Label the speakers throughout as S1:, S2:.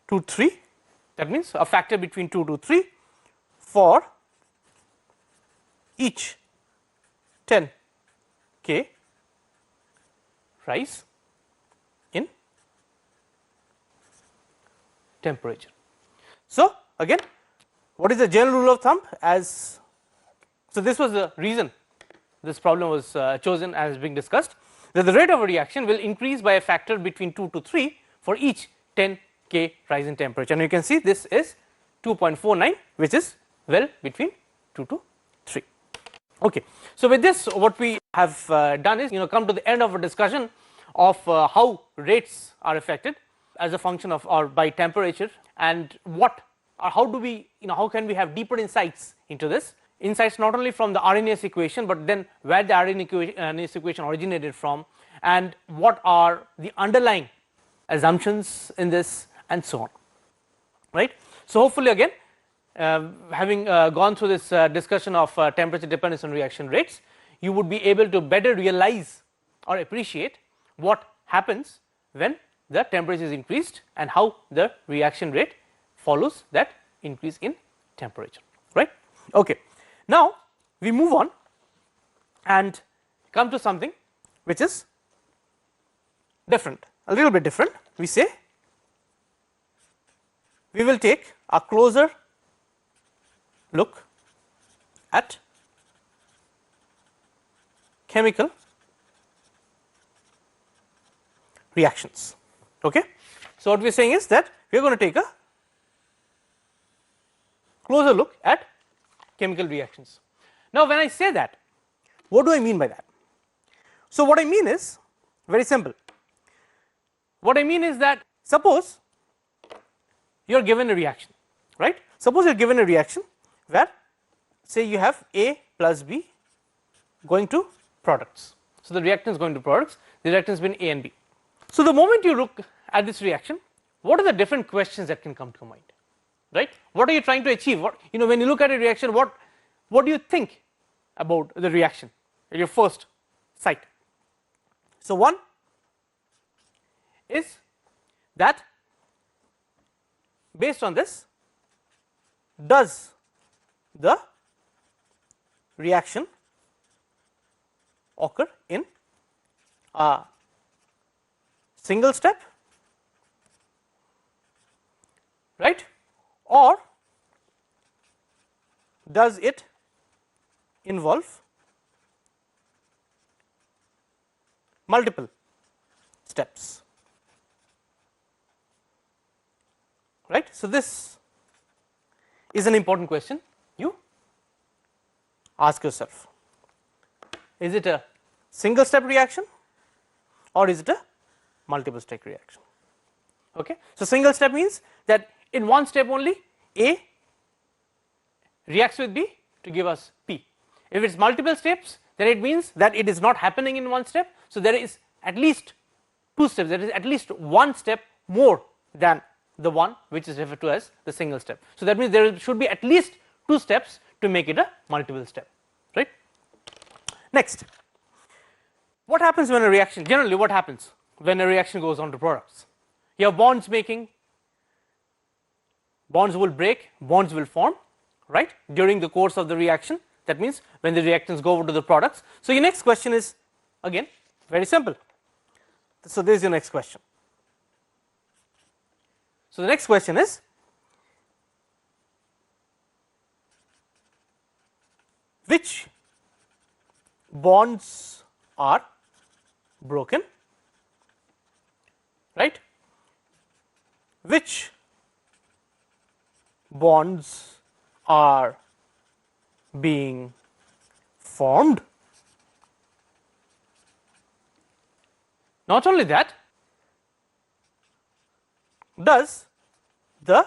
S1: to 3, that means a factor between 2 to 3 for each 10 K rise in temperature. So, again what is the general rule of thumb, as so this was the reason this problem was chosen as being discussed, that the rate of a reaction will increase by a factor between 2 to 3 for each 10 K rise in temperature, and you can see this is 2.49, which is well between 2 to 3. Okay. So, with this what we have done is come to the end of a discussion of how rates are affected as a function of or by temperature, and what or how do we how can we have deeper insights into this, insights not only from the Arrhenius equation, but then where the Arrhenius equation originated from, and what are the underlying assumptions in this, and so on, right. So, hopefully again having gone through this discussion of temperature dependence on reaction rates, you would be able to better realize or appreciate what happens when the temperature is increased and how the reaction rate follows that increase in temperature, right. Okay. Now, we move on and come to something which is different, a little bit different. We say we will take a closer look at chemical reactions. Okay. So, what we are saying is that we are going to take a closer look at chemical reactions. Now, when I say that, what do I mean by that? So, what I mean is very simple. What I mean is that suppose you are given a reaction, right. Suppose you are given a reaction where say you have A plus B going to products. So, the reactant is going to products, the reactants between A and B. So, the moment you look at this reaction, what are the different questions that can come to mind, right. What are you trying to achieve? What when you look at a reaction, what do you think about the reaction at your first sight? So, one is that based on this, does the reaction occur in a single step, right, or does it involve multiple steps, right. So, this is an important question you ask yourself. Is it a single step reaction or is it a multiple step reaction? Okay. So, single step means that in one step only A reacts with B to give us P. If it is multiple steps, then it means that it is not happening in one step. So, there is at least two steps, there is at least one step more than the one which is referred to as the single step. So, that means there should be at least two steps to make it a multiple step, right. Next, what happens when a reaction, generally what happens when a reaction goes on to products? You have bonds making, bonds will break, bonds will form, right, during the course of the reaction. That means when the reactants go over to the products. So, your next question is again very simple. So, this is your next question. So, the next question is, which bonds are broken, right, which bonds are being formed. Not only that, does the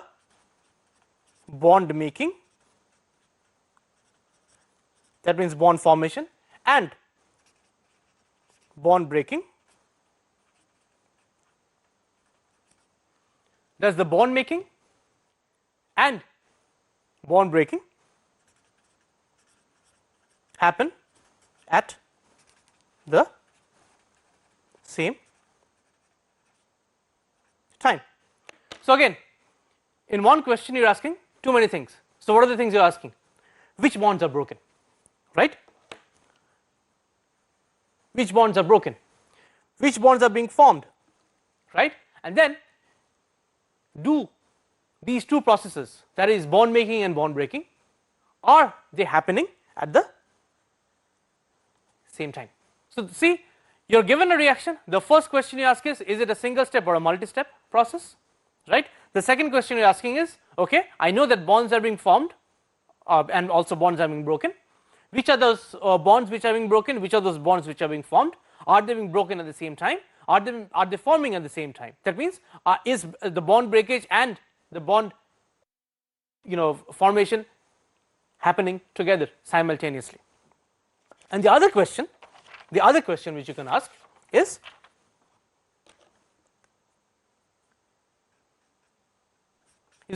S1: bond making, that means bond formation, and bond breaking, does the bond making and bond breaking happen at the same time? So, again in one question you are asking too many things. So what are the things you are asking? Which bonds are broken, right? Which bonds are broken? Which bonds are being formed, right? And then do these two processes, that is bond making and bond breaking, are they happening at the same time? So see, you are given a reaction, the first question you ask is it a single step or a multi-step process, right? The second question you are asking is, okay, I know that bonds are being formed and also bonds are being broken. Which are those bonds which are being broken? Which are those bonds which are being formed? Are they being broken at the same time? Are they forming at the same time? That means is the bond breakage and the bond formation happening together simultaneously? And the other question which you can ask is,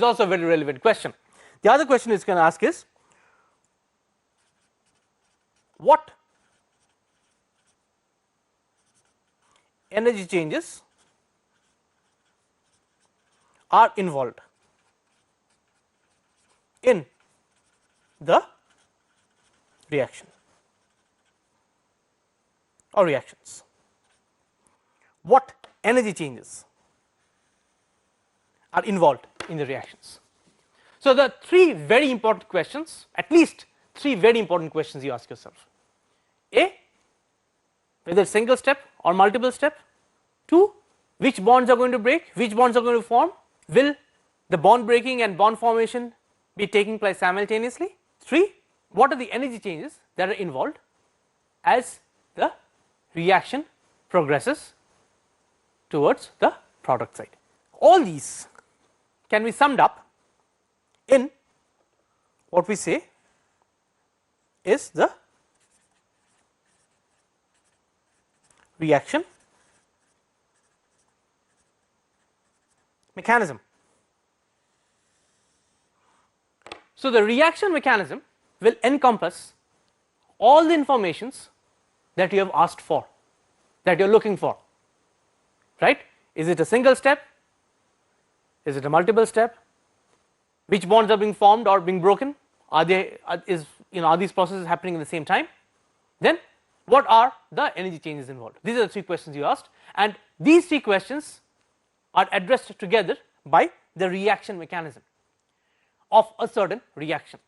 S1: also a very relevant question. The other question you can ask is, what energy changes are involved in the reaction or reactions? What energy changes are involved in the reactions? So the three very important questions, at least three very important questions you ask yourself. A, whether single step or multiple step. 2, which bonds are going to break, which bonds are going to form, will the bond breaking and bond formation be taking place simultaneously? 3, what are the energy changes that are involved as the reaction progresses towards the product side? All these can be summed up in what we say is the reaction mechanism. So the reaction mechanism will encompass all the informations that you have asked for, that you are looking for, right? Is it a single step? Is it a multiple step? Which bonds are being formed or being broken? Are these processes happening at the same time? Then what are the energy changes involved? These are the three questions you asked, and these three questions are addressed together by the reaction mechanism of a certain reaction.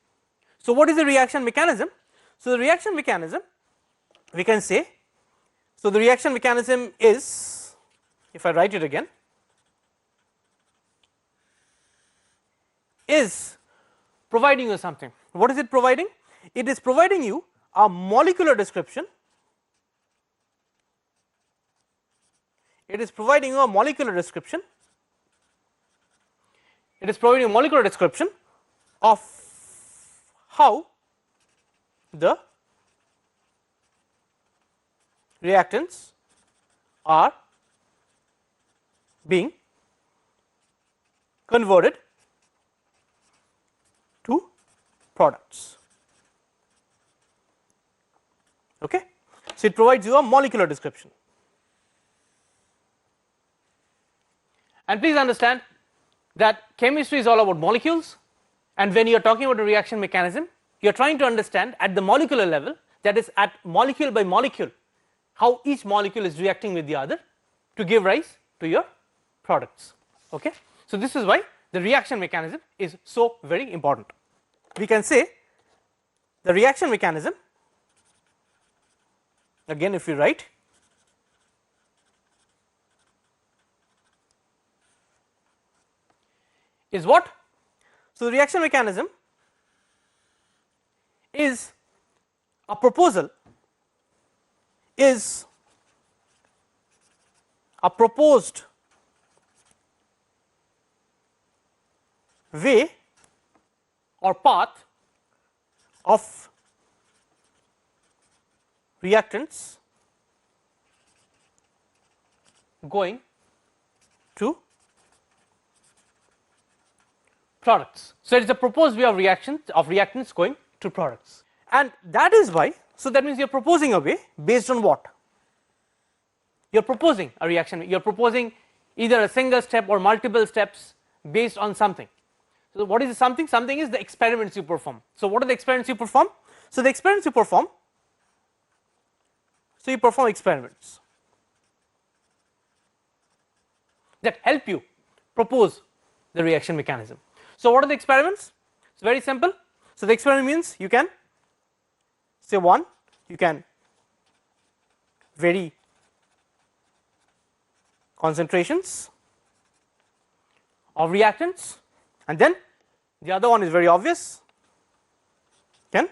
S1: So what is the reaction mechanism? So the reaction mechanism, we can say, so the reaction mechanism is, if I write it again, is providing you something. What is it providing? It is providing you a molecular description. It is providing you a molecular description. It is providing a molecular description of how the reactants are being converted to products. Okay, so it provides you a molecular description. And please understand that chemistry is all about molecules, and when you are talking about a reaction mechanism, you are trying to understand at the molecular level, that is at molecule by molecule, how each molecule is reacting with the other to give rise to your products. Okay, so this is why the reaction mechanism is so very important. We can say the reaction mechanism, again if we write, is what? So the reaction mechanism is a proposal, is a proposed way or path of reactants going to products. So it is a proposed way of reactants going to products, and that is why, so that means you are proposing a way based on what? You are proposing a reaction, you are proposing either a single step or multiple steps based on something. So what is something? Something is the experiments you perform. So what are the experiments you perform? So the experiments you perform, so you perform experiments that help you propose the reaction mechanism. So what are the experiments? It's very simple. So the experiment means you can say one, you can vary concentrations of reactants, and then the other one is very obvious, can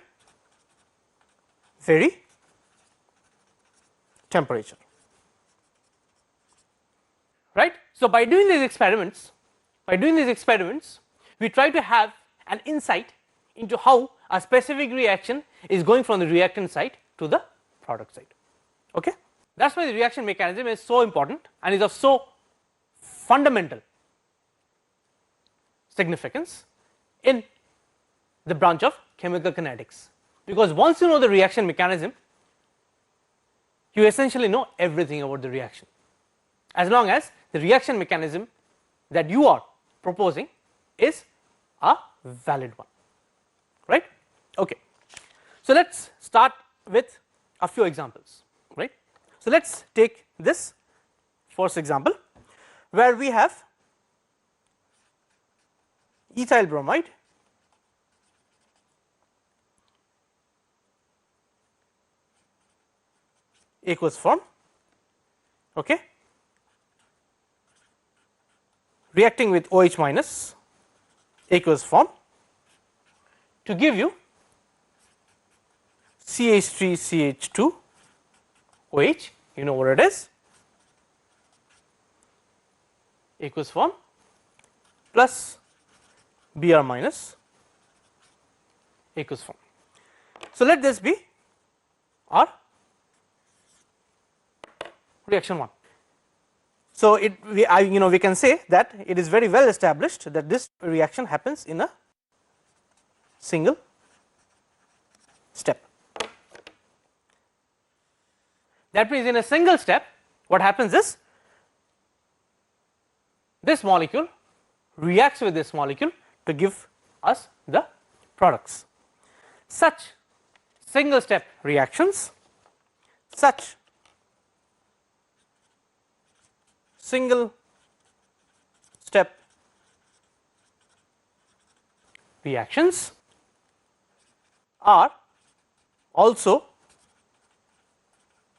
S1: vary temperature, right. So by doing these experiments, we try to have an insight into how a specific reaction is going from the reactant side to the product side. Okay, that's why the reaction mechanism is so important and is of so fundamental significance in the branch of chemical kinetics, because once you know the reaction mechanism, you essentially know everything about the reaction, as long as the reaction mechanism that you are proposing is a valid one, right. Okay, so let us start with a few examples, right. So let us take this first example where we have ethyl bromide aqueous form, okay, reacting with OH minus aqueous form to give you CH3CH2 OH, you know what it is, aqueous form plus Br minus aqueous form. So let this be our reaction 1. So we can say that it is very well established that this reaction happens in a single step. That means in a single step what happens is this molecule reacts with this molecule to give us the products. Such single step reactions, such single step reactions are also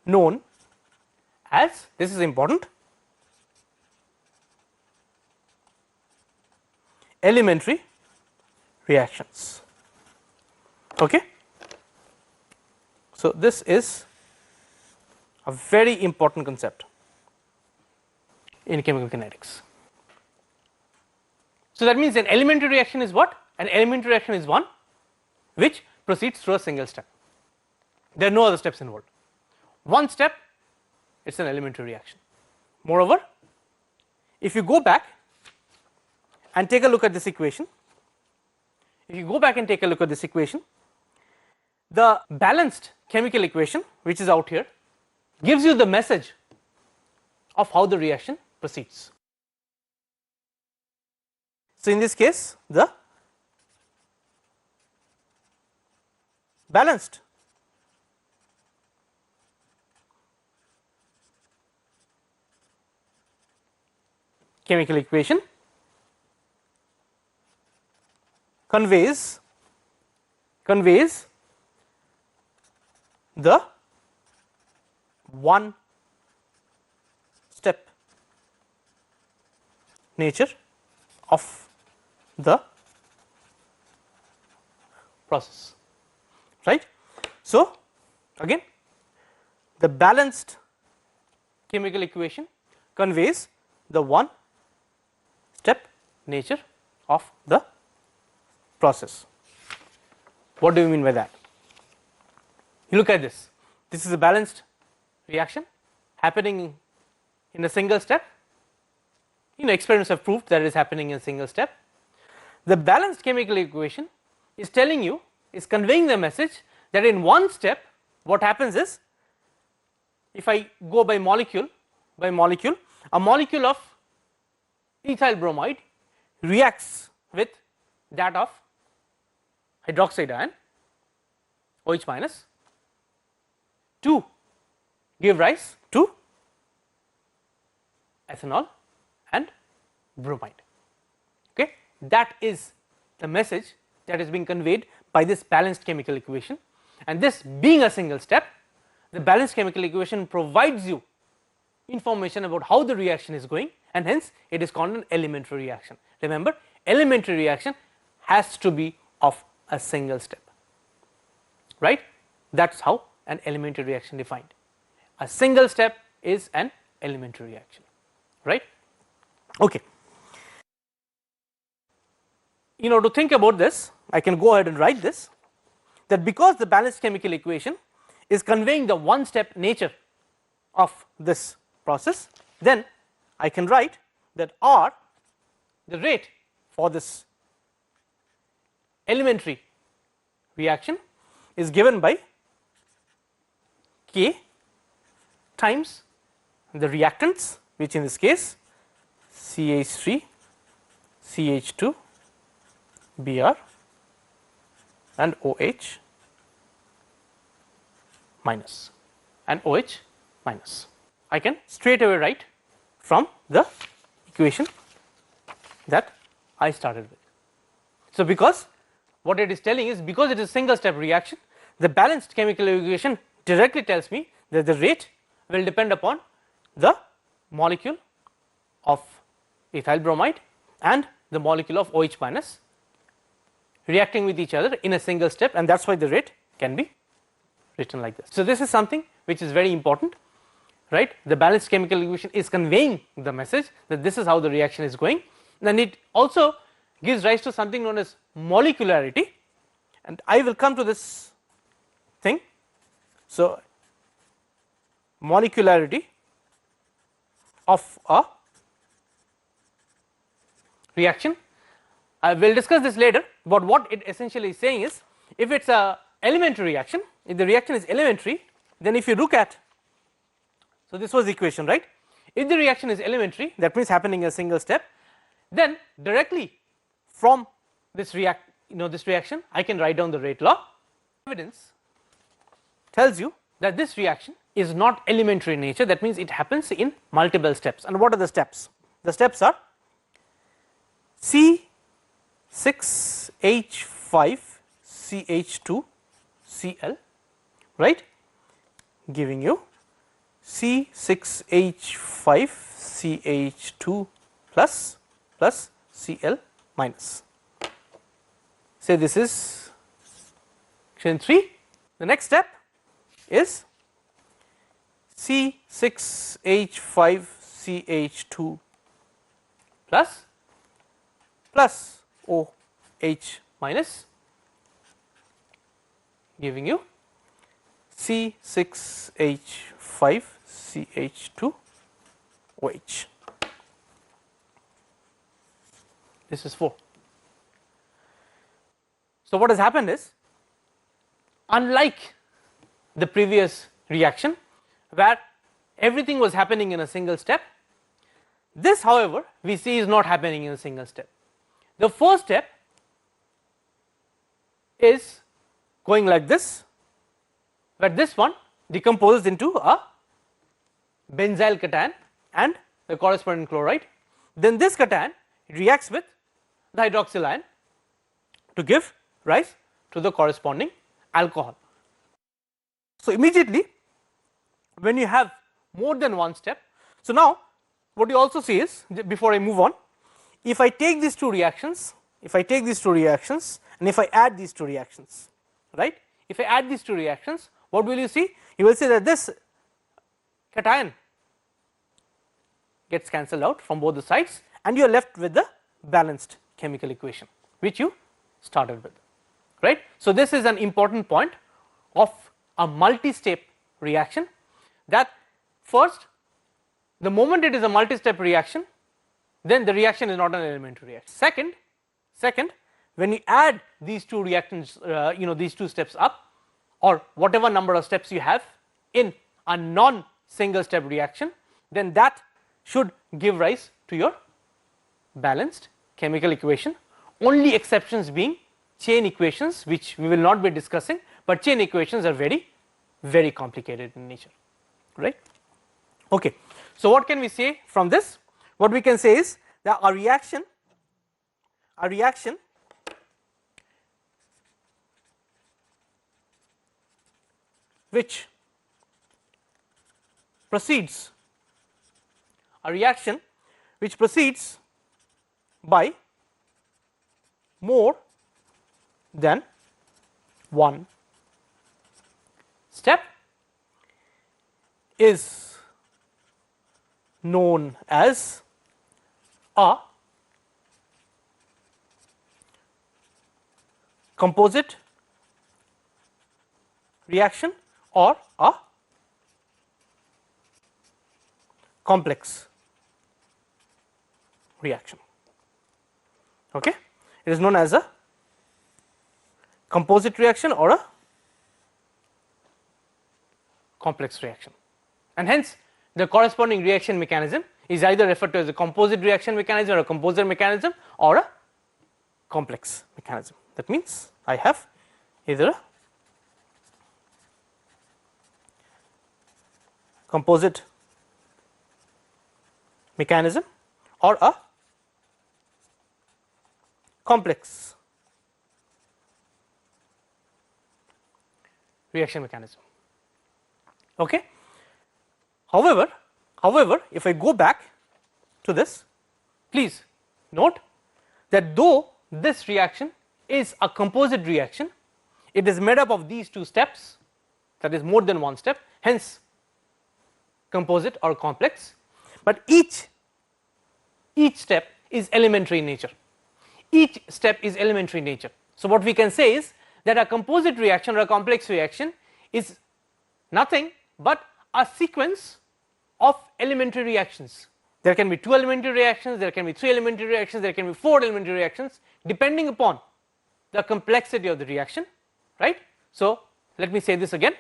S1: known as, this is important, elementary reactions. Okay. So this is a very important concept in chemical kinetics. So that means an elementary reaction is what? An elementary reaction is one which proceeds through a single step. There are no other steps involved. One step, it's an elementary reaction. Moreover, if you go back and take a look at this equation, the balanced chemical equation which is out here gives you the message of how the reaction proceeds. So in this case, the balanced chemical equation conveys the one step nature of the process, right. So again, the balanced chemical equation conveys the one step nature of the process. What do you mean by that? You look at this, this is a balanced reaction happening in a single step. Experiments have proved that it is happening in a single step. The balanced chemical equation is telling you, is conveying the message that in one step what happens is, if I go by molecule, a molecule of ethyl bromide reacts with that of hydroxide ion OH minus to give rise to ethanol and bromide. Okay, that is the message that is being conveyed by this balanced chemical equation, and this being a single step, the balanced chemical equation provides you information about how the reaction is going, and hence it is called an elementary reaction. Remember, elementary reaction has to be of a single step, right? That is how an elementary reaction defined. A single step is an elementary reaction, right? Okay. You know, to think about this, I can go ahead and write this, that because the balanced chemical equation is conveying the one step nature of this process, then I can write that R, the rate for this elementary reaction, is given by K times the reactants, which in this case CH3, CH2, Br and OH minus and OH minus. I can straight away write from the equation that I started with. So, because what it is telling is, because it is single step reaction, the balanced chemical equation directly tells me that the rate will depend upon the molecule of ethyl bromide and the molecule of OH minus reacting with each other in a single step, and that is why the rate can be written like this. So, this is something which is very important, right? The balanced chemical equation is conveying the message that this is how the reaction is going, and it also gives rise to something known as molecularity, and I will come to this thing. So, molecularity of a reaction, I will discuss this later, but what it essentially is saying is, if it is a elementary reaction, if the reaction is elementary, then if you look at, so this was the equation, right? If the reaction is elementary, that means happening in a single step, then directly from this this reaction I can write down the rate law. Evidence tells you that this reaction is not elementary in nature, that means it happens in multiple steps. And what are the steps? The steps are C6H5CH2Cl, right, giving you C6H5CH2 plus Cl minus. Say this is equation 3. The next step is C6H5CH2 plus OH minus, giving you C6H5CH2OH. This is 4. So, what has happened is, unlike the previous reaction where everything was happening in a single step, this however we see is not happening in a single step. The first step is going like this, where this one decomposes into a benzyl cation and the corresponding chloride, then this cation reacts with the hydroxyl ion to give rise to the corresponding alcohol. So, immediately when you have more than one step, so now what you also see is, before I move on, if I take these two reactions, and if I add these two reactions, right, if I add these two reactions, what will you see? You will see that this cation gets cancelled out from both the sides, and you are left with the balanced chemical equation which you started with, right. So, this is an important point of a multi-step reaction, that first, the moment it is a multi-step reaction, then the reaction is not an elementary reaction. Second, when you add these two reactants, these two steps up, or whatever number of steps you have in a non single step reaction, then that should give rise to your balanced chemical equation. only exceptions being chain equations, which we will not be discussing, but chain equations are very complicated in nature, right. Okay. So what can we say from this? What we can say is that a reaction which proceeds by more than one step is known as a composite reaction or a complex reaction. Okay, it is known as a composite reaction or a complex reaction, and hence the corresponding reaction mechanism is either referred to as a composite reaction mechanism or a composer mechanism or a complex mechanism. That means I have either a composite mechanism or a complex reaction mechanism. Okay. However, if I go back to this, please note that though this reaction is a composite reaction, it is made up of these two steps, that is more than one step, hence composite or complex, but each step is elementary in nature. Each step is elementary in nature. So what we can say is that a composite reaction or a complex reaction is nothing but a sequence of elementary reactions. There can be 2 elementary reactions, there can be 3 elementary reactions, there can be 4 elementary reactions depending upon the complexity of the reaction, right. So let me say this again,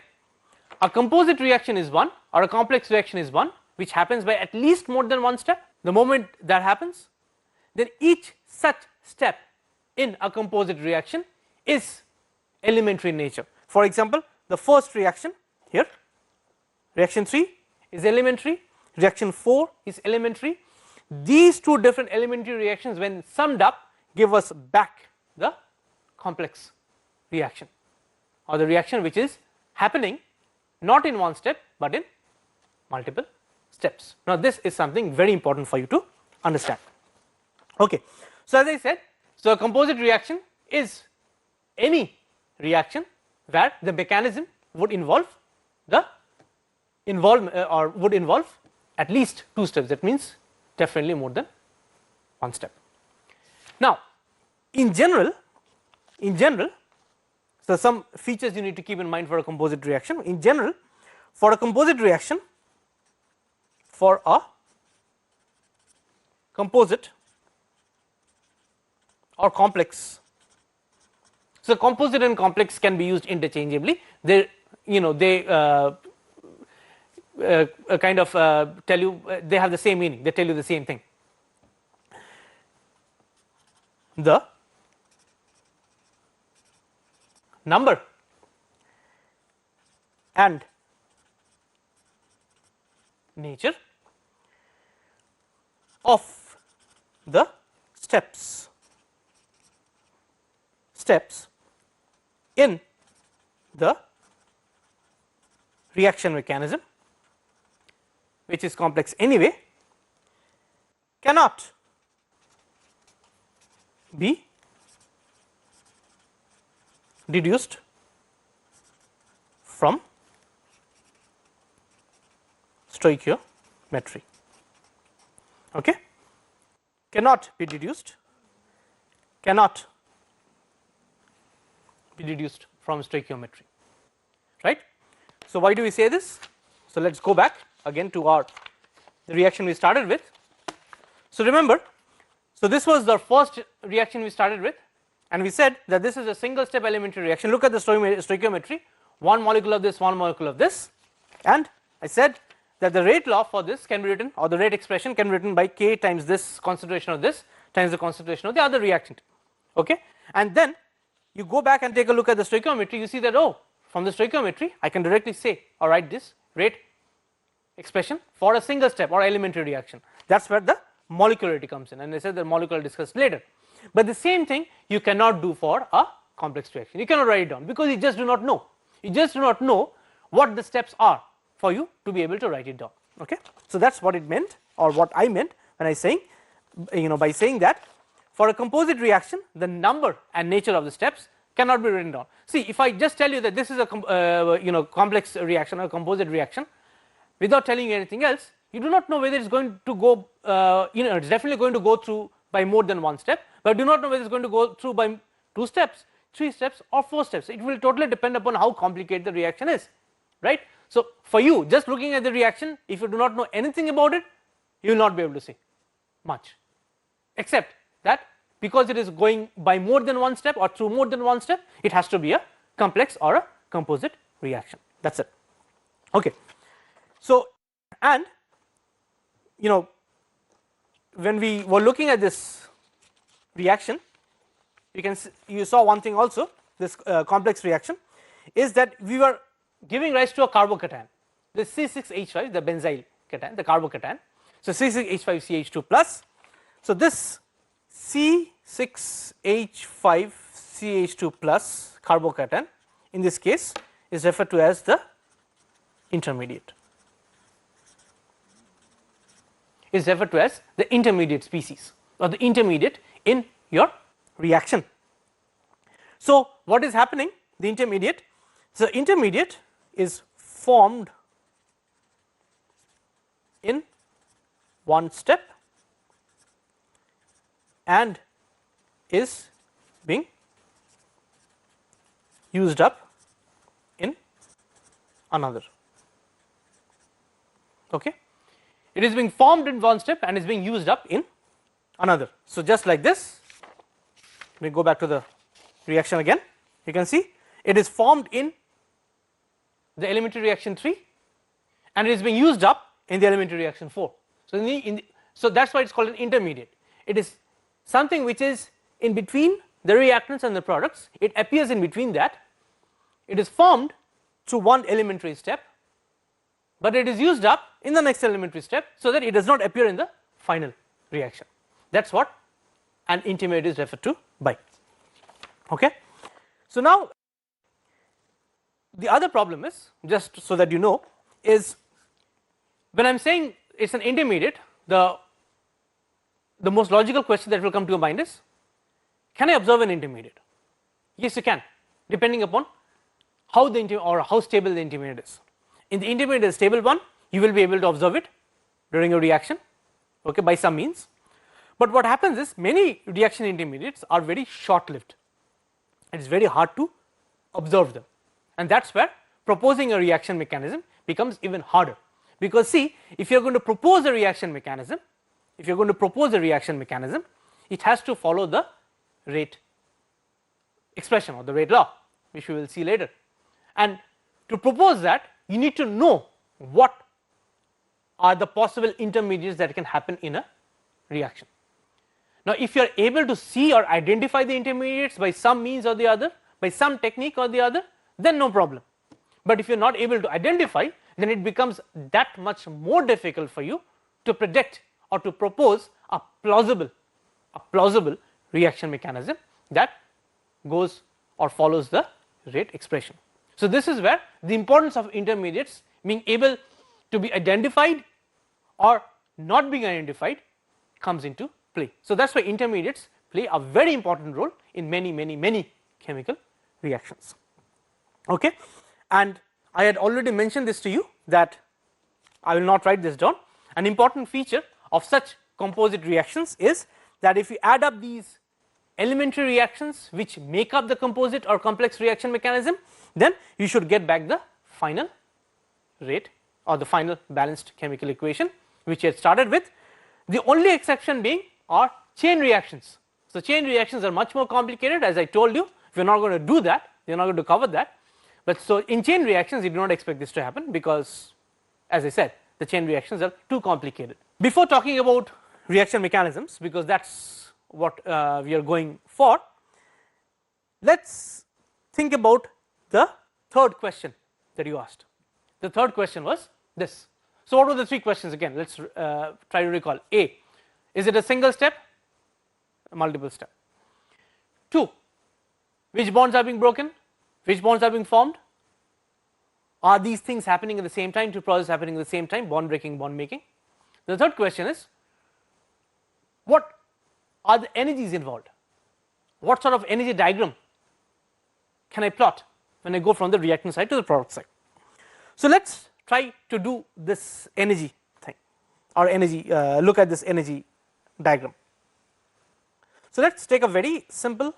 S1: a composite reaction is one or a complex reaction is one which happens by at least more than one step. The moment that happens, then each such step in a composite reaction is elementary in nature. For example, the first reaction here, reaction 3 is elementary, reaction 4 is elementary. These two different elementary reactions when summed up give us back the complex reaction or the reaction which is happening not in one step but in multiple steps. Now this is something very important for you to understand. Okay. So as I said, so a composite reaction is any reaction where the mechanism would involve would involve at least 2 steps, that means definitely more than one step. Now in general, so some features you need to keep in mind for a composite reaction. In general, for a composite reaction, for a composite or complex, so composite and complex can be used interchangeably. They kind of tell you they have the same meaning, they tell you the same thing. The number and nature of the steps in the reaction mechanism, which is complex anyway, cannot be deduced from stoichiometry. Okay, cannot be deduced from stoichiometry, right. So why do we say this? So let us go back again to the reaction we started with. So remember, so this was the first reaction we started with, and we said that this is a single step elementary reaction. Look at the stoichiometry, one molecule of this, one molecule of this, and I said that the rate law for this can be written, or the rate expression can be written by K times this concentration of this times the concentration of the other reactant, okay, and then you go back and take a look at the stoichiometry, you see that, oh, from the stoichiometry I can directly say or write this rate expression for a single step or elementary reaction. That is where the molecularity comes in, and I said the molecular discussed later. But the same thing you cannot do for a complex reaction, you cannot write it down because you just do not know, you just do not know what the steps are for you to be able to write it down, okay. So that is what it meant, or what I meant when I saying, by saying that for a composite reaction the number and nature of the steps cannot be written down. See, if I just tell you that this is a complex reaction or composite reaction without telling you anything else, you do not know whether it is going to go, it is definitely going to go through by more than one step, but do not know whether it is going to go through by 2 steps, 3 steps or 4 steps. It will totally depend upon how complicated the reaction is, right. So for you, just looking at the reaction, if you do not know anything about it, you will not be able to say much, except that because it is going by more than one step or through more than one step, it has to be a complex or a composite reaction, that is it, okay. So, and when we were looking at this reaction, you saw one thing also, this complex reaction is that we were giving rise to a carbocation, the C6H5, the benzyl cation, the carbocation. So C6H5CH2 plus. So this C6H5CH2 plus carbocation in this case is referred to as the intermediate, is referred to as the intermediate species or the intermediate in your reaction. So what is happening, the intermediate, so intermediate is formed in one step and is being used up in another, okay. It is being formed in one step and is being used up in another. So just like this, we go back to the reaction again, you can see it is formed in the elementary reaction 3 and it is being used up in the elementary reaction 4. So so that is why it is called an intermediate. It is something which is in between the reactants and the products, it appears in between that, it is formed through one elementary step, but it is used up in the next elementary step so that it does not appear in the final reaction. That is what an intermediate is referred to by, okay. So now the other problem is, just so that you know, is when I am saying it is an intermediate, the most logical question that will come to your mind is, can I observe an intermediate? Yes, you can, depending upon how the how stable the intermediate is. In the intermediate stable one, you will be able to observe it during a reaction, okay, by some means. But what happens is many reaction intermediates are very short lived, it is very hard to observe them, and that is where proposing a reaction mechanism becomes even harder, because see, if you are going to propose a reaction mechanism, it has to follow the rate expression or the rate law, which we will see later, and to propose that you need to know what are the possible intermediates that can happen in a reaction. Now if you are able to see or identify the intermediates by some means or the other, by some technique or the other, then no problem, but if you are not able to identify, then it becomes that much more difficult for you to predict or to propose a plausible reaction mechanism that goes or follows the rate expression. So this is where the importance of intermediates being able to be identified or not being identified comes into play. So that is why intermediates play a very important role in many chemical reactions, okay. And I had already mentioned this to you that I will not write this down. An important feature of such composite reactions is that if you add up these elementary reactions which make up the composite or complex reaction mechanism, then you should get back the final rate or the final balanced chemical equation which you had started with. The only exception being are chain reactions. So chain reactions are much more complicated, as I told you, we are not going to do that, we are not going to cover that. But so in chain reactions you do not expect this to happen, because as I said, the chain reactions are too complicated. Before talking about reaction mechanisms, because that is what we are going for, let us think about the third question that you asked. The third question was this. So, what were the three questions again? Let us try to recall. A, is it a single step? A multiple step. 2, which bonds are being broken? Which bonds are being formed? Are these things happening at the same time, two processes happening at the same time, bond breaking, bond making? The third question is, what are the energies involved? What sort of energy diagram can I plot when I go from the reactant side to the product side? So, let us try to do this energy thing, or energy, look at this energy diagram. So, let us take a very simple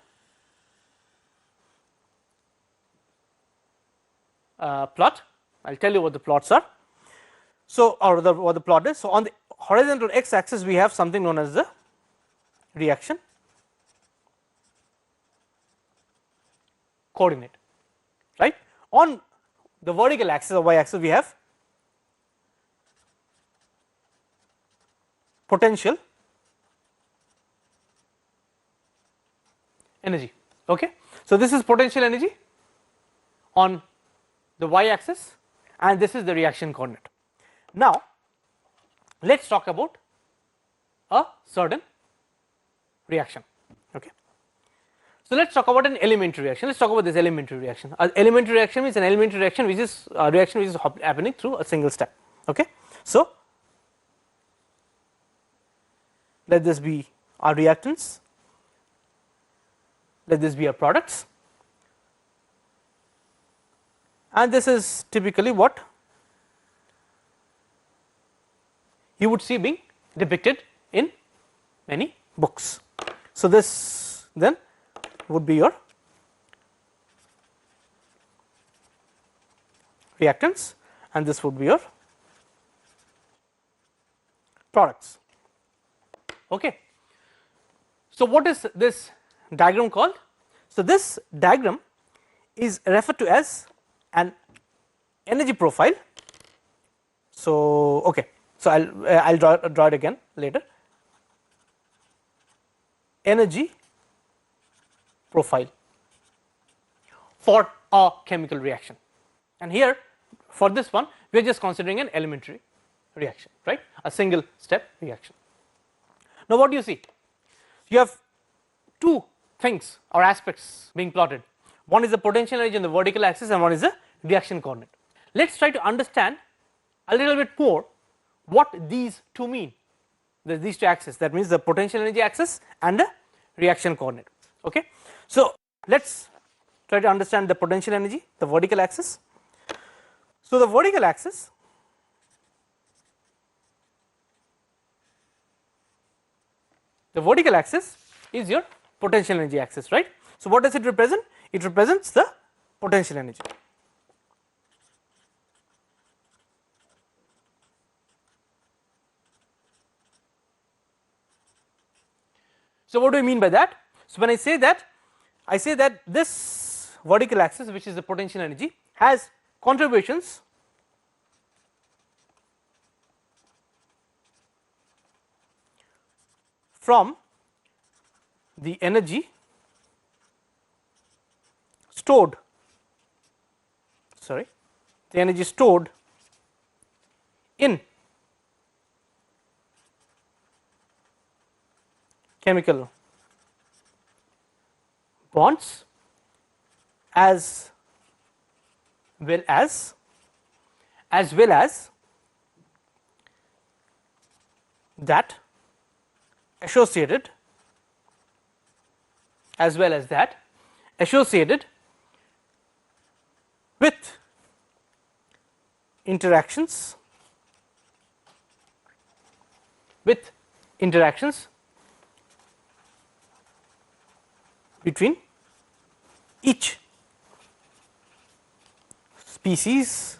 S1: plot. I will tell you what the plots are. So, or what the plot is. So, on the horizontal x axis we have something known as the reaction coordinate, right. On the vertical axis or y axis we have potential energy, okay. So, this is potential energy on the y axis and this is the reaction coordinate. Now, let us talk about a certain reaction, okay. So, let us talk about an elementary reaction. Let us talk about this elementary reaction. Elementary reaction means an elementary reaction which is a reaction which is happening through a single step, okay. So, let this be our reactants, let this be our products, and this is typically what you would see being depicted in many books. So, this then would be your reactants and this would be your products, okay. So, what is this diagram called? So, this diagram is referred to as an energy profile. So, okay. So, I will draw it again later. Energy profile for a chemical reaction, and here for this one we are just considering an elementary reaction, right, a single step reaction. Now, what do you see? You have two things or aspects being plotted. One is the potential energy on the vertical axis and one is the reaction coordinate. Let us try to understand a little bit more what these two mean. These two axes, that means the potential energy axis and the reaction coordinate, okay. So, let us try to understand the potential energy, the vertical axis. So, the vertical axis is your potential energy axis, right. So, what does it represent? It represents the potential energy. So, what do I mean by that? So, when I say that this vertical axis, which is the potential energy, has contributions from the energy stored in chemical bonds as well as that associated with interactions between each species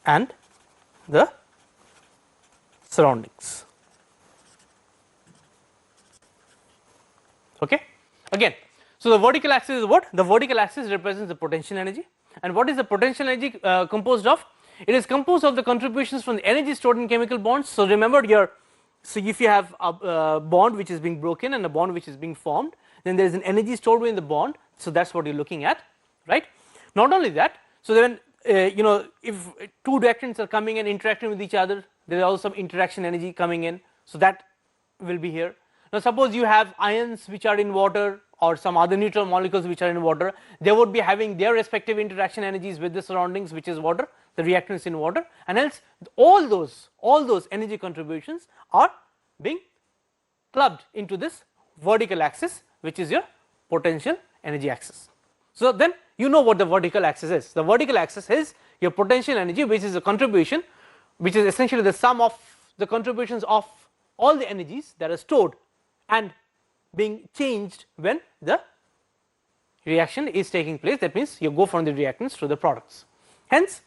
S1: and the surroundings, okay. Again, so the vertical axis is what? The vertical axis represents the potential energy, and what is the potential energy composed of? It is composed of the contributions from the energy stored in chemical bonds. So, remember here, so if you have a bond which is being broken and a bond which is being formed, then there is an energy stored within the bond, so that is what you are looking at, right. Not only that, so then you know, if two reactants are coming and interacting with each other, there is also some interaction energy coming in, so that will be here. Now suppose you have ions which are in water or some other neutral molecules which are in water, they would be having their respective interaction energies with the surroundings, which is water, the reactants in water, and hence all those energy contributions are being clubbed into this vertical axis, which is your potential energy axis. So then you know what the vertical axis is. The vertical axis is your potential energy, which is a contribution, which is essentially the sum of the contributions of all the energies that are stored and being changed when the reaction is taking place. That means you go from the reactants to the products. Hence,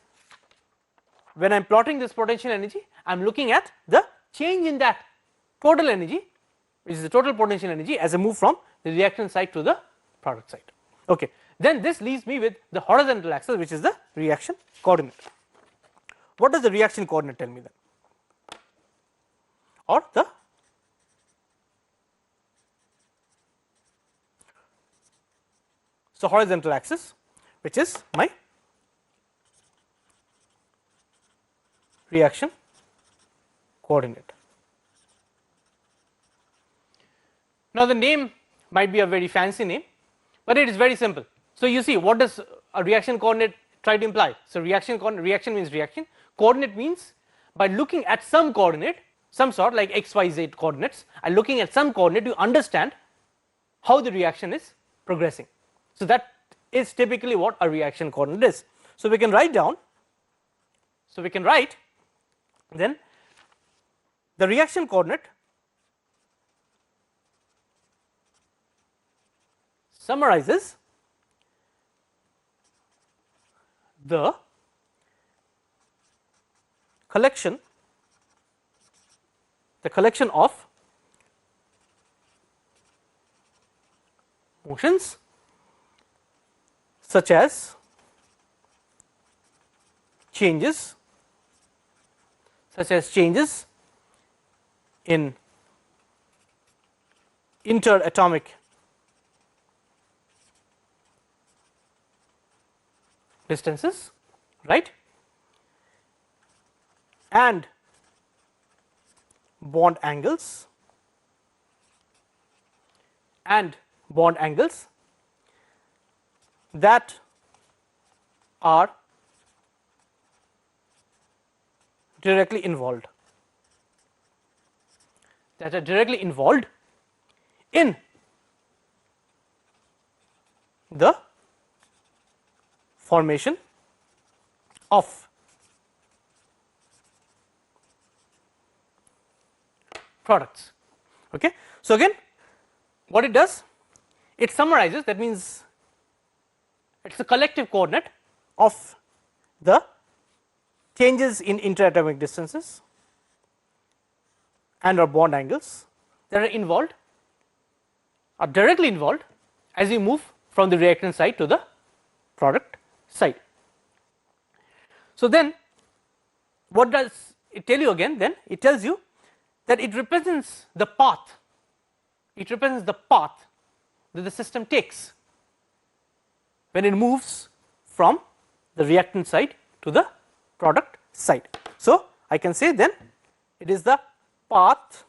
S1: when I am plotting this potential energy, I am looking at the change in that total energy, which is the total potential energy, as I move from the reactant side to the product side. Okay. Then this leaves me with the horizontal axis, which is the reaction coordinate. What does the reaction coordinate tell me then? Or the horizontal axis, which is my reaction coordinate. Now the name might be a very fancy name, but it is very simple. So you see, what does a reaction coordinate try to imply? So reaction means reaction, coordinate means by looking at some coordinate, some sort like x, y, z coordinates, and looking at some coordinate you understand how the reaction is progressing. So that is typically what a reaction coordinate is. So we can write down, so we can write then the reaction coordinate summarizes the collection of motions such as changes in interatomic distances, right, and bond angles that are directly involved in the formation of products. Okay. So again, what it does, it summarizes, that means it is the collective coordinate of the changes in interatomic distances and or bond angles that are directly involved as you move from the reactant side to the product side. So then what does it tell you again? Then it tells you that it represents the path that the system takes when it moves from the reactant side to the product side. So I can say then it is the path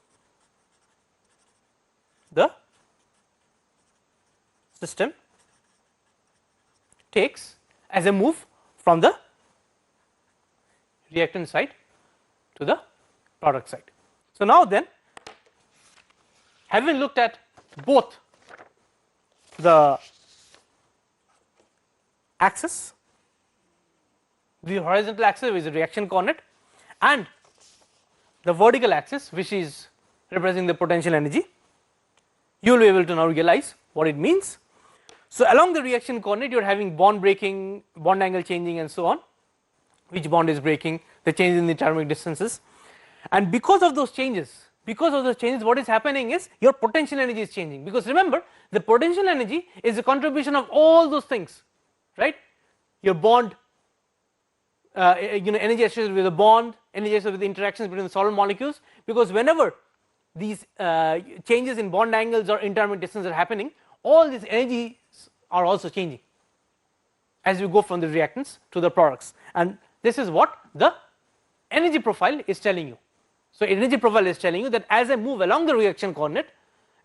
S1: the system takes as a move from the reactant side to the product side. So now then, having looked at both the axis, the horizontal axis which is the reaction coordinate, and the vertical axis which is representing the potential energy, you will be able to now realize what it means. So along the reaction coordinate you are having bond breaking, bond angle changing and so on, which bond is breaking, the change in the atomic distances, and because of those changes what is happening is your potential energy is changing, because remember the potential energy is a contribution of all those things, right, your bond energy associated with the bond, energy associated with the interactions between the solid molecules, because whenever these changes in bond angles or interatomic distance are happening, all these energies are also changing as you go from the reactants to the products, and this is what the energy profile is telling you. So, energy profile is telling you that as I move along the reaction coordinate,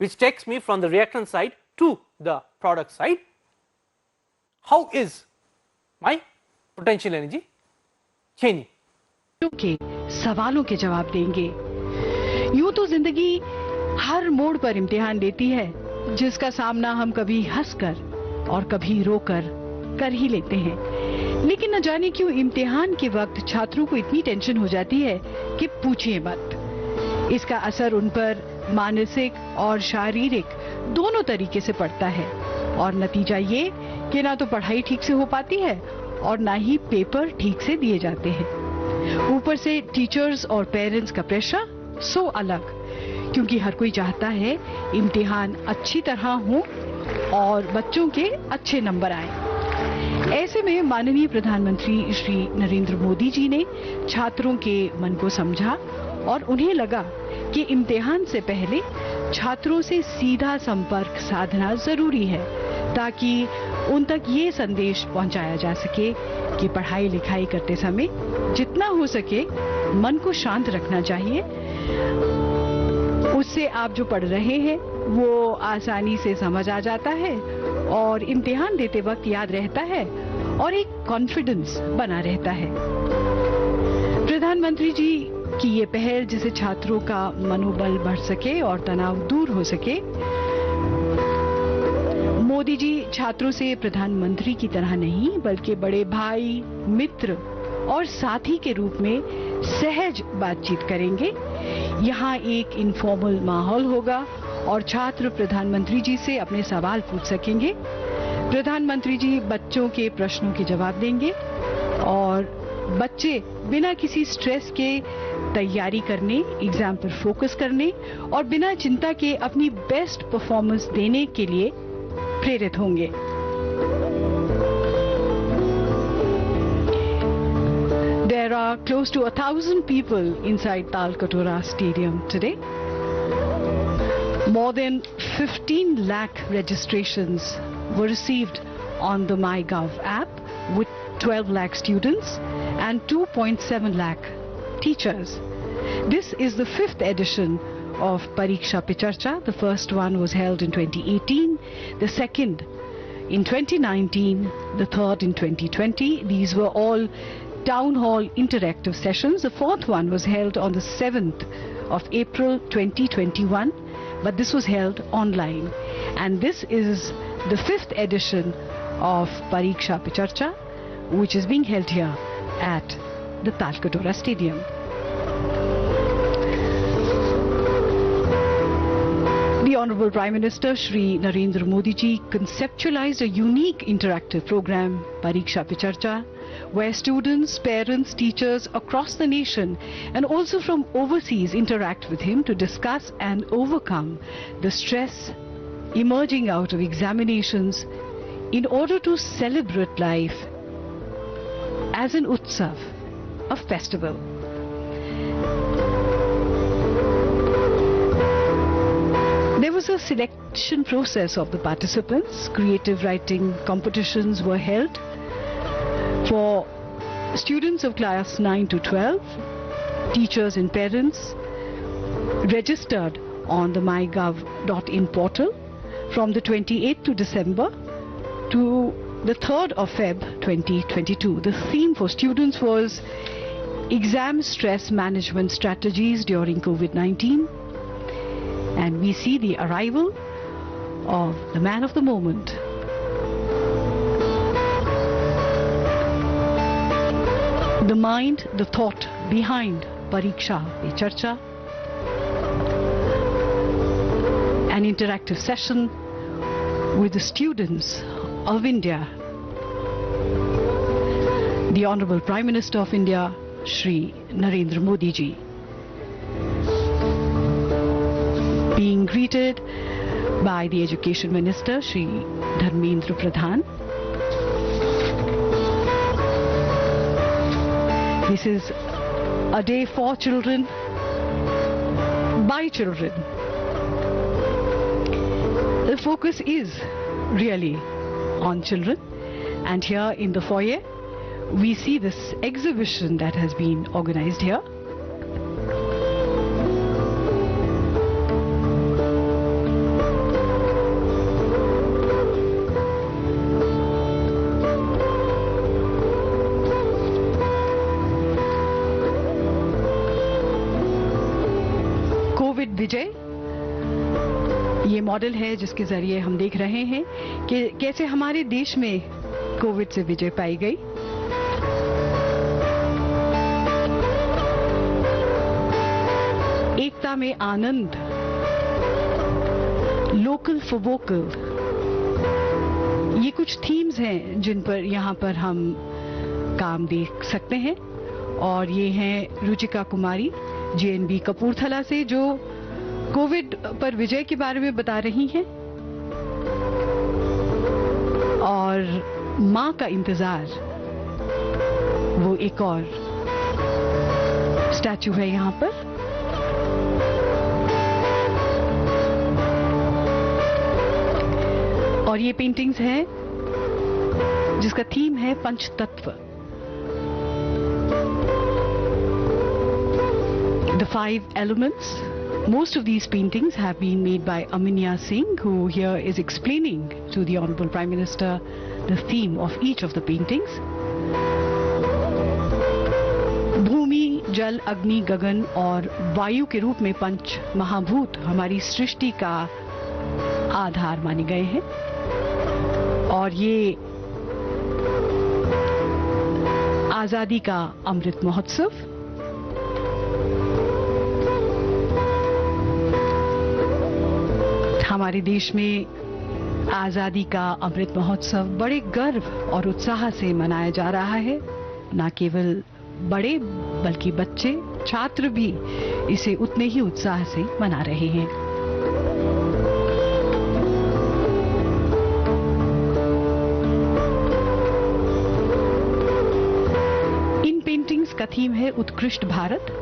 S1: which takes me from the reactant side to the product side, how is my potential energy changing?
S2: के सवालों के जवाब देंगे। यूं तो जिंदगी हर मोड़ पर इम्तिहान देती है, जिसका सामना हम कभी हंसकर और कभी रोकर कर ही लेते हैं, लेकिन न जाने क्यों इम्तिहान के वक्त छात्रों को इतनी टेंशन हो जाती है कि पूछिए मत। इसका असर उन पर मानसिक और शारीरिक दोनों तरीके से पड़ता है, और नतीजा ये कि ना तो पढ़ाई ठीक से हो पाती है और ना ही पेपर ठीक से दिए जाते हैं। ऊपर से टीचर्स और पेरेंट्स का प्रेशर सो अलग, क्योंकि हर कोई चाहता है इम्तिहान अच्छी तरह हो और बच्चों के अच्छे नंबर आए। ऐसे में माननीय प्रधानमंत्री श्री नरेंद्र मोदी जी ने छात्रों के मन को समझा और उन्हें लगा कि इम्तिहान से पहले छात्रों से सीधा संपर्क साधना जरूरी है, ताकि उन तक ये संदेश पहुंचाया जा सके कि पढ़ाई लिखाई करते समय जितना हो सके मन को शांत रखना चाहिए। उससे आप जो पढ़ रहे हैं वो आसानी से समझ आ जाता है और इम्तिहान देते वक्त याद रहता है और एक कॉन्फिडेंस बना रहता है। प्रधानमंत्री जी की ये पहल, जिससे छात्रों का मनोबल बढ़ सके और तनाव दूर हो सके। मोदी जी छात्रों से प्रधानमंत्री की तरह नहीं, बल्कि बड़े भाई, मित्र और साथी के रूप में सहज बातचीत करेंगे। यहाँ एक इनफॉर्मल माहौल होगा और छात्र प्रधानमंत्री जी से अपने सवाल पूछ सकेंगे। प्रधानमंत्री जी बच्चों के प्रश्नों के जवाब देंगे और बच्चे बिना किसी स्ट्रेस के तैयारी करने, एग्जाम पर फोकस करने और बिना चिंता के अपनी बेस्ट परफॉर्मेंस देने के लिए प्रेरित होंगे। There are close to 1,000 people inside Talkatora Stadium today. More than 15 lakh registrations were received on the MyGov app, with 12 lakh students and 2.7 lakh teachers. This is the 5th edition of Pariksha Pe Charcha. The first one was held in 2018, the second in 2019, the third in 2020. These were all town hall interactive sessions. The fourth one was held on the 7th of April 2021, but this was held online. And this is the 5th edition of Pariksha Pe Charcha, which is being held here at the Talkatora Stadium. The Honorable Prime Minister Shri Narendra Modi ji conceptualized a unique interactive program, Pariksha Pe Charcha, where students, parents, teachers across the nation and also from overseas interact with him to discuss and overcome the stress emerging out of examinations in order to celebrate life as an utsav, a festival. There was a selection process of the participants. Creative writing competitions were held for students of class 9 to 12. Teachers and parents registered on the mygov.in portal from the 28th of December to the 3rd of Feb 2022. The theme for students was Exam Stress Management Strategies During COVID-19. And we see the arrival of the man of the moment. The mind, the thought behind Pariksha Pe Charcha, an interactive session with the students of India. The Honorable Prime Minister of India, Shri Narendra Modi ji, being greeted by the Education Minister, Shri Dharmendra Pradhan. This is a day for children, by children. The focus is really on children, and here in the foyer we see this exhibition that has been organized here. Covid विजय ये model है जिसके जरिए हम देख रहे हैं कि कैसे हमारे देश में कोविड से विजय पाई गई। एकता में आनंद, लोकल फॉर वोकल, ये कुछ थीम्स हैं जिन पर यहाँ पर हम काम देख सकते हैं। और ये हैं रुचिका कुमारी जेएनबी कपूरथला से, जो कोविड पर विजय के बारे में बता रही हैं। और मां का इंतजार, वो एक और स्टैचू है यहाँ पर। और ये पेंटिंग्स हैं जिसका थीम है पंचतत्व, the 5 elements. Most of these paintings have been made by Aminya Singh, who here is explaining to the Honorable Prime Minister the theme of each of the paintings. भूमि, जल, अग्नि, गगन और वायु के रूप में पंच महाभूत हमारी सृष्टि का आधार माने गए हैं। और ये आजादी का अमृत महोत्सव, हमारे देश में आजादी का अमृत महोत्सव बड़े गर्व और उत्साह से मनाया जा रहा है। न केवल बड़े बल्कि बच्चे, छात्र भी इसे उतने ही उत्साह से मना रहे हैं। इन पेंटिंग्स का थीम है उत्कृष्ट भारत।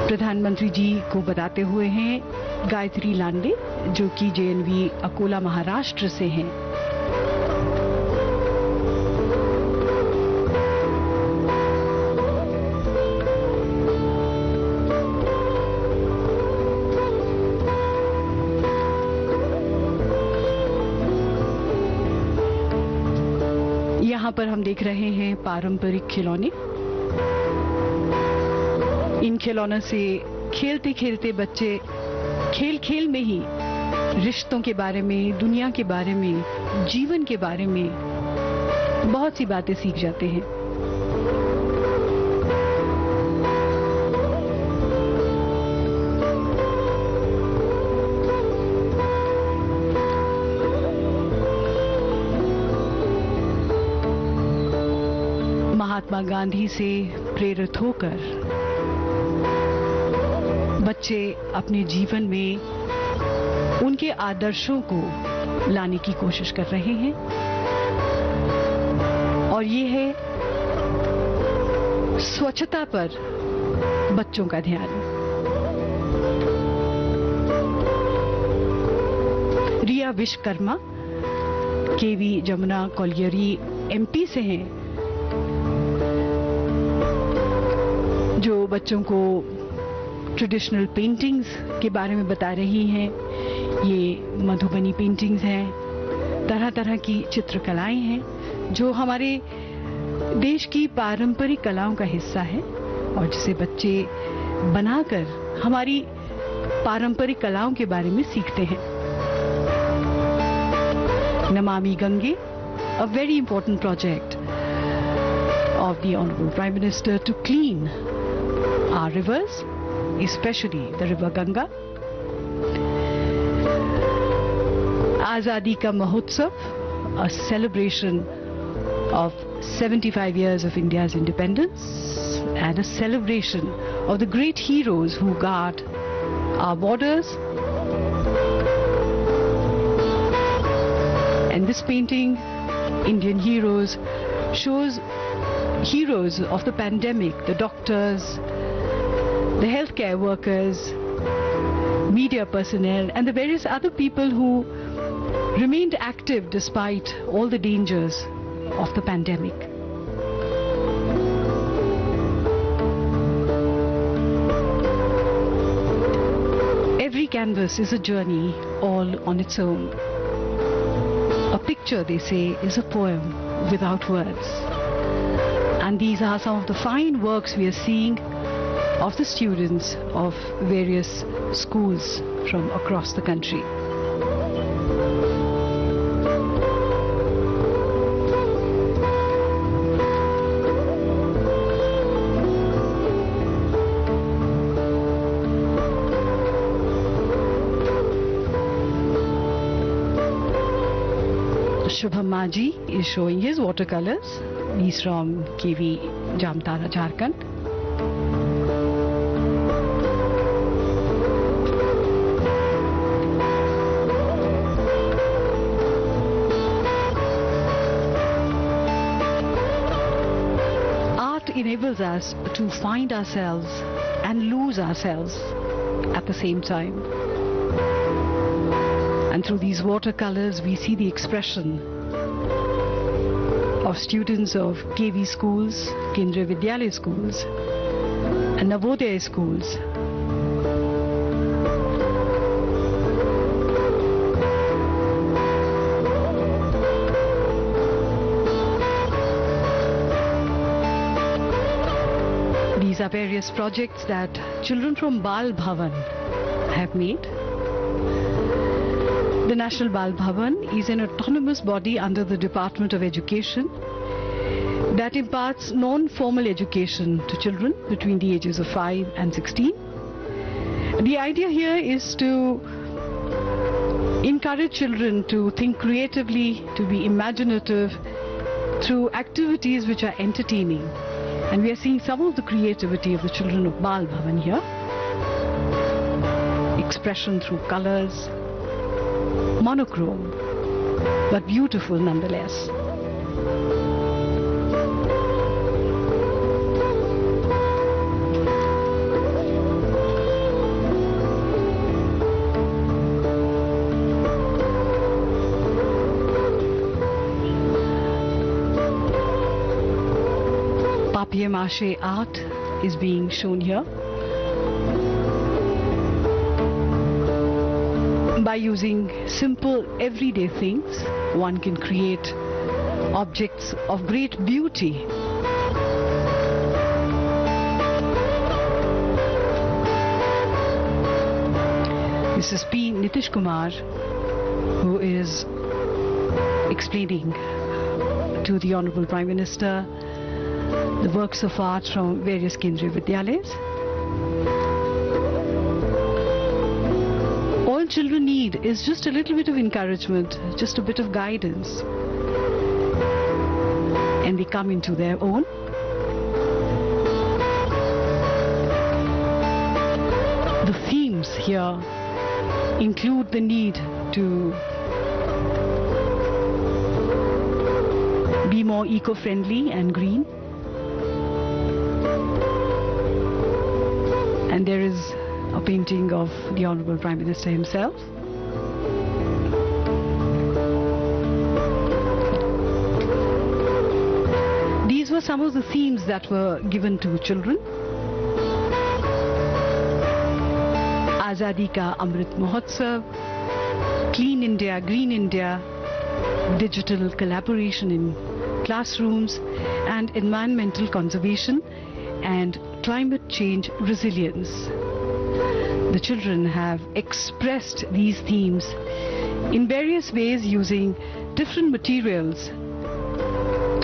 S2: प्रधानमंत्री जी को बताते हुए हैं गायत्री लांडे, जो कि जेएनवी अकोला महाराष्ट्र से हैं। यहाँ पर हम देख रहे हैं पारंपरिक खिलौने। इन खिलौनों से खेलते खेलते बच्चे खेल खेल में ही रिश्तों के बारे में, दुनिया के बारे में, जीवन के बारे में बहुत सी बातें सीख जाते हैं। महात्मा गांधी से प्रेरित होकर बच्चे अपने जीवन में उनके आदर्शों को लाने की कोशिश कर रहे हैं। और ये है स्वच्छता पर बच्चों का ध्यान। रिया विश्वकर्मा केवी जमुना कॉलियरी एमपी से हैं, जो बच्चों को ट्रेडिशनल पेंटिंग्स के बारे में बता रही हैं। ये मधुबनी पेंटिंग्स हैं, तरह तरह की चित्रकलाएं हैं जो हमारे देश की पारंपरिक कलाओं का हिस्सा है और जिसे बच्चे बनाकर हमारी पारंपरिक कलाओं के बारे में सीखते हैं। Namami Gange, a very important project of the Honorable Prime Minister to clean our rivers, especially the river Ganga. Azadi Ka Mahotsav, a celebration of 75 years of India's independence and a celebration of the great heroes who guard our borders. And this painting, Indian Heroes, shows heroes of the pandemic, the doctors, the healthcare workers, media personnel and the various other people who remained active despite all the dangers of the pandemic. Every canvas is a journey all on its own. A picture, they say, is a poem without words. And these are some of the fine works we are seeing of the students of various schools from across the country. Shubham Maji is showing his watercolors. He's from KV Jamtara, Jharkhand. Art enables us to find ourselves and lose ourselves at the same time. And through these watercolors, we see the expression of students of KV schools, Kendriya Vidyalaya schools, and Navodaya schools. These are various projects that children from Bal Bhavan have made. The National Bal Bhavan is an autonomous body under the Department of Education that imparts non-formal education to children between the ages of 5 and 16. The idea here is to encourage children to think creatively, to be imaginative through activities which are entertaining. And we are seeing some of the creativity of the children of Bal Bhavan here. Expression through colors, monochrome, but beautiful nonetheless. Papier-mâché art is being shown here. By using simple everyday things, one can create objects of great beauty. This is P. Nitish Kumar, who is explaining to the Honorable Prime Minister the works of art from various Kendriya Vidyalayas. All children need is just a little bit of encouragement, just a bit of guidance, and they come into their own. The themes here include the need to be more eco-friendly and green. And there is a painting of the Honorable Prime Minister himself. These were some of the themes that were given to children. Azadi Ka Amrit Mahotsav, Clean India, Green India, digital collaboration in classrooms, and environmental conservation and climate change resilience. The children have expressed these themes in various ways using different materials,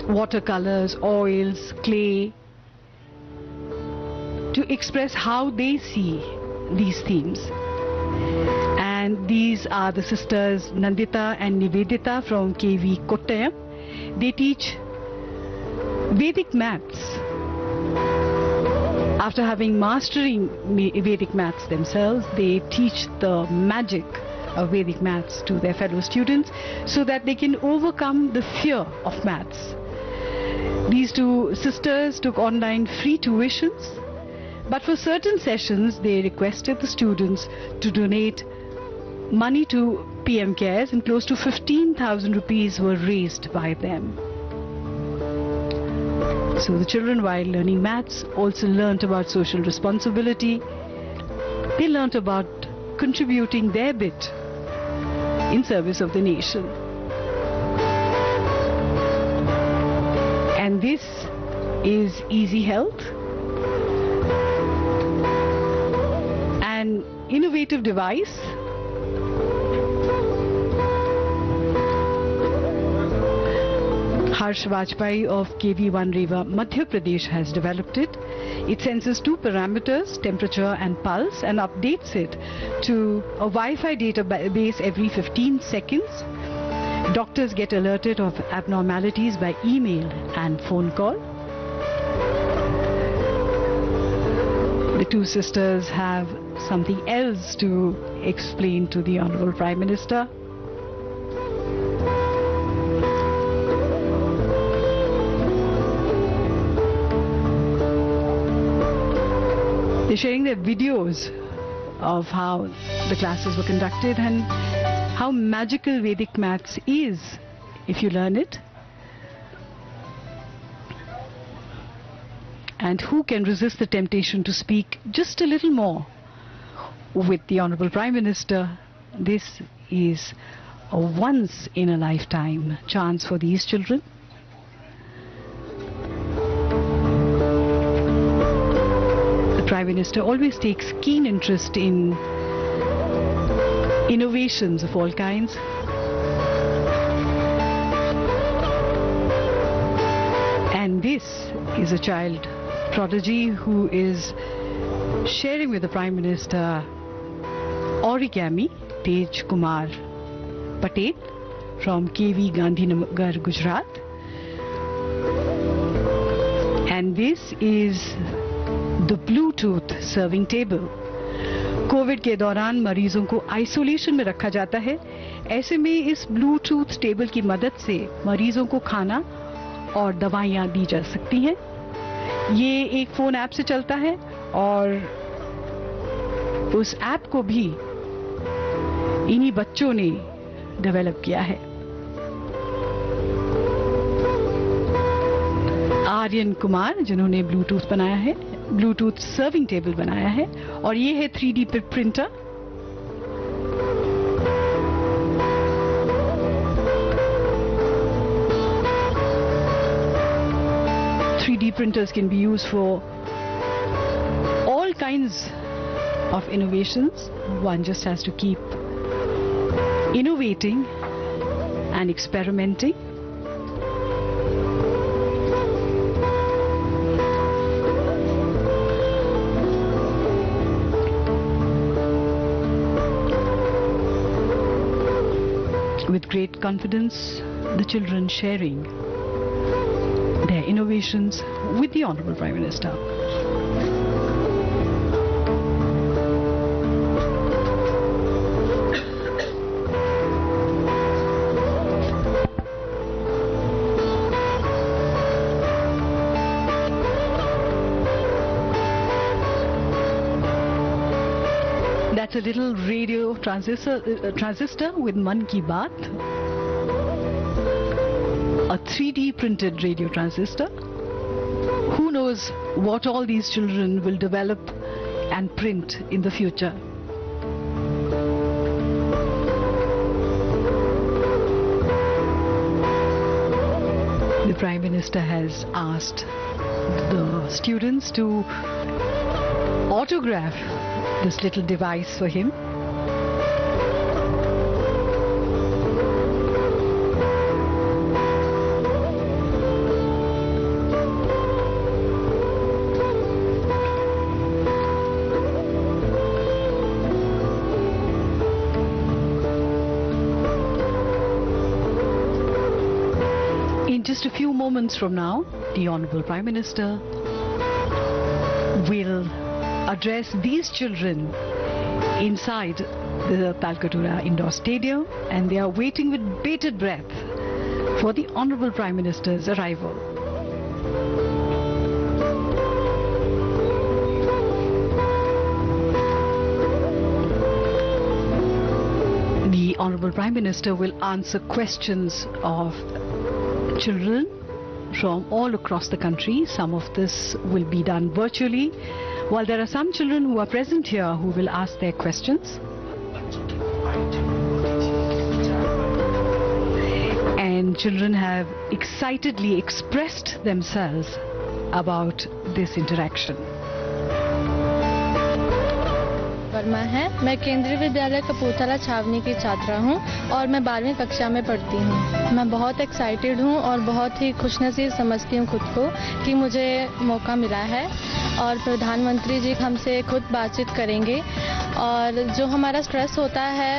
S2: watercolors, oils, clay, to express how they see these themes. And these are the sisters Nandita and Nivedita from KV Kottayam. They teach Vedic maths. After having mastering Vedic maths themselves, they teach the magic of Vedic maths to their fellow students so that they can overcome the fear of maths. These two sisters took online free tuitions But for certain sessions, they requested the students to donate money to PM Cares, and close to 15,000 rupees were raised by them. So the children, while learning maths, also learnt about social responsibility. They learnt about contributing their bit in service of the nation. And this is Easy Health, an innovative device Harsh Vajpayee of KV1 Rewa, Madhya Pradesh has developed it. It senses two parameters, temperature and pulse, and updates it to a Wi-Fi database every 15 seconds. Doctors get alerted of abnormalities by email and phone call. The two sisters have something else to explain to the Honorable Prime Minister. They're sharing their videos of how the classes were conducted and how magical Vedic maths is if you learn it. And who can resist the temptation to speak just a little more with the Honorable Prime Minister? This is a once in a lifetime chance for these children. The Prime Minister always takes keen interest in innovations of all kinds. And this is a child prodigy who is sharing with the Prime Minister origami, Tej Kumar Patel from KV Gandhinagar, Gujarat. And this is the Bluetooth serving table. Covid के दौरान मरीजों को isolation में रखा जाता है. ऐसे में इस ब्लूटूथ टेबल की मदद से मरीजों को खाना और दवाइयां दी जा सकती हैं. ये एक फोन ऐप से चलता है और उस ऐप को भी इन्हीं बच्चों ने डेवलप किया है. आर्यन कुमार जिन्होंने ब्लूटूथ बनाया है, ब्लूटूथ सर्विंग टेबल बनाया है, और ये है 3D printer. Printers can be used for all kinds of innovations. One just has to keep innovating and experimenting. With great confidence, the children sharing their innovations with the Honorable Prime Minister. That's a little radio transistor with Man Ki Baat. A 3D printed radio transistor. Who knows what all these children will develop and print in the future. The Prime Minister has asked the students to autograph this little device for him. Just a few moments from now, the Honorable Prime Minister will address these children inside the Talkatura Indoor Stadium, and they are waiting with bated breath for the Honorable Prime Minister's arrival. the Honorable Prime Minister will answer questions of children from all across the country. Some of this will be done virtually, while there are some children who are present here who will ask their questions. And children have excitedly expressed themselves about this interaction.
S3: Verma है। मैं केंद्रीय विद्यालय कपूरथला छावनी की छात्रा हूं और मैं 12वीं कक्षा में पढ़ती हूं। मैं बहुत एक्साइटेड हूं और बहुत ही खुशनसीब समझती हूं खुद को कि मुझे मौका मिला है और प्रधानमंत्री जी हमसे खुद बातचीत करेंगे और जो हमारा स्ट्रेस होता है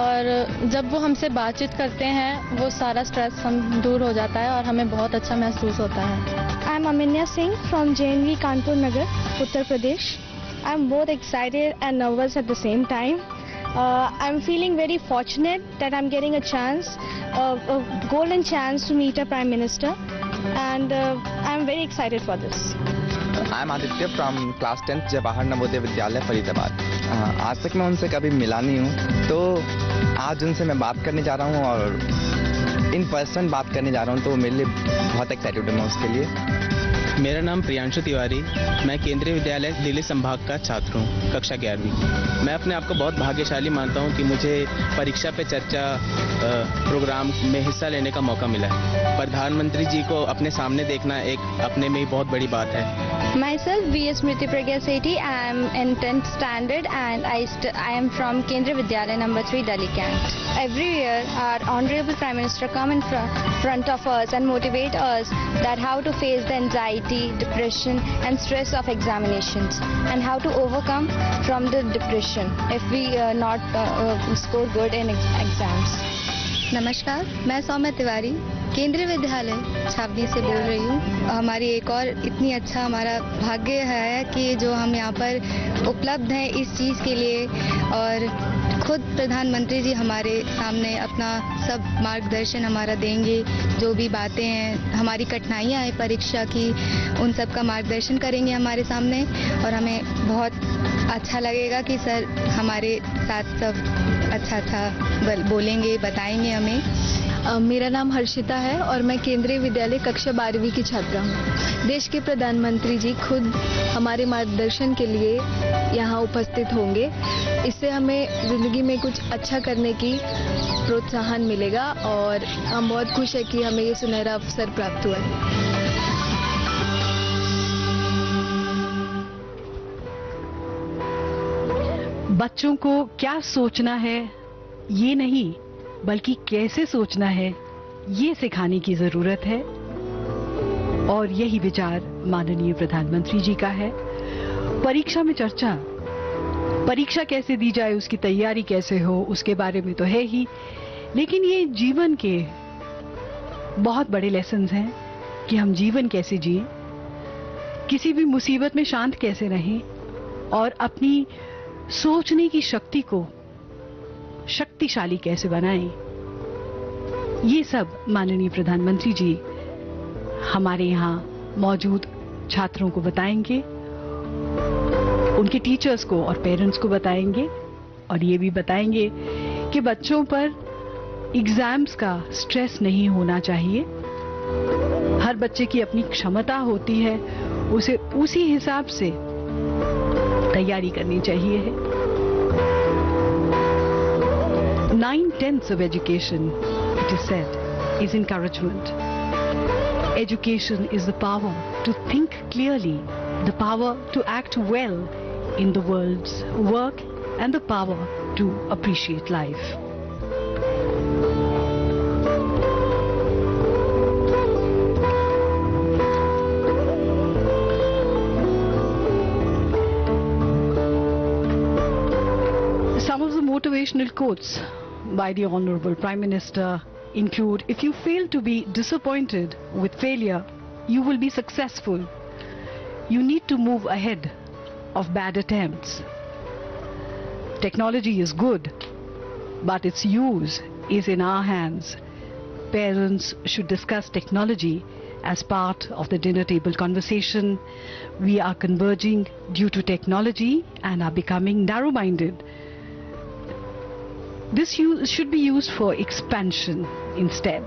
S3: और जब वो हमसे बातचीत करते हैं वो सारा स्ट्रेस हम दूर हो जाता है और हमें बहुत अच्छा महसूस होता है।
S4: I am Aminya Singh from JNV Kanpur Nagar, Uttar Pradesh. I'm both excited and nervous at the same time. I'm feeling very fortunate that I'm getting a chance, a golden chance to meet a Prime Minister, and I'm very excited for this.
S5: I'm Aditya from class 10th Jawahar Navodaya Vidyalaya Faridabad. आज तक मैं उनसे कभी मिला नहीं हूँ, तो आज उनसे मैं बात करने जा रहा हूँ और इन पर्सन बात करने जा रहा हूँ, तो मेरे लिए बहुत एक्साइटेड हूँ मैं उसके लिए।
S6: मेरा नाम प्रियांशु तिवारी, मैं केंद्रीय विद्यालय दिल्ली संभाग का छात्र हूँ, कक्षा 11वीं। मैं अपने आप को बहुत भाग्यशाली मानता हूँ कि मुझे परीक्षा पे चर्चा प्रोग्राम में हिस्सा लेने का मौका मिला है। प्रधानमंत्री जी को अपने सामने देखना एक अपने में ही बहुत बड़ी बात है।
S4: Myself, V.S. Smriti Pragya Sethi. I am in 10th standard and I am from Kendriya Vidyalaya number 3, Delhi Camp. Every year, our Honorable Prime Minister come in front of us and motivate us that how to face the anxiety, depression and stress of examinations and how to overcome from the depression if we not score good in exams.
S7: नमस्कार, मैं सौम्या तिवारी केंद्रीय विद्यालय छावनी से बोल रही हूँ। हमारी एक और इतनी अच्छा हमारा भाग्य है कि जो हम यहाँ पर उपलब्ध हैं इस चीज़ के लिए और खुद प्रधानमंत्री जी हमारे सामने अपना सब मार्गदर्शन हमारा देंगे। जो भी बातें हैं, हमारी कठिनाइयाँ हैं परीक्षा की, उन सब का मार्गदर्शन करेंगे हमारे सामने और हमें बहुत अच्छा लगेगा कि सर हमारे साथ सब अच्छा बोलेंगे, बताएंगे हमें।
S3: मेरा नाम हर्षिता है और मैं केंद्रीय विद्यालय कक्षा 12वीं की छात्रा हूँ। देश के प्रधानमंत्री जी खुद हमारे मार्गदर्शन के लिए यहाँ उपस्थित होंगे। इससे हमें जिंदगी में कुछ अच्छा करने की प्रोत्साहन मिलेगा और हम बहुत खुश हैं कि हमें ये सुनहरा अवसर प्राप्त हुआ है।
S2: बच्चों को क्या सोचना है ये नहीं, बल्कि कैसे सोचना है ये सिखाने की जरूरत है और यही विचार माननीय प्रधानमंत्री जी का है। परीक्षा में चर्चा, परीक्षा कैसे दी जाए, उसकी तैयारी कैसे हो, उसके बारे में तो है ही, लेकिन ये जीवन के बहुत बड़े लेसन्स हैं कि हम जीवन कैसे जिए, किसी भी मुसीबत में शांत कैसे रहें और अपनी सोचने की शक्ति को शक्तिशाली कैसे बनाएं। ये सब माननीय प्रधानमंत्री जी हमारे यहाँ मौजूद छात्रों को बताएंगे, उनके टीचर्स को और पेरेंट्स को बताएंगे और ये भी बताएंगे कि बच्चों पर एग्जाम्स का स्ट्रेस नहीं होना चाहिए। हर बच्चे की अपनी क्षमता होती है, उसे उसी हिसाब से तैयारी करनी चाहिए है। 9/10 of education, it is said, is encouragement. Education is the power to think clearly, the power to act well in the world's work, and the power to appreciate life. Some of the motivational quotes by the Honorable Prime Minister include, if you fail to be disappointed with failure, you will be successful. You need to move ahead of bad attempts. Technology is good, but its use is in our hands. Parents should discuss technology as part of the dinner table conversation. We are converging due to technology and are becoming narrow-minded. This should be used for expansion instead.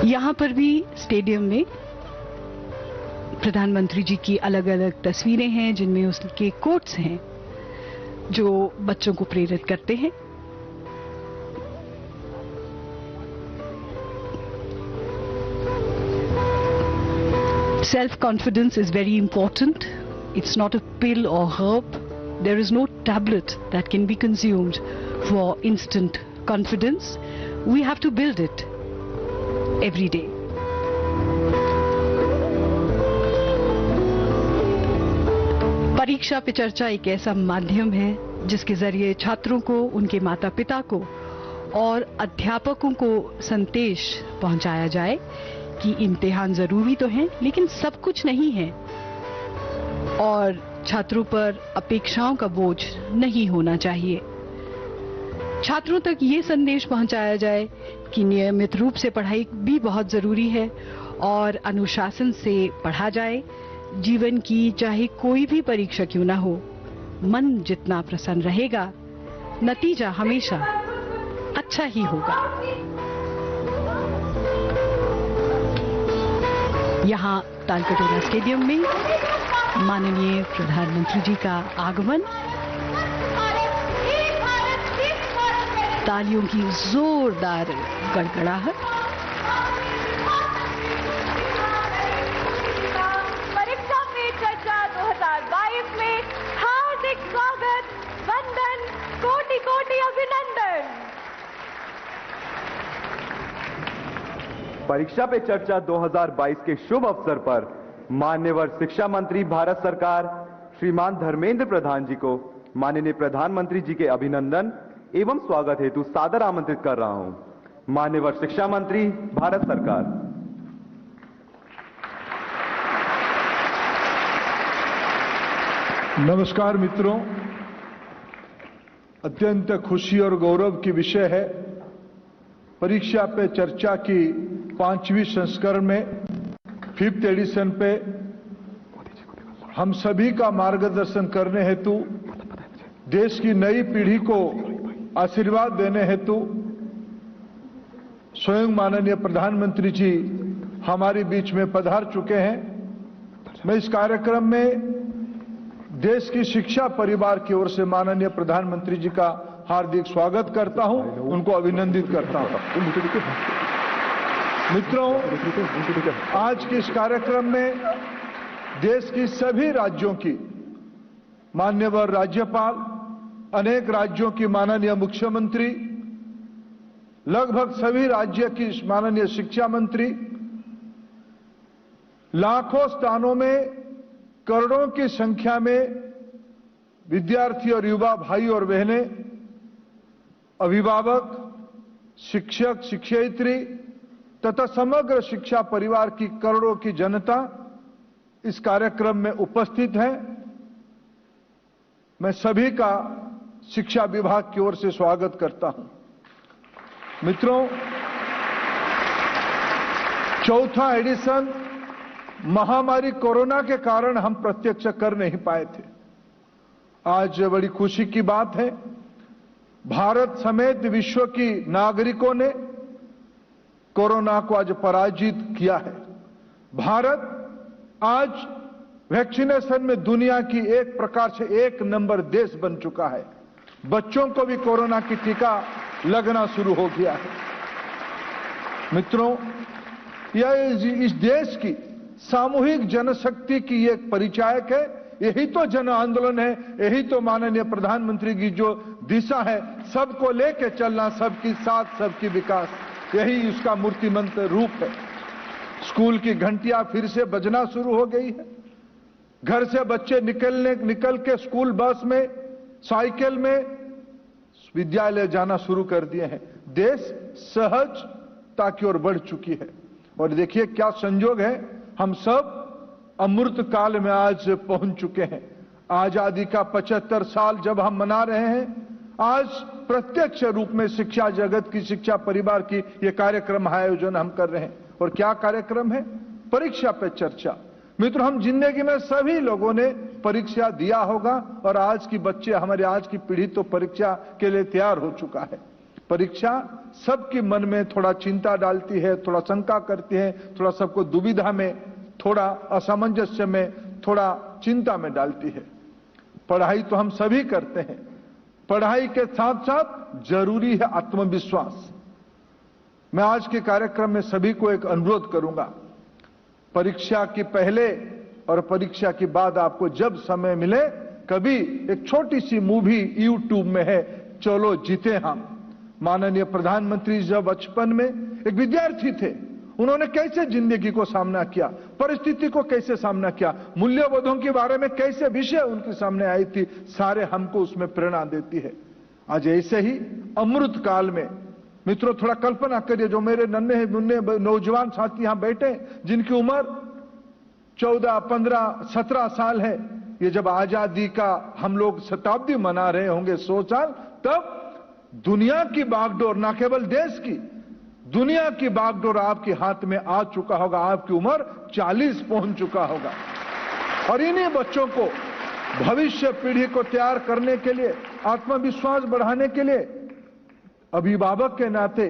S2: यहाँ पर भी stadium में प्रधानमंत्री जी की अलग अलग तस्वीरें हैं जिनमें उसके कोट्स हैं जो बच्चों को प्रेरित करते हैं। Self confidence is very important. It's not a pill or herb. There is no tablet that can be consumed for instant confidence. We have to build it every day. परीक्षा पे चर्चा एक ऐसा माध्यम है जिसके जरिए छात्रों को, उनके माता पिता को और अध्यापकों को संदेश पहुंचाया जाए कि इम्तिहान जरूरी तो हैं लेकिन सब कुछ नहीं है और छात्रों पर अपेक्षाओं का बोझ नहीं होना चाहिए। छात्रों तक ये संदेश पहुंचाया जाए कि नियमित रूप से पढ़ाई भी बहुत जरूरी है और अनुशासन से पढ़ा जाए। जीवन की चाहे कोई भी परीक्षा क्यों ना हो, मन जितना प्रसन्न रहेगा, नतीजा हमेशा अच्छा ही होगा। यहाँ तालकटोरा स्टेडियम में माननीय प्रधानमंत्री जी का आगमन, तालियों की जोरदार गड़गड़ाहट।
S8: परीक्षा पे चर्चा 2022 में हार्दिक स्वागत, वंदन, कोटि कोटि अभिनंदन।
S9: परीक्षा पे चर्चा 2022 के शुभ अवसर पर मान्यवर शिक्षा मंत्री भारत सरकार श्रीमान धर्मेंद्र प्रधान जी को माननीय प्रधानमंत्री जी के अभिनंदन एवं स्वागत हेतु सादर आमंत्रित कर रहा हूं। मान्यवर शिक्षा मंत्री भारत सरकार।
S10: नमस्कार मित्रों, अत्यंत खुशी और गौरव की विषय है परीक्षा पे चर्चा की 5वीं संस्करण में 5th एडिशन पे हम सभी का मार्गदर्शन करने हेतु, देश की नई पीढ़ी को आशीर्वाद देने हेतु स्वयं माननीय प्रधानमंत्री जी हमारे बीच में पधार चुके हैं। मैं इस कार्यक्रम में देश की शिक्षा परिवार की ओर से माननीय प्रधानमंत्री जी का हार्दिक स्वागत करता हूं, उनको अभिनंदित करता हूं। मित्रों, आज के इस कार्यक्रम में देश की सभी राज्यों की मान्यवर राज्यपाल, अनेक राज्यों की माननीय मुख्यमंत्री, लगभग सभी राज्य की माननीय शिक्षा मंत्री, लाखों स्थानों में करोड़ों की संख्या में विद्यार्थी और युवा भाई और बहनें, अभिभावक, शिक्षक, शिक्षयित्री तथा समग्र शिक्षा परिवार की करोड़ों की जनता इस कार्यक्रम में उपस्थित है। मैं सभी का शिक्षा विभाग की ओर से स्वागत करता हूं। मित्रों, चौथा एडिशन महामारी कोरोना के कारण हम प्रत्यक्ष कर नहीं पाए थे। आज बड़ी खुशी की बात है, भारत समेत विश्व की नागरिकों ने कोरोना को आज पराजित किया है। भारत आज वैक्सीनेशन में दुनिया की एक प्रकार से 1 नंबर देश बन चुका है। बच्चों को भी कोरोना की टीका लगना शुरू हो गया है। मित्रों, यह इस देश की सामूहिक जनशक्ति की एक परिचायक है। यही तो जन आंदोलन है, यही तो माननीय प्रधानमंत्री की जो दिशा है, सबको लेके चलना, सबकी साथ सबकी विकास, यही उसका मूर्तिमंत रूप है। स्कूल की घंटियां फिर से बजना शुरू हो गई है। घर से बच्चे निकल के स्कूल बस में, साइकिल में विद्यालय जाना शुरू कर दिए हैं। देश सहजता की ओर बढ़ चुकी है। और देखिए क्या संयोग है, हम सब अमृत काल में आज पहुंच चुके हैं। आजादी का 75 साल जब हम मना रहे हैं, आज प्रत्यक्ष रूप में शिक्षा जगत की, शिक्षा परिवार की ये कार्यक्रम आयोजन हम कर रहे हैं। और क्या कार्यक्रम है? परीक्षा पे चर्चा। मित्रों, हम जिंदगी में सभी लोगों ने परीक्षा दिया होगा और आज की बच्चे, हमारे आज की पीढ़ी तो परीक्षा के लिए तैयार हो चुका है। परीक्षा सबके मन में थोड़ा चिंता डालती है, थोड़ा शंका करती है, थोड़ा सबको दुविधा में, थोड़ा असामंजस्य में, थोड़ा चिंता में डालती है। पढ़ाई तो हम सभी करते हैं, पढ़ाई के साथ साथ जरूरी है आत्मविश्वास। मैं आज के कार्यक्रम में सभी को एक अनुरोध करूंगा, परीक्षा के पहले और परीक्षा के बाद आपको जब समय मिले, कभी एक छोटी सी मूवी यूट्यूब में है, चलो जीते हम। माननीय प्रधानमंत्री जब बचपन में एक विद्यार्थी थे, उन्होंने कैसे जिंदगी को सामना किया, परिस्थिति को कैसे सामना किया, मूल्यबोधों के बारे में कैसे विषय उनके सामने आई थी, सारे हमको उसमें प्रेरणा देती है। आज ऐसे ही अमृत काल में मित्रों थोड़ा कल्पना करिए, जो मेरे नन्हे मुन्ने नौजवान साथी यहां बैठे, जिनकी उम्र 14, 15, 17 साल है, ये जब आजादी का हम लोग शताब्दी मना रहे होंगे 100 साल, तब दुनिया की बागडोर, ना केवल देश की, दुनिया की बागडोर आपके हाथ में आ चुका होगा, आपकी उम्र 40 पहुंच चुका होगा। और इन्हीं बच्चों को भविष्य पीढ़ी को तैयार करने के लिए, आत्मविश्वास बढ़ाने के लिए, अभिभावक के नाते,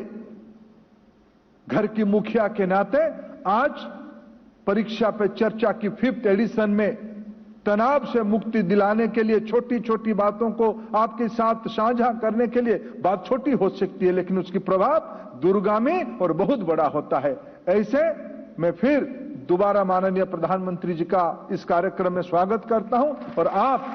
S10: घर की मुखिया के नाते आज परीक्षा पे चर्चा की 5th एडिशन में तनाव से मुक्ति दिलाने के लिए, छोटी छोटी बातों को आपके साथ साझा करने के लिए, बात छोटी हो सकती है लेकिन उसकी प्रभाव दूरगामी और बहुत बड़ा होता है। ऐसे मैं फिर दोबारा माननीय प्रधानमंत्री जी का इस कार्यक्रम में स्वागत करता हूं और आप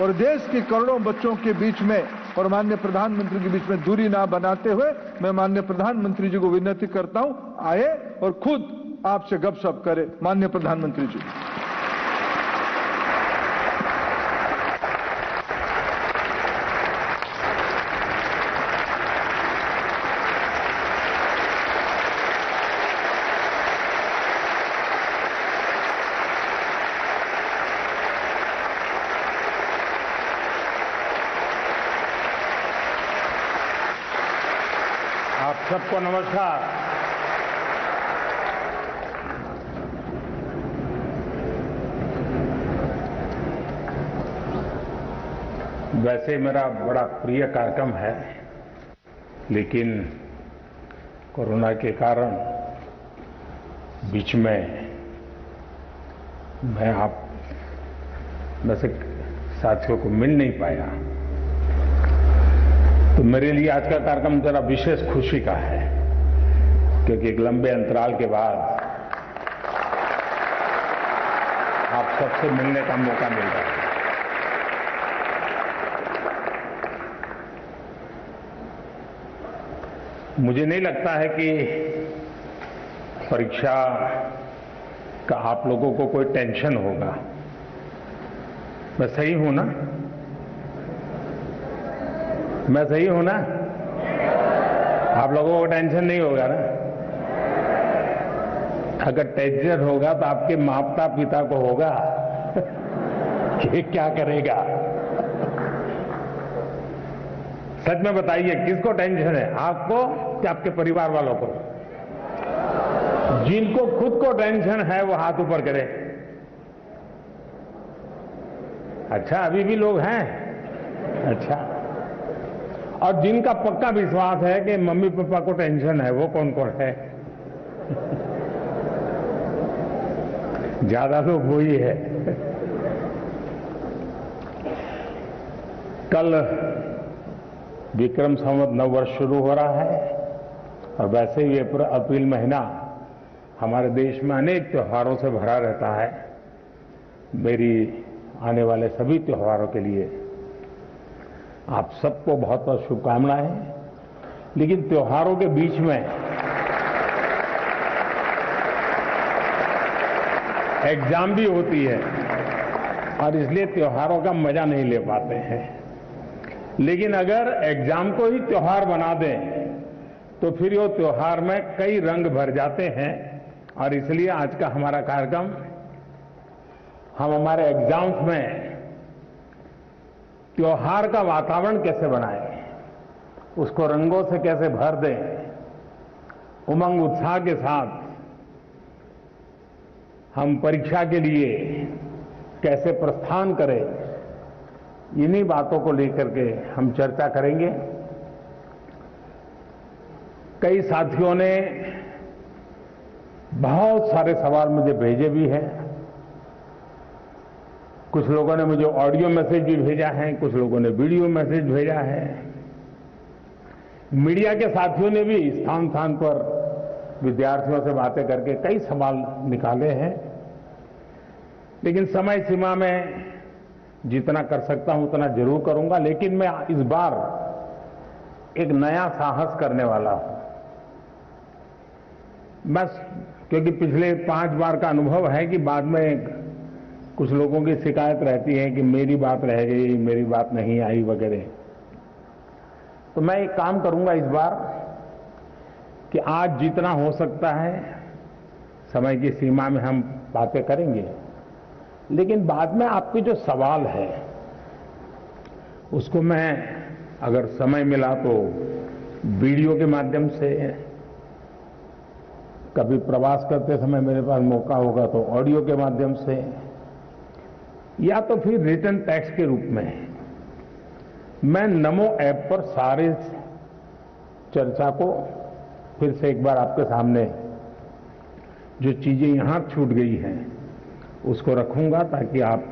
S10: और देश के करोड़ों बच्चों के बीच में और माननीय प्रधानमंत्री के बीच में दूरी ना बनाते हुए मैं माननीय प्रधानमंत्री जी को विनती करता हूं, आए और खुद आपसे गपशप करें। माननीय प्रधानमंत्री जी।
S11: आप सबको नमस्कार। वैसे मेरा बड़ा प्रिय कार्यक्रम है, लेकिन कोरोना के कारण बीच में मैं आप में से साथियों को मिल नहीं पाया, तो मेरे लिए आज का कार्यक्रम जरा विशेष खुशी का है, क्योंकि एक लंबे अंतराल के बाद आप सबसे मिलने का मौका मिल रहा है। मुझे नहीं लगता है कि परीक्षा का आप लोगों को कोई टेंशन होगा। मैं सही हूं ना? मैं सही हूं ना? आप लोगों को टेंशन नहीं होगा ना? अगर टेंशन होगा तो आपके माता पिता को होगा कि क्या करेगा। सच में बताइए, किसको टेंशन है, आपको कि आपके परिवार वालों को? जिनको खुद को टेंशन है वो हाथ ऊपर करे। अच्छा, अभी भी लोग हैं? अच्छा। और जिनका पक्का विश्वास है कि मम्मी पापा को टेंशन है, वो कौन कौन है? ज्यादा लोग वही है। कल विक्रम संवत नव वर्ष शुरू हो रहा है और वैसे ही अप्रैल महीना हमारे देश में अनेक त्योहारों से भरा रहता है। मेरी आने वाले सभी त्योहारों के लिए आप सबको बहुत बहुत शुभकामनाएं। लेकिन त्योहारों के बीच में एग्जाम भी होती है और इसलिए त्योहारों का मजा नहीं ले पाते हैं। लेकिन अगर एग्जाम को ही त्योहार बना दें तो फिर वो त्योहार में कई रंग भर जाते हैं। और इसलिए आज का हमारा कार्यक्रम, हम हमारे एग्जाम्स में त्योहार का वातावरण कैसे बनाएं, उसको रंगों से कैसे भर दें, उमंग उत्साह के साथ हम परीक्षा के लिए कैसे प्रस्थान करें, इन्हीं बातों को लेकर के हम चर्चा करेंगे। कई साथियों ने बहुत सारे सवाल मुझे भेजे भी हैं। कुछ लोगों ने मुझे ऑडियो मैसेज भी भेजा है, कुछ लोगों ने वीडियो मैसेज भेजा है। मीडिया के साथियों ने भी स्थान स्थान पर विद्यार्थियों से बातें करके कई सवाल निकाले हैं, लेकिन समय सीमा में जितना कर सकता हूं उतना जरूर करूंगा। लेकिन मैं इस बार एक नया साहस करने वाला हूं। बस क्योंकि पिछले 5 बार का अनुभव है कि बाद में कुछ लोगों की शिकायत रहती है कि मेरी बात रह गई, मेरी बात नहीं आई वगैरह। तो मैं एक काम करूंगा इस बार कि आज जितना हो सकता है समय की सीमा में हम बातें करेंगे, लेकिन बाद में आपके जो सवाल है उसको मैं अगर समय मिला तो वीडियो के माध्यम से, कभी प्रवास करते समय मेरे पास मौका होगा तो ऑडियो के माध्यम से, या तो फिर रिटन टेक्स्ट के रूप में मैं नमो ऐप पर सारे चर्चा को फिर से एक बार आपके सामने जो चीजें यहां छूट गई हैं उसको रखूंगा, ताकि आप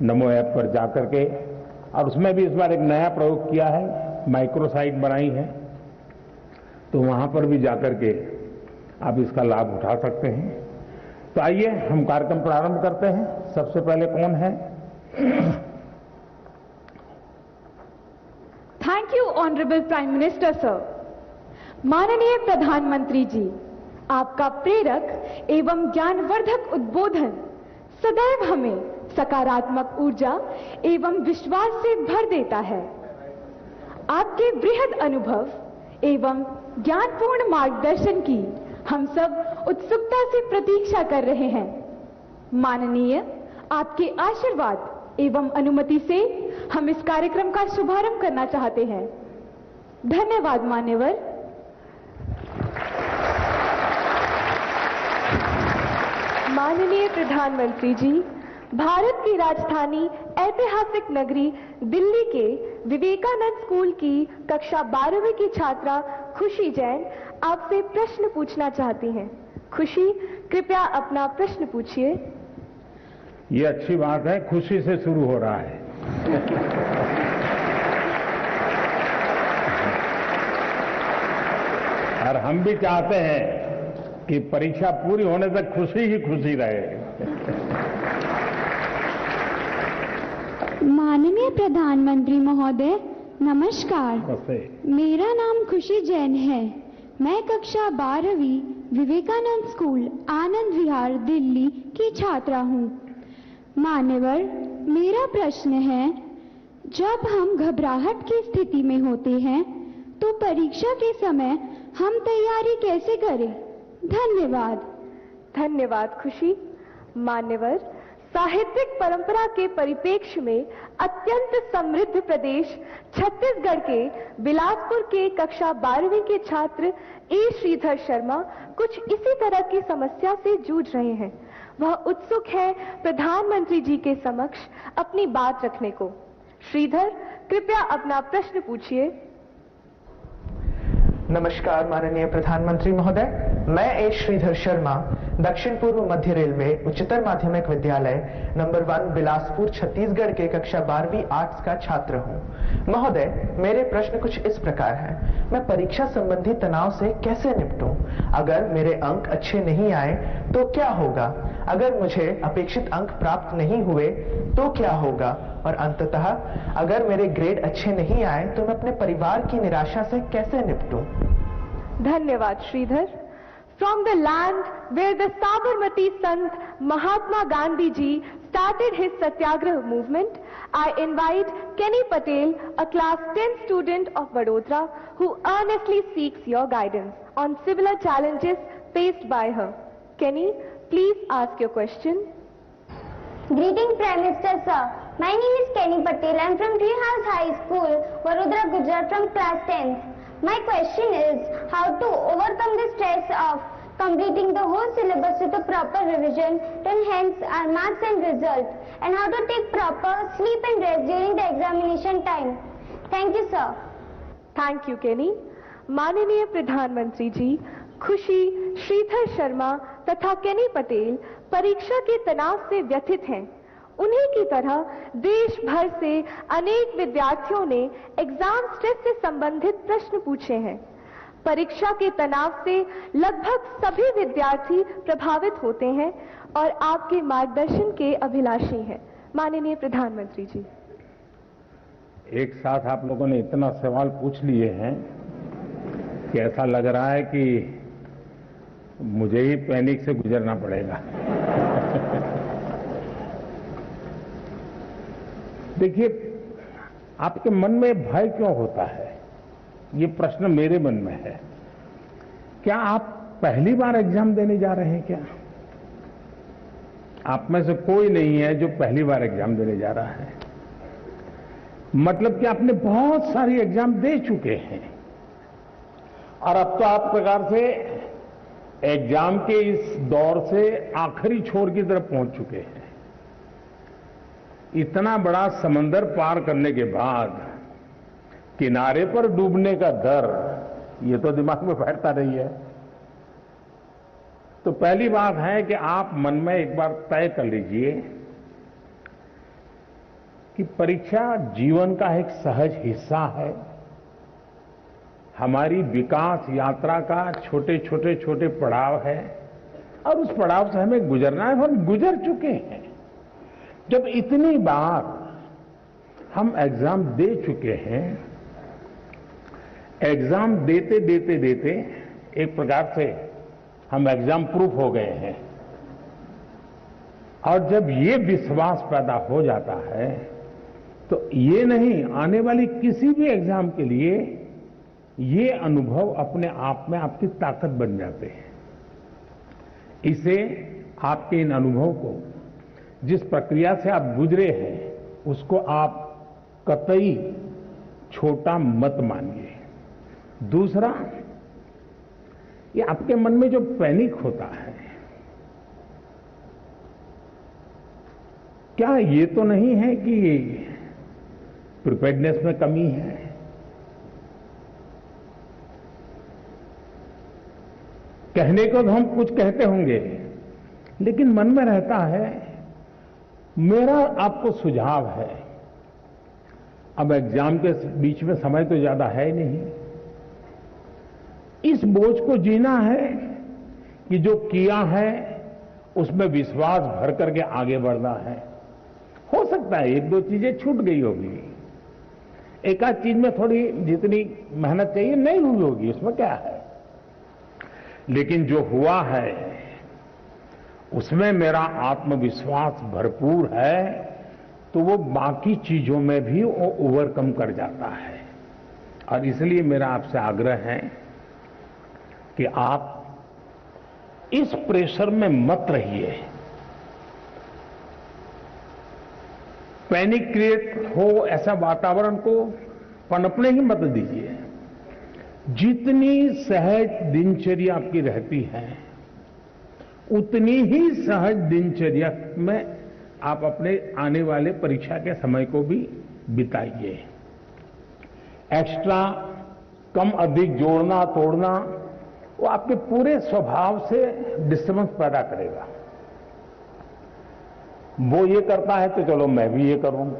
S11: नमो ऐप पर जाकर के, और उसमें भी इस बार एक नया प्रयोग किया है, माइक्रो साइट बनाई है, तो वहां पर भी जाकर के आप इसका लाभ उठा सकते हैं। तो आइए हम कार्यक्रम प्रारंभ करते हैं। सबसे पहले कौन है?
S8: Thank you honourable prime minister sir. माननीय प्रधानमंत्री जी, आपका प्रेरक एवं ज्ञानवर्धक उद्बोधन सदैव हमें सकारात्मक ऊर्जा एवं विश्वास से भर देता है। आपके बृहद अनुभव एवं ज्ञानपूर्ण मार्गदर्शन की हम सब उत्सुकता से प्रतीक्षा कर रहे हैं। माननीय, आपके आशीर्वाद एवं अनुमति से हम इस कार्यक्रम का शुभारंभ करना चाहते हैं। धन्यवाद मान्यवर। माननीय प्रधानमंत्री जी, भारत की राजधानी ऐतिहासिक नगरी दिल्ली के विवेकानंद स्कूल की कक्षा 12वीं की छात्रा खुशी जैन आपसे प्रश्न पूछना चाहती हैं। खुशी, कृपया अपना प्रश्न पूछिए।
S11: ये अच्छी बात है, खुशी से शुरू हो रहा है। और हम भी चाहते हैं कि परीक्षा पूरी होने तक खुशी ही खुशी रहे।
S12: माननीय प्रधानमंत्री महोदय, नमस्कार।
S11: नमस्ते।
S12: मेरा नाम खुशी जैन है। मैं कक्षा 12वीं विवेकानंद स्कूल आनंद विहार दिल्ली की छात्रा हूँ। मान्यवर, मेरा प्रश्न है, जब हम घबराहट की स्थिति में होते हैं तो परीक्षा के समय हम तैयारी कैसे करें? धन्यवाद।
S8: धन्यवाद खुशी। मान्यवर, साहित्यिक परंपरा के परिप्रेक्ष्य में अत्यंत समृद्ध प्रदेश छत्तीसगढ़ के बिलासपुर के कक्षा 12वीं के छात्र ए श्रीधर शर्मा कुछ इसी तरह की समस्या से जूझ रहे हैं। वह उत्सुक है प्रधानमंत्री जी के समक्ष अपनी बात रखने को। श्रीधर, कृपया अपना प्रश्न पूछिए।
S13: नमस्कार माननीय प्रधानमंत्री महोदय, मैं ए श्रीधर शर्मा दक्षिण पूर्व मध्य रेलवे उच्चतर माध्यमिक विद्यालय नंबर 1 बिलासपुर छत्तीसगढ़ के कक्षा 12वीं आर्ट्स का छात्र हूँ। महोदय, मेरे प्रश्न कुछ इस प्रकार हैं। मैं परीक्षा संबंधी तनाव से कैसे निपटूं? अगर मेरे अंक अच्छे नहीं आए तो क्या होगा? अगर मुझे अपेक्षित अंक प्राप्त नहीं हुए तो क्या होगा? और अंततः अगर मेरे ग्रेड अच्छे नहीं आए तो मैं अपने परिवार की निराशा से कैसे निपटूं?
S8: धन्यवाद Shridhar. From the land where the Sabarmati Sant Mahatma Gandhi ji started his Satyagraha movement, I invite Kenny Patel, a class 10 student of Vadodara, who earnestly seeks your guidance on similar challenges faced by her. Kenny, please ask your question.
S14: Greeting Prime Minister sir. My name is Kenny Patel. I am from Treehouse High School, Vadodara, Gujarat, from class 10th. My question is how to overcome the stress of completing the whole syllabus with a proper revision to enhance our marks and results, and how to take proper sleep and rest during the examination time. Thank you, sir.
S8: Thank you केनी। माननीय प्रधानमंत्री जी, खुशी, श्रीधर शर्मा तथा केनी पटेल परीक्षा के तनाव से व्यथित हैं। उन्हीं की तरह देश भर से अनेक विद्यार्थियों ने एग्जाम स्ट्रेस से संबंधित प्रश्न पूछे हैं। परीक्षा के तनाव से लगभग सभी विद्यार्थी प्रभावित होते हैं और आपके मार्गदर्शन के अभिलाषी हैं। माननीय प्रधानमंत्री जी,
S11: एक साथ आप लोगों ने इतना सवाल पूछ लिए हैं कि ऐसा लग रहा है कि मुझे ही पैनिक से गुजरना पड़ेगा। देखिए, आपके मन में भय क्यों होता है, ये प्रश्न मेरे मन में है। क्या आप पहली बार एग्जाम देने जा रहे हैं क्या? आप में से कोई नहीं है जो पहली बार एग्जाम देने जा रहा है। मतलब कि आपने बहुत सारी एग्जाम दे चुके हैं और अब तो आप प्रकार से एग्जाम के इस दौर से आखिरी छोर की तरफ पहुंच चुके हैं। इतना बड़ा समंदर पार करने के बाद किनारे पर डूबने का डर, ये तो दिमाग में बैठता नहीं है। तो पहली बात है कि आप मन में एक बार तय कर लीजिए कि परीक्षा जीवन का एक सहज हिस्सा है। हमारी विकास यात्रा का छोटे छोटे पड़ाव है और उस पड़ाव से हमें गुजरना है। हम गुजर चुके हैं। जब इतनी बार हम एग्जाम दे चुके हैं, एग्जाम देते देते देते एक प्रकार से हम एग्जाम प्रूफ हो गए हैं। और जब ये विश्वास पैदा हो जाता है तो ये नहीं, आने वाली किसी भी एग्जाम के लिए ये अनुभव अपने आप में आपकी ताकत बन जाते हैं। इसे, आपके इन अनुभव को, जिस प्रक्रिया से आप गुजरे हैं, उसको आप कतई छोटा मत मानिए। दूसरा, ये आपके मन में जो पैनिक होता है, क्या ये तो नहीं है कि प्रिपेयर्डनेस में कमी है? कहने को तो हम कुछ कहते होंगे, लेकिन मन में रहता है। मेरा आपको सुझाव है, अब एग्जाम के बीच में समय तो ज्यादा है नहीं, इस बोझ को जीना है कि जो किया है उसमें विश्वास भर करके आगे बढ़ना है। हो सकता है एक दो चीजें छूट गई होगी, एक आध चीज में थोड़ी जितनी मेहनत चाहिए नहीं हुई होगी, उसमें क्या है, लेकिन जो हुआ है उसमें मेरा आत्मविश्वास भरपूर है, तो वो बाकी चीजों में भी वो ओवरकम कर जाता है। और इसलिए मेरा आपसे आग्रह है कि आप इस प्रेशर में मत रहिए, पैनिक क्रिएट हो ऐसा वातावरण को पनपने ही मत दीजिए। जितनी सहज दिनचर्या आपकी रहती है, उतनी ही सहज दिनचर्या में आप अपने आने वाले परीक्षा के समय को भी बिताइए। एक्स्ट्रा, कम अधिक, जोड़ना तोड़ना, वो आपके पूरे स्वभाव से डिस्टर्बेंस पैदा करेगा। वो ये करता है तो चलो मैं भी ये करूं,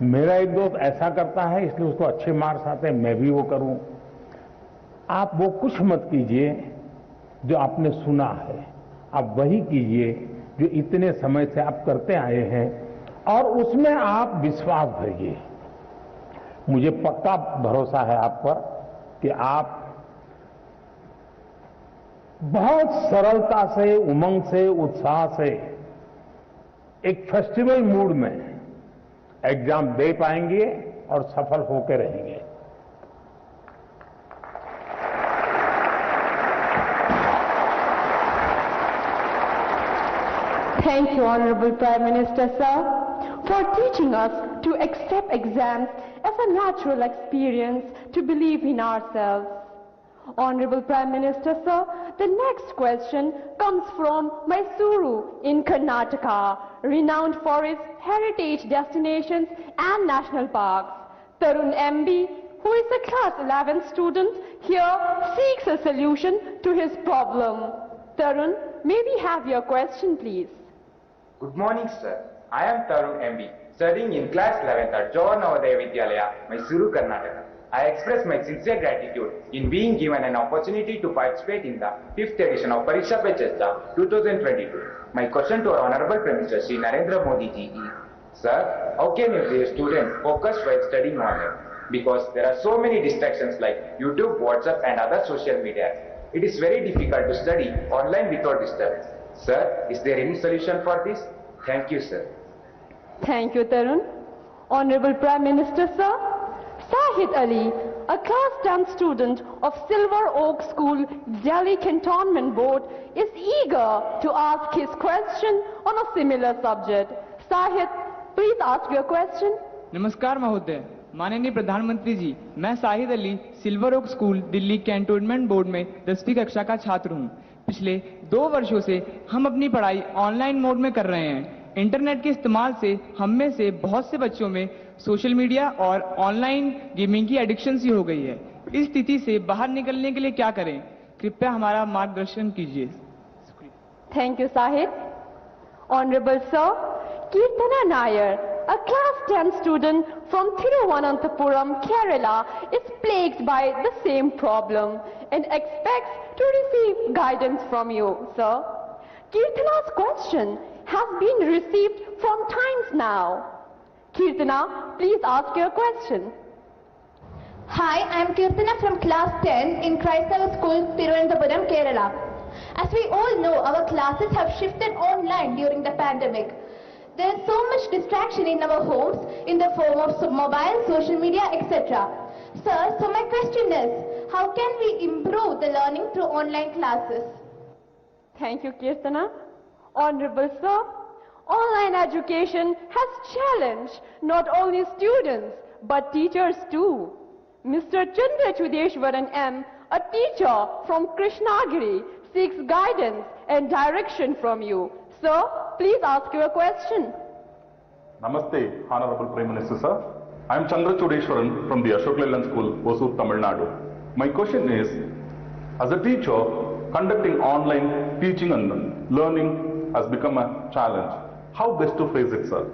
S11: मेरा एक दोस्त ऐसा करता है इसलिए उसको अच्छे मार्क्स आते हैं, मैं भी वो करूं। आप वो कुछ मत कीजिए जो आपने सुना है, आप वही कीजिए जो इतने समय से आप करते आए हैं और उसमें आप विश्वास भरिए। मुझे पक्का भरोसा है आप पर कि आप बहुत सरलता से, उमंग से, उत्साह से, एक फेस्टिवल मूड में एग्जाम दे पाएंगे और सफल होकर रहेंगे।
S8: Thank you, Honorable Prime Minister, sir, for teaching us to accept exams as a natural experience, to believe in ourselves. Honorable Prime Minister, sir, The next question comes from Mysuru in Karnataka, renowned for its heritage destinations and national parks. Tarun MB, who is a class 11 student here, seeks a solution to his problem. Tarun, may we have your question, please?
S15: Good morning, sir. I am Tarun MB, studying in class 11th at Jawahar Navodaya Vidyalaya, Mysuru, Karnataka. I express my sincere gratitude in being given an opportunity to participate in the 5th edition of Pariksha Pe Charcha 2022. My question to our Honorable Prime Minister Shri Narendra Modi ji is, Sir, how can you be a student focused while studying online? Because there are so many distractions like YouTube, WhatsApp and other social media. It is very difficult to study online without disturbance. Sir, is there any solution for this? Thank you, sir.
S8: Thank you, Tarun. Honorable Prime Minister, sir, Sahid Ali, a class 10 student of Silver Oak School, Delhi Cantonment Board, is eager to ask his question on a similar subject. Sahid, please ask your question.
S16: नमस्कार महोदय, माननीय प्रधानमंत्री जी, मैं Sahid Ali silver oak school Delhi cantonment board में 10वीं कक्षा का छात्र हूं। पिछले 2 वर्षों से हम अपनी पढ़ाई ऑनलाइन मोड में कर रहे हैं। इंटरनेट के इस्तेमाल से हम में से बहुत से बच्चों में सोशल मीडिया और ऑनलाइन गेमिंग की एडिक्शन सी हो गई है। इस स्थिति से बाहर निकलने के लिए क्या करें? कृपया हमारा मार्गदर्शन कीजिए।
S8: Thank you, Sahid. Honorable Sir, Kirtana Nair, a class 10 student from Thiruvananthapuram, Kerala, is plagued by the same problem and expects to receive guidance from you, sir. Kirtana's question has been received from times now. Kirtana, please ask your question.
S17: Hi, I am Kirtana from class 10 in Christchurch School, Thiruvananthapuram, Kerala. As we all know, our classes have shifted online during the pandemic. There is so much distraction in our homes in the form of mobile, social media, etc. Sir, so my question is, how can we improve the learning through online classes?
S8: Thank you, Kirtana. Honorable Sir, online education has challenged not only students but teachers too. Mr. Chandra Chudeshwaran M., a teacher from Krishnagiri, seeks guidance and direction from you. Sir, please ask your question.
S18: Namaste, Honorable Prime Minister, sir. I am Chandra Chudeshwaran from the Ashok Leyland School, Hosur, Tamil Nadu. My question is, as a teacher, conducting online teaching and learning has become a challenge. How best to face it, sir?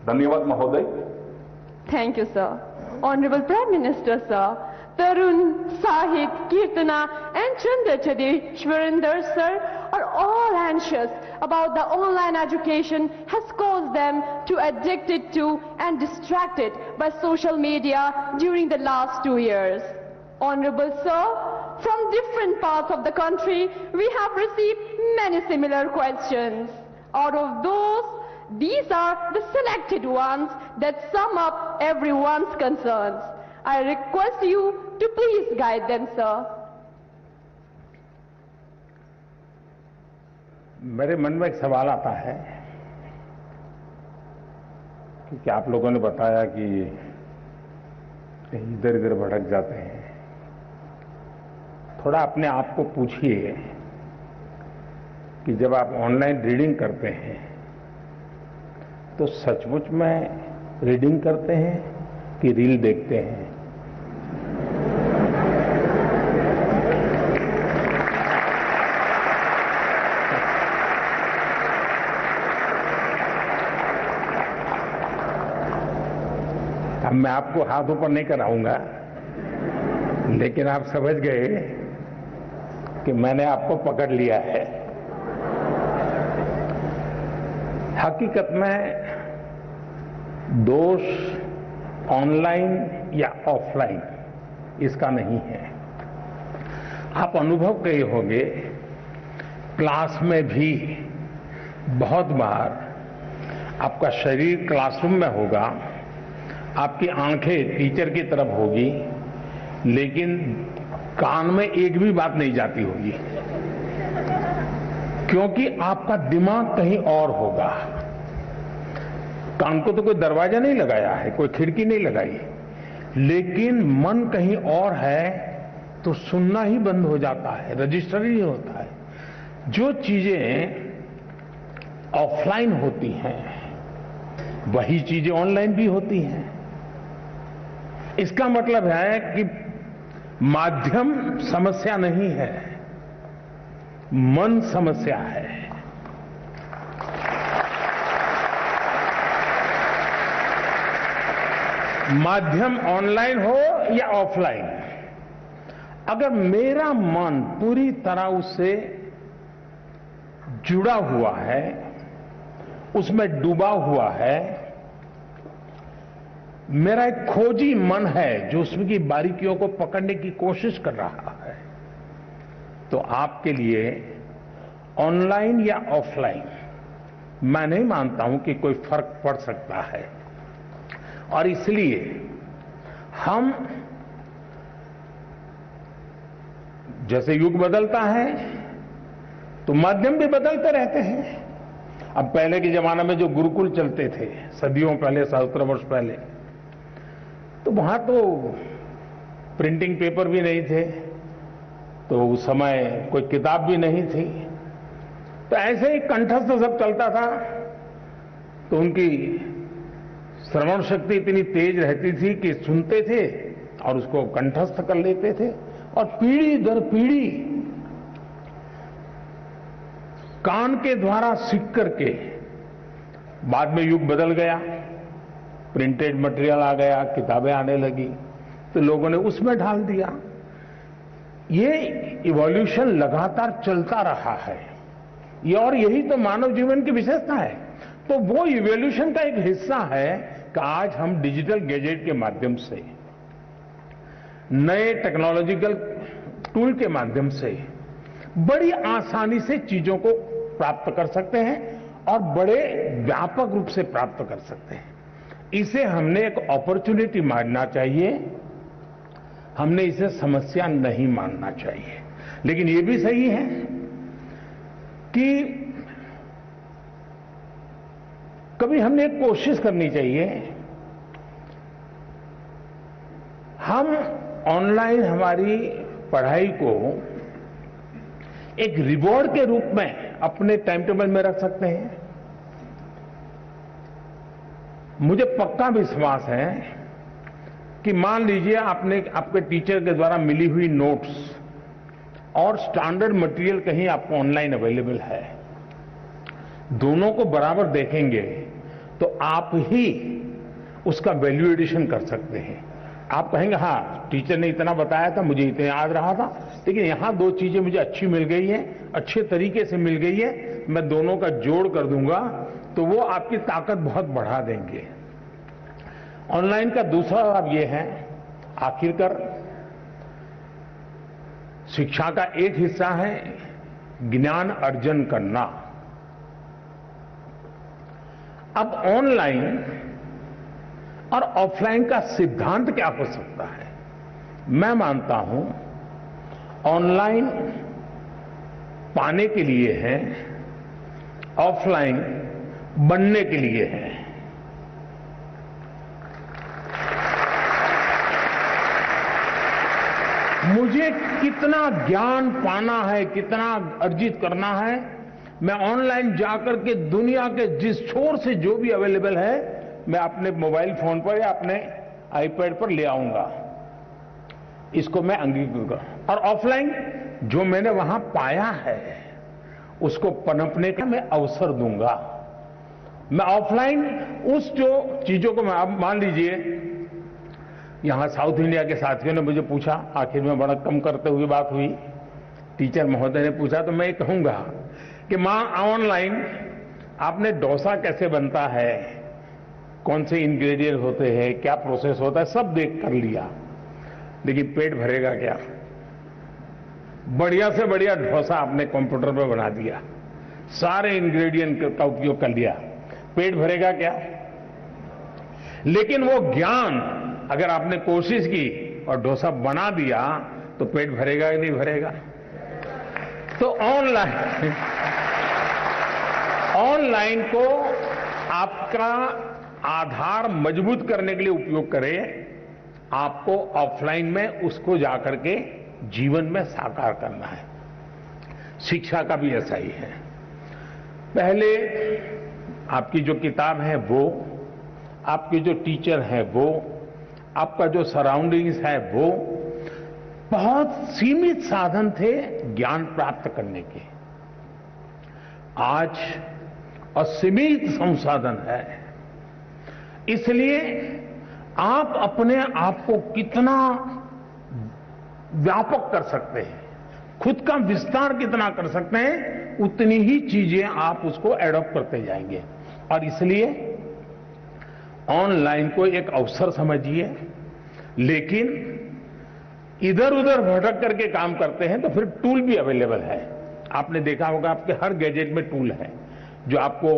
S18: Dhanyavad, Mahoday.
S8: Thank you, sir. Honorable Prime Minister, sir, Tarun, Sahid, Kirtana and Chandra Chudeshwaran, sir, are all anxious about the online education has caused them to addicted to and distracted by social media during the last 2 years. Honorable sir, from different parts of the country, we have received many similar questions. Out of those, these are the selected ones that sum up everyone's concerns. I request you to please guide them, sir.
S11: मेरे मन में एक सवाल आता है कि आप लोगों ने बताया कि कहीं इधर इधर भटक जाते हैं। थोड़ा अपने आप को पूछिए कि जब आप ऑनलाइन रीडिंग करते हैं तो सचमुच में रीडिंग करते हैं कि रील देखते हैं? अब मैं आपको हाथ ऊपर नहीं कराऊंगा, लेकिन आप समझ गए कि मैंने आपको पकड़ लिया है। हकीकत में दोष ऑनलाइन या ऑफलाइन इसका नहीं है। आप अनुभव किए होंगे, क्लास में भी बहुत बार आपका शरीर क्लासरूम में होगा, आपकी आंखें टीचर की तरफ होगी, लेकिन कान में एक भी बात नहीं जाती होगी, क्योंकि आपका दिमाग कहीं और होगा। कान को तो कोई दरवाजा नहीं लगाया है, कोई खिड़की नहीं लगाई, लेकिन मन कहीं और है, तो सुनना ही बंद हो जाता है, रजिस्टर ही नहीं होता है। जो चीजें ऑफलाइन होती हैं वही चीजें ऑनलाइन भी होती हैं। इसका मतलब है कि माध्यम समस्या नहीं है, मन समस्या है। माध्यम ऑनलाइन हो या ऑफलाइन, अगर मेरा मन पूरी तरह उससे जुड़ा हुआ है, उसमें डूबा हुआ है, मेरा एक खोजी मन है जो उसमें की बारीकियों को पकड़ने की कोशिश कर रहा है, तो आपके लिए ऑनलाइन या ऑफलाइन मैं नहीं मानता हूं कि कोई फर्क पड़ सकता है। और इसलिए हम जैसे युग बदलता है तो माध्यम भी बदलते रहते हैं। अब पहले के जमाने में जो गुरुकुल चलते थे, सदियों पहले, सहस्त्र वर्ष पहले, तो वहां तो प्रिंटिंग पेपर भी नहीं थे, तो उस समय कोई किताब भी नहीं थी, तो ऐसे ही कंठस्थ सब चलता था। तो उनकी श्रवण शक्ति इतनी तेज रहती थी कि सुनते थे और उसको कंठस्थ कर लेते थे, और पीढ़ी दर पीढ़ी कान के द्वारा सीख करके, बाद में युग बदल गया, प्रिंटेड मटेरियल आ गया, किताबें आने लगी, तो लोगों ने उसमें ढाल दिया। ये इवोल्यूशन लगातार चलता रहा है, ये और यही तो मानव जीवन की विशेषता है। तो वो इवोल्यूशन का एक हिस्सा है कि आज हम डिजिटल गैजेट के माध्यम से, नए टेक्नोलॉजिकल टूल के माध्यम से बड़ी आसानी से चीजों को प्राप्त कर सकते हैं और बड़े व्यापक रूप से प्राप्त कर सकते हैं। इसे हमने एक अपॉर्चुनिटी मानना चाहिए, हमने इसे समस्या नहीं मानना चाहिए। लेकिन ये भी सही है कि कभी हमने एक कोशिश करनी चाहिए, हम ऑनलाइन हमारी पढ़ाई को एक रिवॉर्ड के रूप में अपने टाइम टेबल में रख सकते हैं। मुझे पक्का विश्वास है कि मान लीजिए आपने आपके टीचर के द्वारा मिली हुई नोट्स और स्टैंडर्ड मटेरियल कहीं आपको ऑनलाइन अवेलेबल है, दोनों को बराबर देखेंगे तो आप ही उसका वैल्यू एडिशन कर सकते हैं। आप कहेंगे हाँ टीचर ने इतना बताया था, मुझे इतना याद रहा था, लेकिन यहां दो चीजें मुझे अच्छी मिल गई हैं, अच्छे तरीके से मिल गई है, मैं दोनों का जोड़ कर दूंगा, तो वो आपकी ताकत बहुत बढ़ा देंगे। ऑनलाइन का दूसरा लाभ ये है, आखिरकार शिक्षा का एक हिस्सा है ज्ञान अर्जन करना। अब ऑनलाइन और ऑफलाइन का सिद्धांत क्या हो सकता है? मैं मानता हूं ऑनलाइन पाने के लिए है, ऑफलाइन बनने के लिए है। मुझे कितना ज्ञान पाना है, कितना अर्जित करना है, मैं ऑनलाइन जाकर के दुनिया के जिस छोर से जो भी अवेलेबल है मैं अपने मोबाइल फोन पर या अपने आईपैड पर ले आऊंगा, इसको मैं अंगीकृत करूं। और ऑफलाइन जो मैंने वहां पाया है उसको पनपने का मैं अवसर दूंगा। मैं ऑफलाइन उस जो चीजों को, मैं अब मान लीजिए यहां साउथ इंडिया के साथियों ने मुझे पूछा, आखिर में बड़ा कम करते हुए बात हुई, टीचर महोदय ने पूछा, तो मैं ये कहूंगा कि मां ऑनलाइन आपने डोसा कैसे बनता है, कौन से इंग्रेडिएंट होते हैं, क्या प्रोसेस होता है, सब देख कर लिया, लेकिन पेट भरेगा क्या? बढ़िया से बढ़िया डोसा आपने कंप्यूटर पर बना दिया, सारे इंग्रेडिएंट का उपयोग कर लिया, पेट भरेगा क्या? लेकिन वो ज्ञान अगर आपने कोशिश की और डोसा बना दिया तो पेट भरेगा या नहीं भरेगा? तो ऑनलाइन को आपका आधार मजबूत करने के लिए उपयोग करें, आपको ऑफलाइन में उसको जाकर के जीवन में साकार करना है। शिक्षा का भी ऐसा ही है। पहले आपकी जो किताब है वो, आपके जो टीचर है वो, आपका जो सराउंडिंग्स है वो, बहुत सीमित साधन थे ज्ञान प्राप्त करने के। आज असीमित संसाधन है, इसलिए आप अपने आप को कितना व्यापक कर सकते हैं, खुद का विस्तार कितना कर सकते हैं, उतनी ही चीजें आप उसको एडॉप्ट करते जाएंगे। और इसलिए ऑनलाइन को एक अवसर समझिए, लेकिन इधर उधर भटक करके काम करते हैं तो फिर टूल भी अवेलेबल है। आपने देखा होगा आपके हर गैजेट में टूल है जो आपको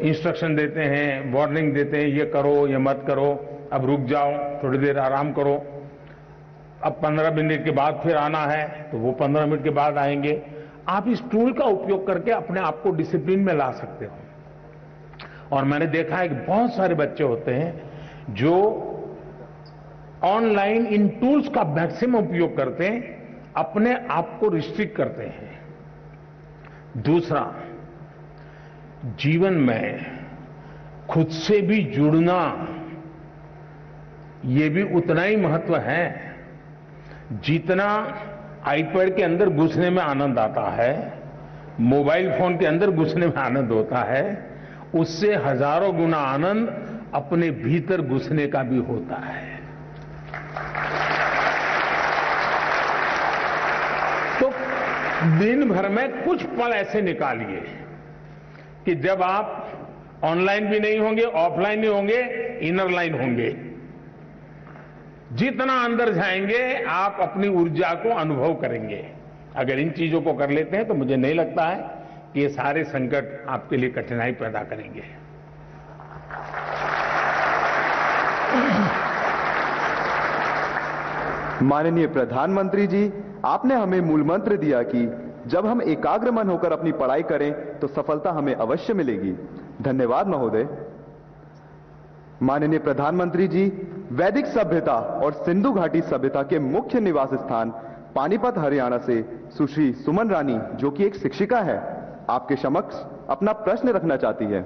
S11: इंस्ट्रक्शन देते हैं, वार्निंग देते हैं, ये करो, ये मत करो, अब रुक जाओ, थोड़ी देर आराम करो, अब 15 मिनट के बाद फिर आना है तो वो 15 मिनट के बाद आएंगे। आप इस टूल का उपयोग करके अपने आप को डिसिप्लिन में ला सकते हो। और मैंने देखा है कि बहुत सारे बच्चे होते हैं जो ऑनलाइन इन टूल्स का मैक्सिमम उपयोग करते हैं, अपने आप को रिस्ट्रिक्ट करते हैं। दूसरा, जीवन में खुद से भी जुड़ना, ये भी उतना ही महत्व है जितना आईपैड के अंदर घुसने में आनंद आता है, मोबाइल फोन के अंदर घुसने में आनंद होता है, उससे हजारों गुना आनंद अपने भीतर घुसने का भी होता है। तो दिन भर में कुछ पल ऐसे निकालिए कि जब आप ऑनलाइन भी नहीं होंगे, ऑफलाइन नहीं होंगे, इनर लाइन होंगे। जितना अंदर जाएंगे आप अपनी ऊर्जा को अनुभव करेंगे। अगर इन चीजों को कर लेते हैं तो मुझे नहीं लगता है कि ये सारे संकट आपके लिए कठिनाई पैदा करेंगे।
S9: माननीय प्रधानमंत्री जी, आपने हमें मूल मंत्र दिया कि जब हम एकाग्र मन होकर अपनी पढ़ाई करें तो सफलता हमें अवश्य मिलेगी। धन्यवाद महोदय। माननीय प्रधानमंत्री जी, वैदिक सभ्यता और सिंधु घाटी सभ्यता के मुख्य निवास स्थान पानीपत हरियाणा से सुश्री सुमन रानी, जो कि एक शिक्षिका है, आपके समक्ष अपना प्रश्न रखना चाहती है।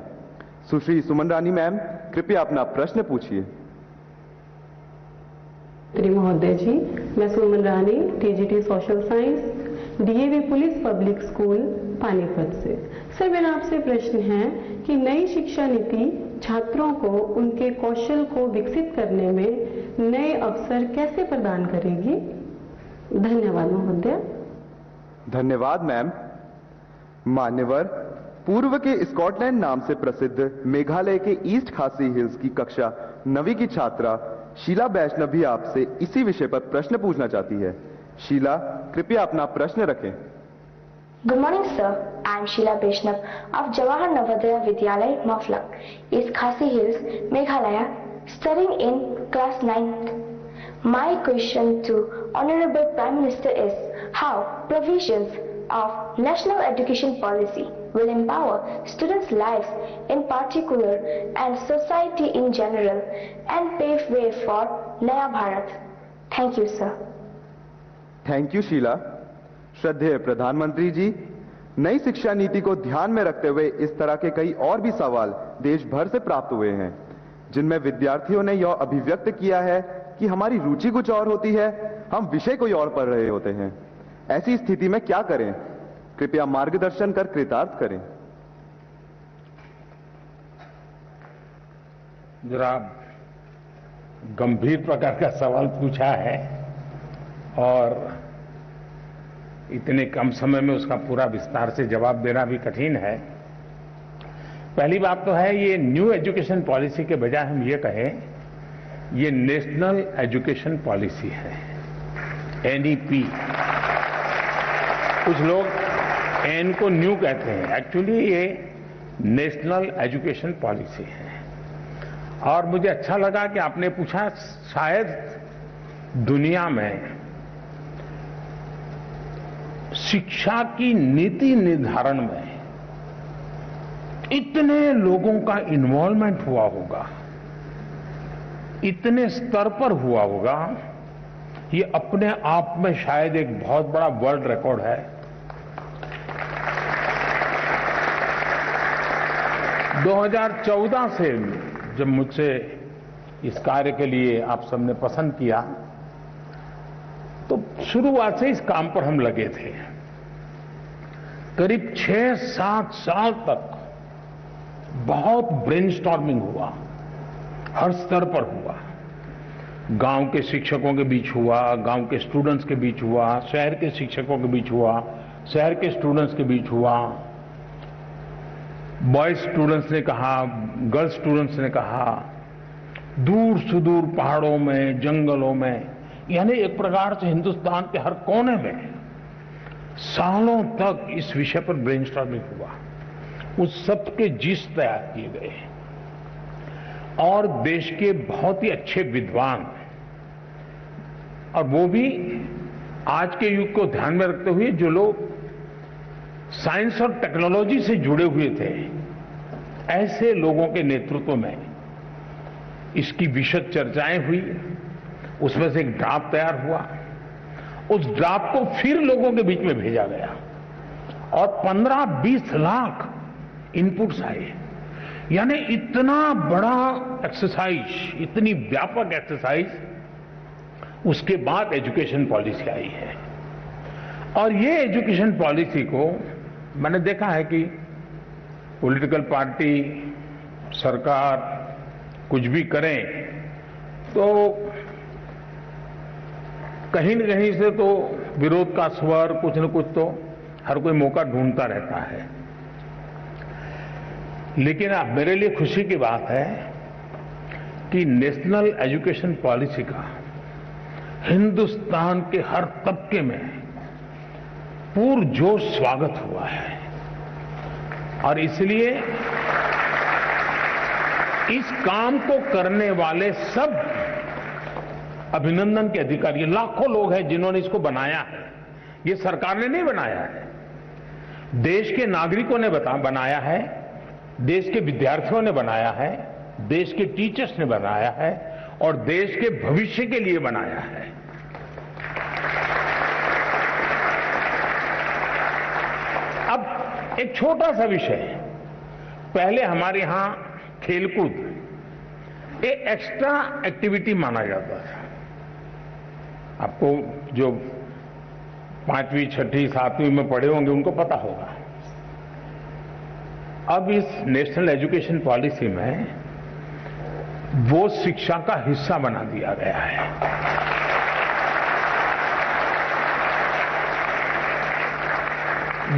S9: सुश्री सुमन रानी मैम, कृपया अपना प्रश्न पूछिए।
S19: महोदय जी, मैं Suman Rani, TGT social science, DAV police public school Panipat से। सर, मेरा आपसे प्रश्न है कि नई शिक्षा नीति छात्रों को उनके कौशल को विकसित करने में नए अवसर कैसे प्रदान करेगी? धन्यवाद महोदय।
S9: धन्यवाद मैम। मान्यवर, पूर्व के स्कॉटलैंड नाम से प्रसिद्ध मेघालय के ईस्ट खासी हिल्स की कक्षा 9वीं की छात्रा शीला वैष्णव भी आपसे इसी विषय पर प्रश्न पूछना चाहती है। शीला, कृपया अपना प्रश्न रखें।
S20: Good morning, sir. I am Sheila Vaishnav of Jawahar Navodaya Vidyalaya, Maflak, East Khasi Hills, Meghalaya, studying in class 9th. My question to Honorable Prime Minister is how provisions of National Education Policy will empower students' lives in particular and society in general and pave way for Naya Bharat. Thank you, sir.
S9: Thank you Sheela. श्रद्धेय प्रधानमंत्री जी, नई शिक्षा नीति को ध्यान में रखते हुए इस तरह के कई और भी सवाल देश भर से प्राप्त हुए हैं, जिनमें विद्यार्थियों ने यह अभिव्यक्त किया है कि हमारी रुचि कुछ और होती है, हम विषय कोई और पढ़ रहे होते हैं। ऐसी स्थिति में क्या करें? कृपया मार्गदर्शन कर कृतार्थ करें।
S11: जरा गंभीर प्रकार का सवाल पूछा है और इतने कम समय में उसका पूरा विस्तार से जवाब देना भी कठिन है। पहली बात तो है, ये न्यू एजुकेशन पॉलिसी के बजाय हम ये कहें ये नेशनल एजुकेशन पॉलिसी है, एनईपी। कुछ लोग एन को न्यू कहते हैं, एक्चुअली ये नेशनल एजुकेशन पॉलिसी है। और मुझे अच्छा लगा कि आपने पूछा, शायद दुनिया में शिक्षा की नीति निर्धारण में इतने लोगों का इन्वॉल्वमेंट हुआ होगा, इतने स्तर पर हुआ होगा ये अपने आप में शायद एक बहुत बड़ा वर्ल्ड रिकॉर्ड है। 2014 से जब मुझसे इस कार्य के लिए आप सबने पसंद किया, तो शुरुआत से इस काम पर हम लगे थे। करीब 6-7 साल तक बहुत ब्रेनस्टॉर्मिंग हुआ, हर स्तर पर हुआ। गांव के शिक्षकों के बीच हुआ, गांव के स्टूडेंट्स के बीच हुआ, शहर के शिक्षकों के बीच हुआ, शहर के स्टूडेंट्स के बीच हुआ। बॉयज स्टूडेंट्स ने कहा, गर्ल्स स्टूडेंट्स ने कहा, दूर सुदूर पहाड़ों में, जंगलों में, यानी एक प्रकार से हिंदुस्तान के हर कोने में सालों तक इस विषय पर ब्रेनस्टॉर्मिंग हुआ। उस सब के जिस तैयार किए गए और देश के बहुत ही अच्छे विद्वान, और वो भी आज के युग को ध्यान में रखते हुए जो लोग साइंस और टेक्नोलॉजी से जुड़े हुए थे, ऐसे लोगों के नेतृत्व में इसकी विशद चर्चाएं हुई। उसमें से एक ड्राफ्ट तैयार हुआ। उस ड्राफ्ट को फिर लोगों के बीच में भेजा गया और 15-20 लाख इनपुट्स आए। यानी इतना बड़ा एक्सरसाइज, इतनी व्यापक एक्सरसाइज, उसके बाद एजुकेशन पॉलिसी आई है। और ये एजुकेशन पॉलिसी को मैंने देखा है कि पॉलिटिकल पार्टी, सरकार कुछ भी करें तो कहीं न कहीं से तो विरोध का स्वर, कुछ न कुछ तो हर कोई मौका ढूंढता रहता है। लेकिन अब मेरे लिए खुशी की बात है कि नेशनल एजुकेशन पॉलिसी का हिंदुस्तान के हर तबके में पुरजोश स्वागत हुआ है। और इसलिए इस काम को करने वाले सब अभिनंदन के अधिकारी, लाखों लोग हैं जिन्होंने इसको बनाया है। ये सरकार ने नहीं बनाया है, देश के नागरिकों ने बनाया है, देश के विद्यार्थियों ने बनाया है, देश के टीचर्स ने बनाया है और देश के भविष्य के लिए बनाया है। अब एक छोटा सा विषय, पहले हमारे यहां खेलकूद एक एक्स्ट्रा एक्टिविटी माना जाता था। आपको जो 5वीं, 6ठी, 7वीं में पढ़े होंगे उनको पता होगा। अब इस नेशनल एजुकेशन पॉलिसी में वो शिक्षा का हिस्सा बना दिया गया है।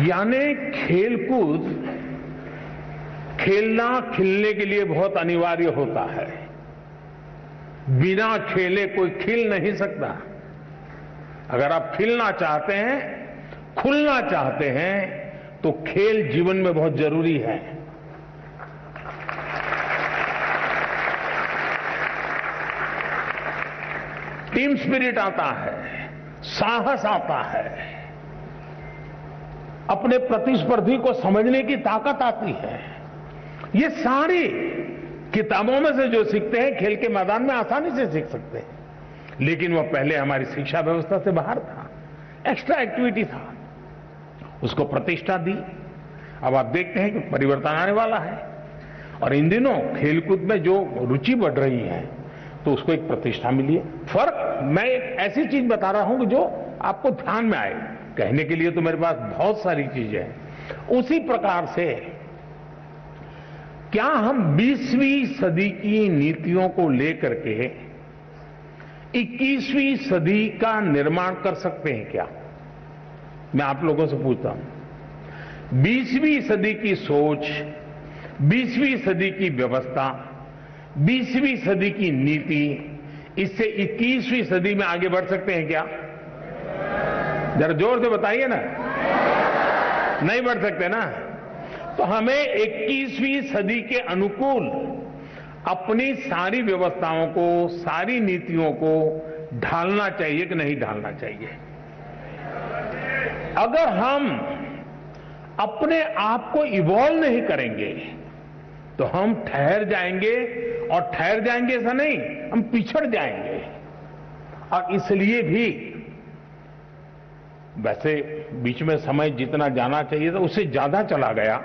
S11: यानी खेलकूद, खेलना खिलने के लिए बहुत अनिवार्य होता है। बिना खेले कोई खिल नहीं सकता। अगर आप खिलना चाहते हैं, खुलना चाहते हैं, तो खेल जीवन में बहुत जरूरी है। टीम स्पिरिट आता है, साहस आता है, अपने प्रतिस्पर्धी को समझने की ताकत आती है। ये सारी किताबों में से जो सीखते हैं, खेल के मैदान में आसानी से सीख सकते हैं। लेकिन वह पहले हमारी शिक्षा व्यवस्था से बाहर था, एक्स्ट्रा एक्टिविटी था, उसको प्रतिष्ठा दी। अब आप देखते हैं कि परिवर्तन आने वाला है और इन दिनों खेलकूद में जो रुचि बढ़ रही है तो उसको एक प्रतिष्ठा मिली है। फर्क मैं एक ऐसी चीज बता रहा हूं कि जो आपको ध्यान में आए। कहने के लिए तो मेरे पास बहुत सारी चीजें हैं। उसी प्रकार से क्या हम 20वीं सदी की नीतियों को लेकर के 21वीं सदी का निर्माण कर सकते हैं क्या? मैं आप लोगों से पूछता हूं। 20वीं सदी की सोच, 20वीं सदी की व्यवस्था, 20वीं सदी की नीति, इससे 21वीं सदी में आगे बढ़ सकते हैं क्या? जरा जोर से बताइए ना। नहीं बढ़ सकते ना। तो हमें 21वीं सदी के अनुकूल अपनी सारी व्यवस्थाओं को, सारी नीतियों को ढालना चाहिए कि नहीं ढालना चाहिए? अगर हम अपने आप को इवॉल्व नहीं करेंगे तो हम ठहर जाएंगे, और ठहर जाएंगे ऐसा नहीं, हम पिछड़ जाएंगे। और इसलिए भी वैसे बीच में समय जितना जाना चाहिए था उससे ज्यादा चला गया,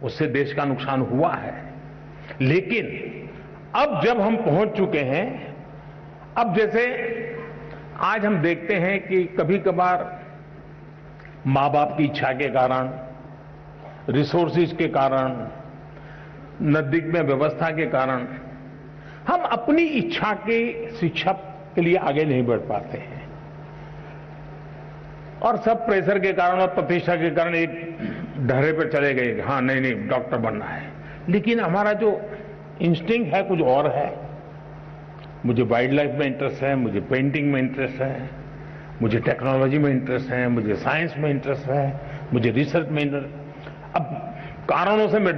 S11: उससे देश का नुकसान हुआ है। लेकिन अब जब हम पहुंच चुके हैं, अब जैसे आज हम देखते हैं कि कभी कभार माँ बाप की इच्छा के कारण, रिसोर्सेज के कारण, नजदीक में व्यवस्था के कारण हम अपनी इच्छा की शिक्षा के लिए आगे नहीं बढ़ पाते हैं और सब प्रेशर के कारण और प्रतिष्ठा के कारण एक ढर्रे पर चले गए, हाँ नहीं डॉक्टर बनना है। लेकिन हमारा जो इंस्टिंक्ट है कुछ और है। मुझे वाइल्ड लाइफ में इंटरेस्ट है, मुझे पेंटिंग में इंटरेस्ट है, मुझे टेक्नोलॉजी में इंटरेस्ट है, मुझे साइंस में इंटरेस्ट है, मुझे रिसर्च में इंटरेस्ट। अब कारणों से मैं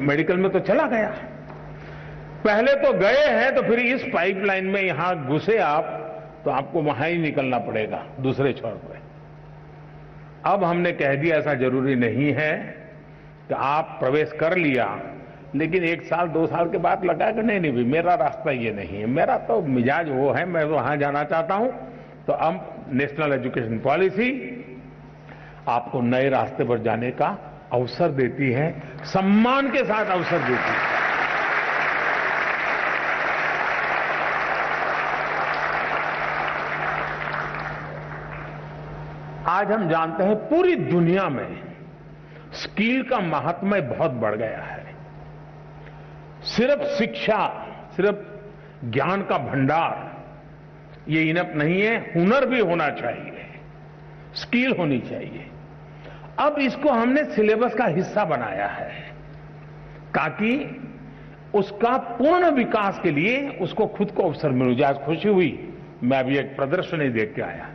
S11: मेडिकल में तो चला गया, पहले तो गए हैं तो फिर इस पाइपलाइन में यहां घुसे आप तो आपको वहां ही निकलना पड़ेगा दूसरे छोर पर। अब हमने कह दिया ऐसा जरूरी नहीं है कि आप प्रवेश कर लिया लेकिन 1 साल 2 साल के बाद लगा कि नहीं भाई मेरा रास्ता ये नहीं है, मेरा तो मिजाज वो है, मैं वहां जाना चाहता हूं। तो अब नेशनल एजुकेशन पॉलिसी आपको नए रास्ते पर जाने का अवसर देती है, सम्मान के साथ अवसर देती है। आज हम जानते हैं पूरी दुनिया में स्किल का महात्म्य बहुत बढ़ गया है। सिर्फ शिक्षा, सिर्फ ज्ञान का भंडार ये इनफ नहीं है, हुनर भी होना चाहिए, स्किल होनी चाहिए। अब इसको हमने सिलेबस का हिस्सा बनाया है ताकि उसका पूर्ण विकास के लिए उसको खुद को अवसर मिल जाए। आज खुशी हुई, मैं अभी एक प्रदर्शनी देख के आया।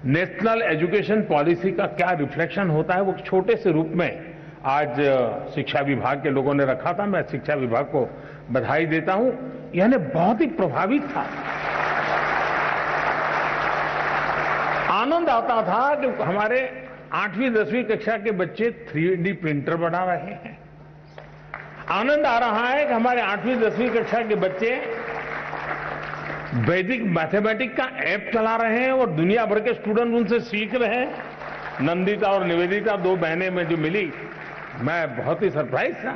S11: नेशनल एजुकेशन पॉलिसी का क्या रिफ्लेक्शन होता है वो छोटे से रूप में आज शिक्षा विभाग के लोगों ने रखा था। मैं शिक्षा विभाग को बधाई देता हूं, यानी बहुत ही प्रभावित था। आनंद आता था कि हमारे 8वीं 10वीं कक्षा के बच्चे 3D प्रिंटर बना रहे हैं। आनंद आ रहा है कि हमारे 8वीं 10वीं कक्षा के बच्चे वैदिक मैथमेटिक्स का ऐप चला रहे हैं और दुनिया भर के स्टूडेंट उनसे सीख रहे हैं। नंदिता और निवेदिता 2 बहनें में जो मिली, मैं बहुत ही सरप्राइज था।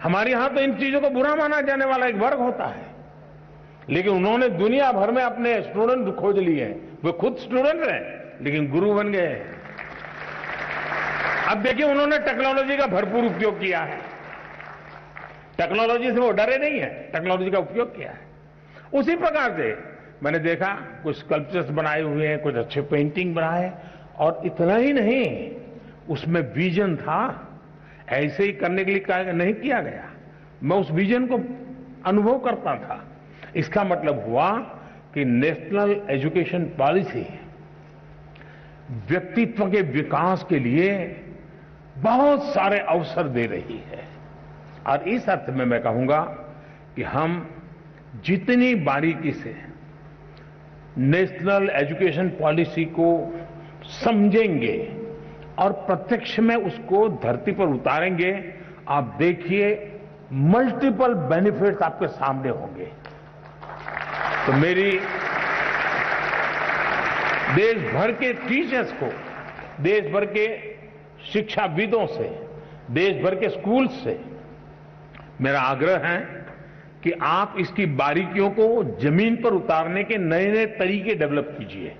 S11: हमारे यहां तो इन चीजों को बुरा माना जाने वाला एक वर्ग होता है, लेकिन उन्होंने दुनिया भर में अपने स्टूडेंट खोज लिए हैं। वे खुद स्टूडेंट हैं लेकिन गुरु बन गए हैं। अब देखिए उन्होंने टेक्नोलॉजी का भरपूर उपयोग किया है। टेक्नोलॉजी से वो डरे नहीं है, टेक्नोलॉजी का उपयोग किया है। उसी प्रकार से मैंने देखा कुछ स्कल्पचर्स बनाए हुए हैं, कुछ अच्छे पेंटिंग बनाए, और इतना ही नहीं उसमें विजन था। ऐसे ही करने के लिए नहीं किया गया, मैं उस विजन को अनुभव करता था। इसका मतलब हुआ कि नेशनल एजुकेशन पॉलिसी व्यक्तित्व के विकास के लिए बहुत सारे अवसर दे रही है। और इस अर्थ में मैं कहूंगा कि हम जितनी बारीकी से नेशनल एजुकेशन पॉलिसी को समझेंगे और प्रत्यक्ष में उसको धरती पर उतारेंगे, आप देखिए मल्टीपल बेनिफिट्स आपके सामने होंगे। तो मेरी देश भर के टीचर्स को, देश भर के शिक्षाविदों से, देश भर के स्कूल्स से मेरा आग्रह है कि आप इसकी बारीकियों को जमीन पर उतारने के नए नए तरीके डेवलप कीजिए,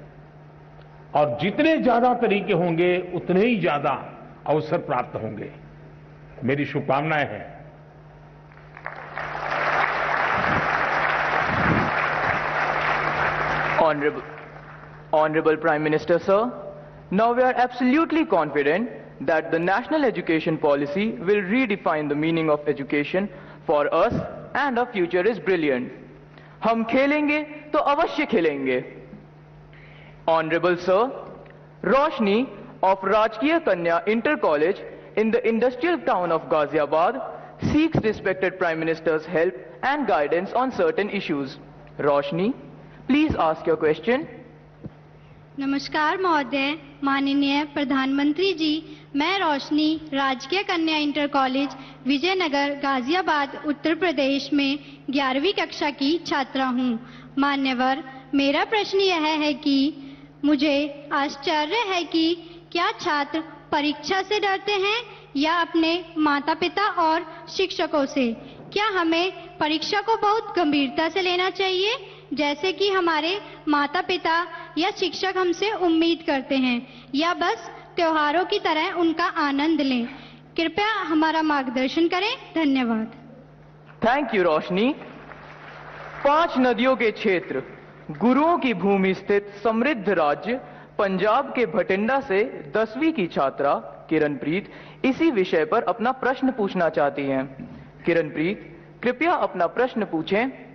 S11: और जितने ज्यादा तरीके होंगे उतने ही ज्यादा अवसर प्राप्त होंगे। मेरी शुभकामनाएं हैं।
S21: Honorable Prime Minister, sir, now we are absolutely confident that the national education policy will redefine the meaning of education for us and our future is brilliant. हम खेलेंगे तो अवश्य खेलेंगे। Honorable sir, Roshni of Rajkiya Kanya Inter College in the industrial town of Ghaziabad seeks respected Prime Minister's help and guidance on certain issues. Roshni, please ask your question.
S22: नमस्कार महोदय, माननीय प्रधानमंत्री जी,
S1: मैं रोशनी राजकीय कन्या इंटर कॉलेज विजयनगर गाजियाबाद उत्तर प्रदेश में 11वीं कक्षा की छात्रा हूँ। मान्यवर, मेरा प्रश्न यह है कि मुझे आश्चर्य है कि क्या छात्र परीक्षा से डरते हैं या अपने माता पिता और शिक्षकों से? क्या हमें परीक्षा को बहुत गंभीरता से लेना चाहिए जैसे कि हमारे माता पिता या शिक्षक हमसे उम्मीद करते हैं, या बस त्योहारों की तरह उनका आनंद लें? कृपया हमारा मार्गदर्शन करें। धन्यवाद।
S21: थैंक यू रोशनी। 5 नदियों के क्षेत्र, गुरुओं की भूमि स्थित समृद्ध राज्य पंजाब के भटिंडा से 10वीं की छात्रा किरणप्रीत इसी विषय पर अपना प्रश्न पूछना चाहती हैं। किरणप्रीत, कृपया अपना प्रश्न पूछें।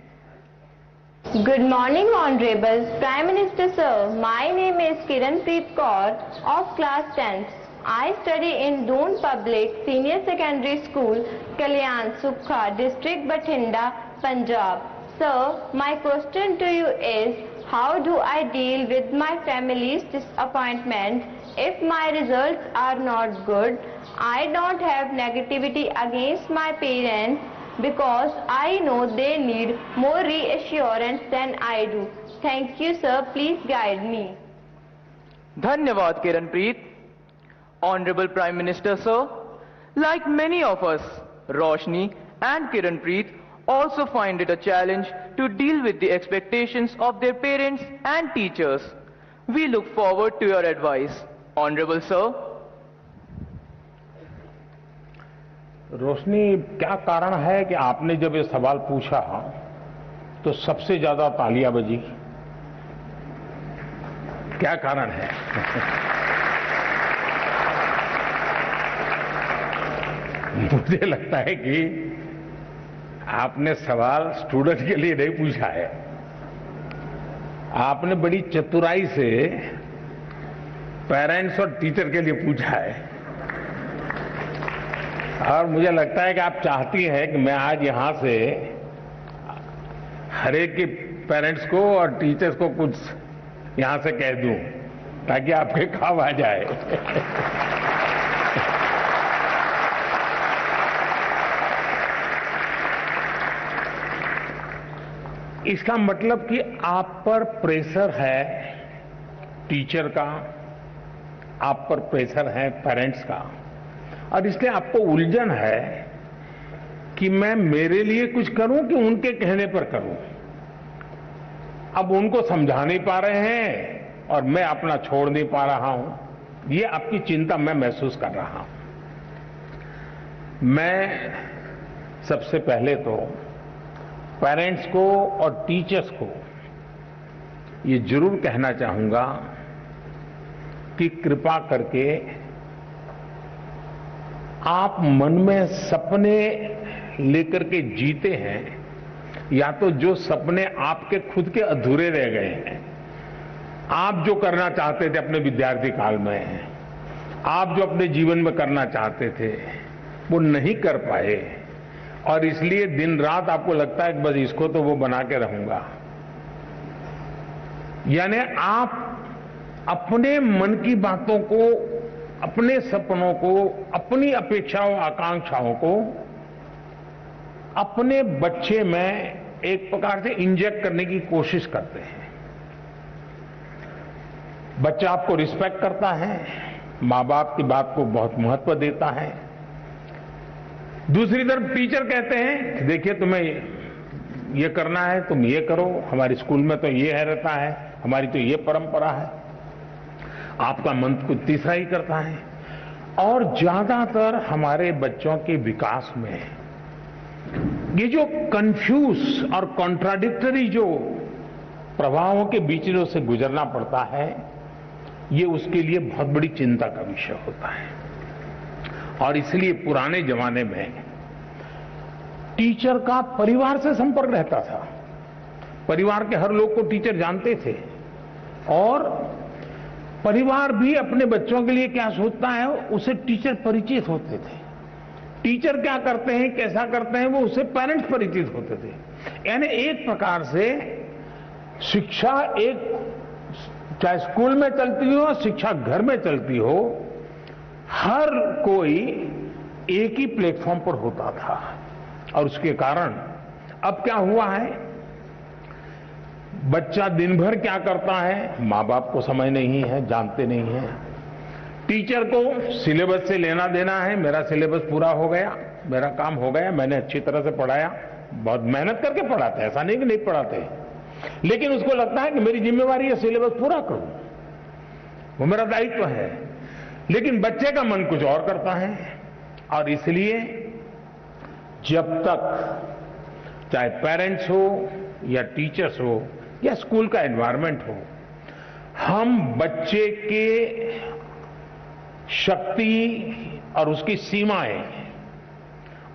S22: Good morning, Honorable Prime Minister Sir. My name is Kiranpreet Kaur of class 10th. I study in Doon Public Senior Secondary School, Kalyan Sukha, District Bathinda, Punjab. Sir, my question to you is, how do I deal with my family's disappointment if my results are not good? I don't have negativity against my parents, because I know they need more reassurance than I do. Thank you, sir. Please guide me.
S21: धन्यवाद Kiranpreet. Honorable Prime Minister Sir, like many of us, Roshni and Kiranpreet also find it a challenge to deal with the expectations of their parents and teachers. We look forward to your advice. Honorable Sir.
S11: रोशनी, क्या कारण है कि आपने जब ये सवाल पूछा तो सबसे ज्यादा तालियां बजी? क्या कारण है? मुझे लगता है कि आपने सवाल स्टूडेंट के लिए नहीं पूछा है। आपने बड़ी चतुराई से पेरेंट्स और टीचर के लिए पूछा है, और मुझे लगता है कि आप चाहती हैं कि मैं आज यहां से हर एक के पेरेंट्स को और टीचर्स को कुछ यहां से कह दूं ताकि आपके काम आ जाए। इसका मतलब कि आप पर प्रेशर है टीचर का, आप पर प्रेशर है पेरेंट्स का, और इसलिए आपको उलझन है कि मैं मेरे लिए कुछ करूं कि उनके कहने पर करूं। अब उनको समझा नहीं पा रहे हैं और मैं अपना छोड़ नहीं पा रहा हूं। ये आपकी चिंता मैं महसूस कर रहा हूं। मैं सबसे पहले तो पेरेंट्स को और टीचर्स को ये जरूर कहना चाहूंगा कि कृपा करके आप मन में सपने लेकर के जीते हैं, या तो जो सपने आपके खुद के अधूरे रह गए हैं, आप जो करना चाहते थे अपने विद्यार्थी काल में, आप जो अपने जीवन में करना चाहते थे वो नहीं कर पाए, और इसलिए दिन रात आपको लगता है कि बस इसको तो वो बना के रहूंगा। यानी आप अपने मन की बातों को, अपने सपनों को, अपनी अपेक्षाओं आकांक्षाओं को अपने बच्चे में एक प्रकार से इंजेक्ट करने की कोशिश करते हैं। बच्चा आपको रिस्पेक्ट करता है, मां बाप की बात को बहुत महत्व देता है। दूसरी तरफ टीचर कहते हैं कि देखिए तुम्हें ये करना है, तुम ये करो, हमारे स्कूल में तो ये है रहता है, हमारी तो ये परंपरा है। आपका मन कुछ तीसरा ही करता है। और ज्यादातर हमारे बच्चों के विकास में ये जो कंफ्यूज और कॉन्ट्राडिक्टरी जो प्रभावों के बीच में उसे गुजरना पड़ता है, ये उसके लिए बहुत बड़ी चिंता का विषय होता है। और इसलिए पुराने जमाने में टीचर का परिवार से संपर्क रहता था। परिवार के हर लोग को टीचर जानते थे, और परिवार भी अपने बच्चों के लिए क्या सोचता है उसे टीचर परिचित होते थे। टीचर क्या करते हैं, कैसा करते हैं, वो उससे पेरेंट्स परिचित होते थे। यानी एक प्रकार से शिक्षा एक, चाहे स्कूल में चलती हो, शिक्षा घर में चलती हो, हर कोई एक ही प्लेटफॉर्म पर होता था और उसके कारण अब क्या हुआ है, बच्चा दिन भर क्या करता है माँ बाप को समझ नहीं है, जानते नहीं है। टीचर को सिलेबस से लेना देना है, मेरा सिलेबस पूरा हो गया, मेरा काम हो गया, मैंने अच्छी तरह से पढ़ाया, बहुत मेहनत करके पढ़ाते, ऐसा नहीं कि नहीं पढ़ाते, लेकिन उसको लगता है कि मेरी जिम्मेवारी है सिलेबस पूरा करूं, वो मेरा दायित्व है। लेकिन बच्चे का मन कुछ और करता है और इसलिए जब तक चाहे पेरेंट्स हो या टीचर्स हो या स्कूल का एनवायरनमेंट हो, हम बच्चे के शक्ति और उसकी सीमाएं,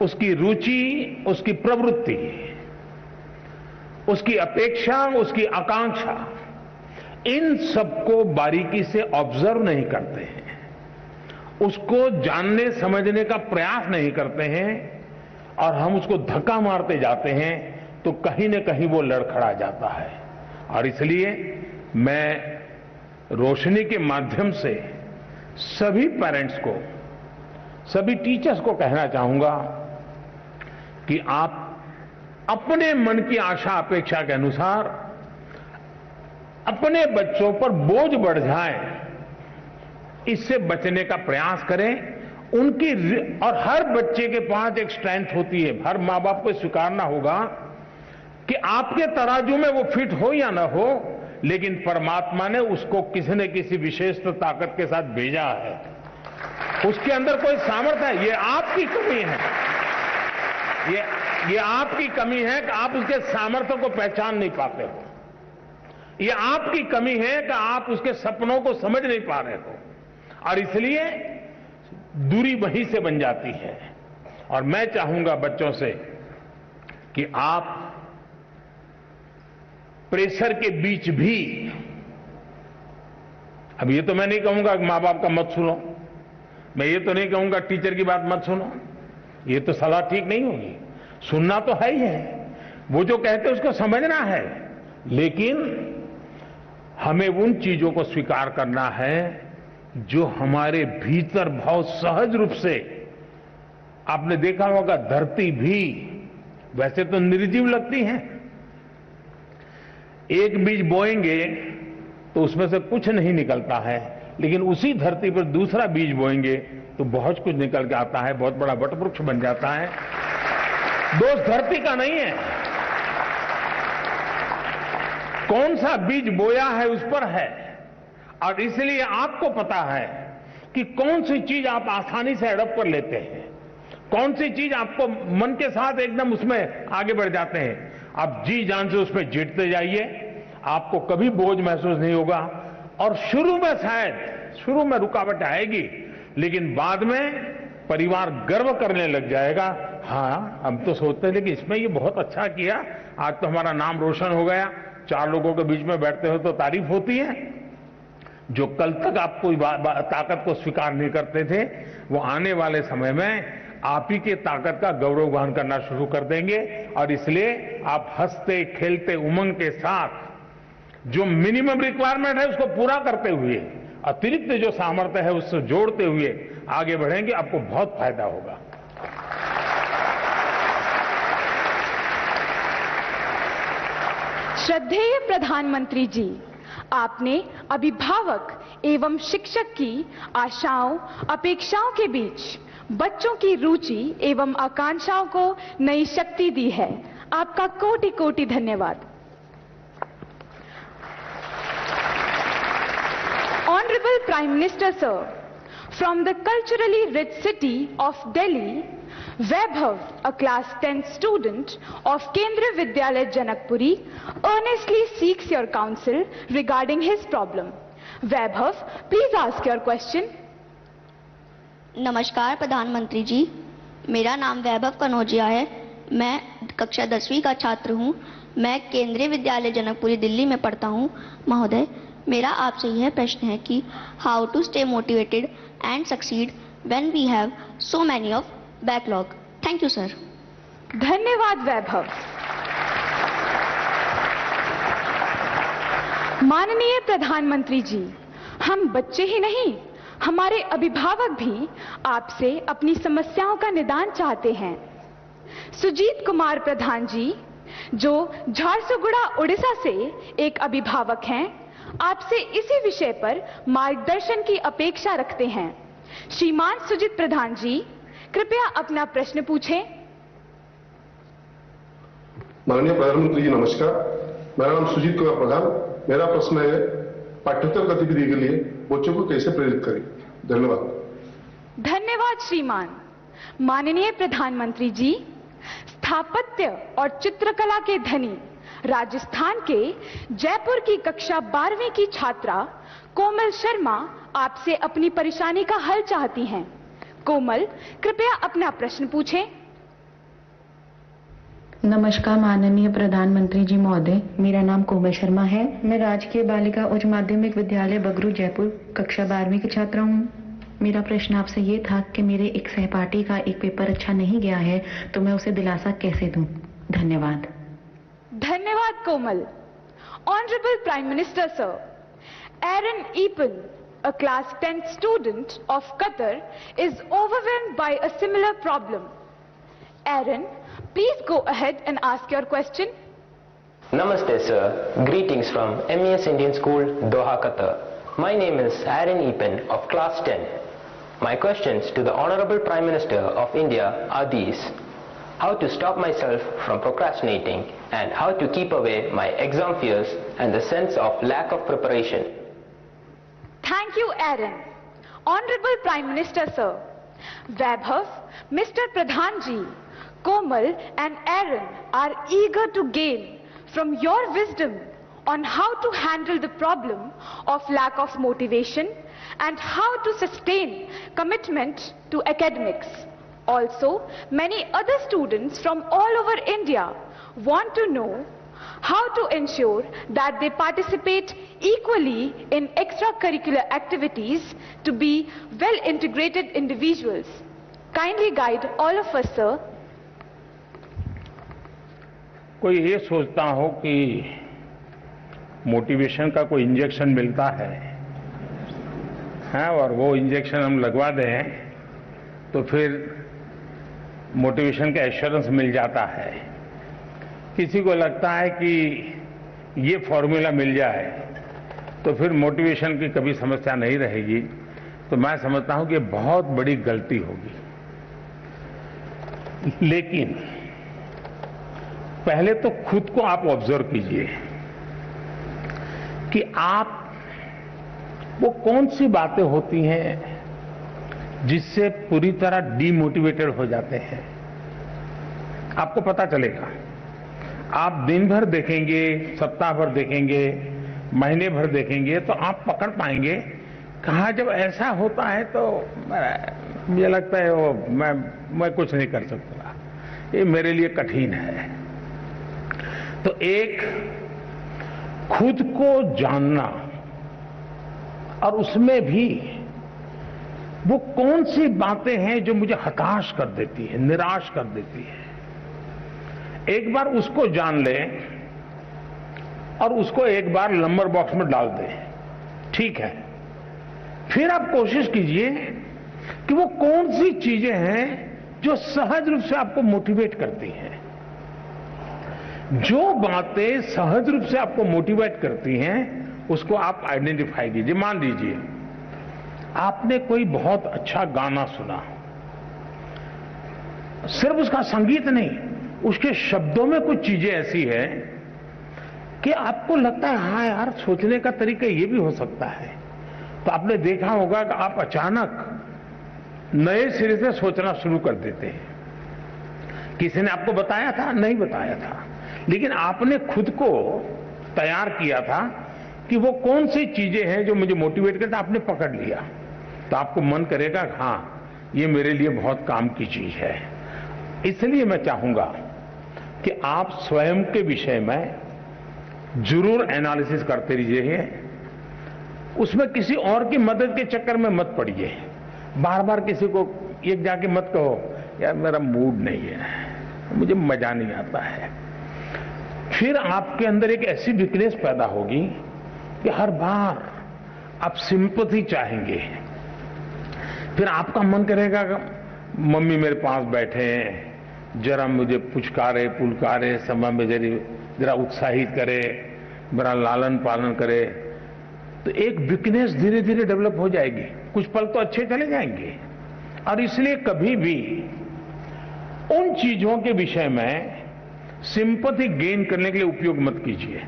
S11: उसकी रुचि, उसकी प्रवृत्ति, उसकी अपेक्षा, उसकी आकांक्षा, इन सबको बारीकी से ऑब्जर्व नहीं करते हैं, उसको जानने समझने का प्रयास नहीं करते हैं और हम उसको धक्का मारते जाते हैं तो कहीं न कहीं वो लड़खड़ा जाता है। और इसलिए मैं रोशनी के माध्यम से सभी पेरेंट्स को, सभी टीचर्स को कहना चाहूंगा कि आप अपने मन की आशा अपेक्षा के अनुसार अपने बच्चों पर बोझ बढ़ जाए, इससे बचने का प्रयास करें। उनकी और हर बच्चे के पास एक स्ट्रेंथ होती है, हर माँ बाप को स्वीकारना होगा कि आपके तराजू में वो फिट हो या ना हो, लेकिन परमात्मा ने उसको किसी न किसी विशेष ताकत के साथ भेजा है, उसके अंदर कोई सामर्थ्य है। ये आपकी कमी है, ये आपकी कमी है कि आप उसके सामर्थ्य को पहचान नहीं पाते हो, ये आपकी कमी है कि आप उसके सपनों को समझ नहीं पा रहे हो और इसलिए दूरी वहीं से बन जाती है। और मैं चाहूंगा बच्चों से कि आप प्रेशर के बीच भी, अब ये तो मैं नहीं कहूंगा कि मां बाप का मत सुनो, मैं ये तो नहीं कहूंगा टीचर की बात मत सुनो, ये तो सलाह ठीक नहीं होगी, सुनना तो है ही है, वो जो कहते हैं उसको समझना है, लेकिन हमें उन चीजों को स्वीकार करना है जो हमारे भीतर बहुत सहज रूप से, आपने देखा होगा धरती भी वैसे तो निर्जीव लगती है, एक बीज बोएंगे तो उसमें से कुछ नहीं निकलता है, लेकिन उसी धरती पर दूसरा बीज बोएंगे तो बहुत कुछ निकल के आता है, बहुत बड़ा वटवृक्ष बन जाता है। दोष धरती का नहीं है, कौन सा बीज बोया है उस पर है। और इसलिए आपको पता है कि कौन सी चीज आप आसानी से अडॉप्ट कर लेते हैं, कौन सी चीज आपको मन के साथ एकदम उसमें आगे बढ़ जाते हैं। आप जी जान से उसमें जीतते जाइए, आपको कभी बोझ महसूस नहीं होगा। और शुरू में शायद शुरू में रुकावट आएगी, लेकिन बाद में परिवार गर्व करने लग जाएगा, हाँ हम तो सोचते थे कि इसमें ये बहुत अच्छा किया, आज तो हमारा नाम रोशन हो गया। 4 लोगों के बीच में बैठते हो तो तारीफ होती है। जो कल तक आप कोई ताकत को स्वीकार नहीं करते थे, वो आने वाले समय में आप ही के ताकत का गौरव गान करना शुरू कर देंगे। और इसलिए आप हंसते खेलते उमंग के साथ जो मिनिमम रिक्वायरमेंट है उसको पूरा करते हुए अतिरिक्त जो सामर्थ्य है उससे जोड़ते हुए आगे बढ़ेंगे, आपको बहुत फायदा होगा।
S8: श्रद्धेय प्रधानमंत्री जी, आपने अभिभावक एवं शिक्षक की आशाओं अपेक्षाओं के बीच बच्चों की रुचि एवं आकांक्षाओं को नई शक्ति दी है। आपका कोटि कोटि धन्यवाद। Honorable Prime Minister Sir, from the culturally rich city of Delhi, Vaibhav, a class 10 student of Kendriya Vidyalaya Janakpuri, earnestly seeks your counsel regarding his problem. Vaibhav, please ask your question.
S5: नमस्कार प्रधानमंत्री जी, मेरा नाम वैभव कनौजिया है। मैं कक्षा 10वीं का छात्र हूँ। मैं केंद्रीय विद्यालय जनकपुरी दिल्ली में पढ़ता हूँ। महोदय, मेरा आपसे यह प्रश्न है कि how to stay motivated and succeed when we have so many of backlog. Thank you sir.
S8: धन्यवाद वैभव। माननीय प्रधानमंत्री जी, हम बच्चे ही नहीं, हमारे अभिभावक भी आपसे अपनी समस्याओं का निदान चाहते हैं। सुजीत कुमार प्रधान जी, जो झारसुगुड़ा उड़ीसा से एक अभिभावक हैं, आपसे इसी विषय पर मार्गदर्शन की अपेक्षा रखते हैं। श्रीमान सुजीत प्रधान जी, कृपया अपना प्रश्न पूछें।
S4: माननीय प्रधानमंत्री जी नमस्कार। मेरा नाम सुजीत कुमार प्रधान। मेरा प्रश्न है, पाठ्येतर गतिविधि के लिए बच्चों को कैसे प्रेरित करें? धन्यवाद।
S8: धन्यवाद श्रीमान। माननीय प्रधानमंत्री जी, स्थापत्य और चित्रकला के धनी राजस्थान के जयपुर की कक्षा 12वीं की छात्रा कोमल शर्मा आपसे अपनी परेशानी का हल चाहती हैं। कोमल, कृपया अपना प्रश्न पूछें।
S6: नमस्कार माननीय प्रधानमंत्री जी महोदय, मेरा नाम कोमल शर्मा है। मैं राजकीय बालिका उच्च माध्यमिक विद्यालय बगरू जयपुर कक्षा 12वीं की छात्रा हूँ। मेरा प्रश्न आपसे ये था कि मेरे एक सहपाठी का एक पेपर अच्छा नहीं गया है, तो मैं उसे दिलासा कैसे दूं? धन्यवाद।
S8: धन्यवाद Komal. Honourable prime minister sir, Aaron Epen, a class 10 student of Qatar, is overwhelmed by a similar problem. Aaron, please go ahead and ask your question.
S23: Namaste sir, greetings from MES Indian School, Doha, Qatar. My name is Aaron Epen of class 10. My questions to the Honorable Prime Minister of India are these: how to stop myself from procrastinating and how to keep away my exam fears and the sense of lack of preparation.
S8: Thank you, Aaron. Honorable Prime Minister sir, Vaibhav, Mr. Pradhan ji, Komal and Aaron are eager to gain from your wisdom on how to handle the problem of lack of motivation and how to sustain commitment to academics. Also, many other students from all over India want to know how to ensure that they participate equally in extracurricular activities to be well integrated individuals. Kindly guide all of us, sir.
S11: कोई ये सोचता हो कि motivation का कोई injection मिलता है, और वो इंजेक्शन हम लगवा दें तो फिर मोटिवेशन का एश्योरेंस मिल जाता है। किसी को लगता है कि ये फॉर्मूला मिल जाए तो फिर मोटिवेशन की कभी समस्या नहीं रहेगी। तो मैं समझता हूं कि बहुत बड़ी गलती होगी। लेकिन पहले तो खुद को आप ऑब्जर्व कीजिए कि आप वो कौन सी बातें होती हैं जिससे पूरी तरह डीमोटिवेटेड हो जाते हैं। आपको पता चलेगा। आप दिन भर देखेंगे, सप्ताह भर देखेंगे, महीने भर देखेंगे तो आप पकड़ पाएंगे कहाँ जब ऐसा होता है तो मुझे लगता है वो मैं कुछ नहीं कर सकता, ये मेरे लिए कठिन है। तो एक खुद को जानना और उसमें भी वो कौन सी बातें हैं जो मुझे हताश कर देती है, निराश कर देती है, एक बार उसको जान लें और उसको एक बार नंबर बॉक्स में डाल दें। ठीक है, फिर आप कोशिश कीजिए कि वो कौन सी चीजें हैं जो सहज रूप से आपको मोटिवेट करती हैं। जो बातें सहज रूप से आपको मोटिवेट करती हैं उसको आप आइडेंटिफाई कीजिए। मान लीजिए आपने कोई बहुत अच्छा गाना सुना, सिर्फ उसका संगीत नहीं, उसके शब्दों में कुछ चीजें ऐसी हैं कि आपको लगता है हाँ यार, सोचने का तरीका ये भी हो सकता है। तो आपने देखा होगा कि आप अचानक नए सिरे से सोचना शुरू कर देते हैं। किसी ने आपको बताया था? नहीं बताया था, लेकिन आपने खुद को तैयार किया था कि वो कौन सी चीजें हैं जो मुझे मोटिवेट करता, आपने पकड़ लिया तो आपको मन करेगा हाँ ये मेरे लिए बहुत काम की चीज है। इसलिए मैं चाहूंगा कि आप स्वयं के विषय में जरूर एनालिसिस करते रहिए, उसमें किसी और की मदद के चक्कर में मत पड़िए। बार बार किसी को एक जाके मत कहो यार मेरा मूड नहीं है, मुझे मजा नहीं आता है। फिर आपके अंदर एक ऐसी वीकनेस पैदा होगी कि हर बार आप सिंपैथी चाहेंगे, फिर आपका मन करेगा मम्मी मेरे पास बैठे हैं, जरा मुझे पुचकारे पुलकारे, समय में जरा उत्साहित करे, मेरा लालन पालन करे। तो एक वीकनेस धीरे धीरे डेवलप हो जाएगी। कुछ पल तो अच्छे चले जाएंगे। और इसलिए कभी भी उन चीजों के विषय में सिंपैथी गेन करने के लिए उपयोग मत कीजिए,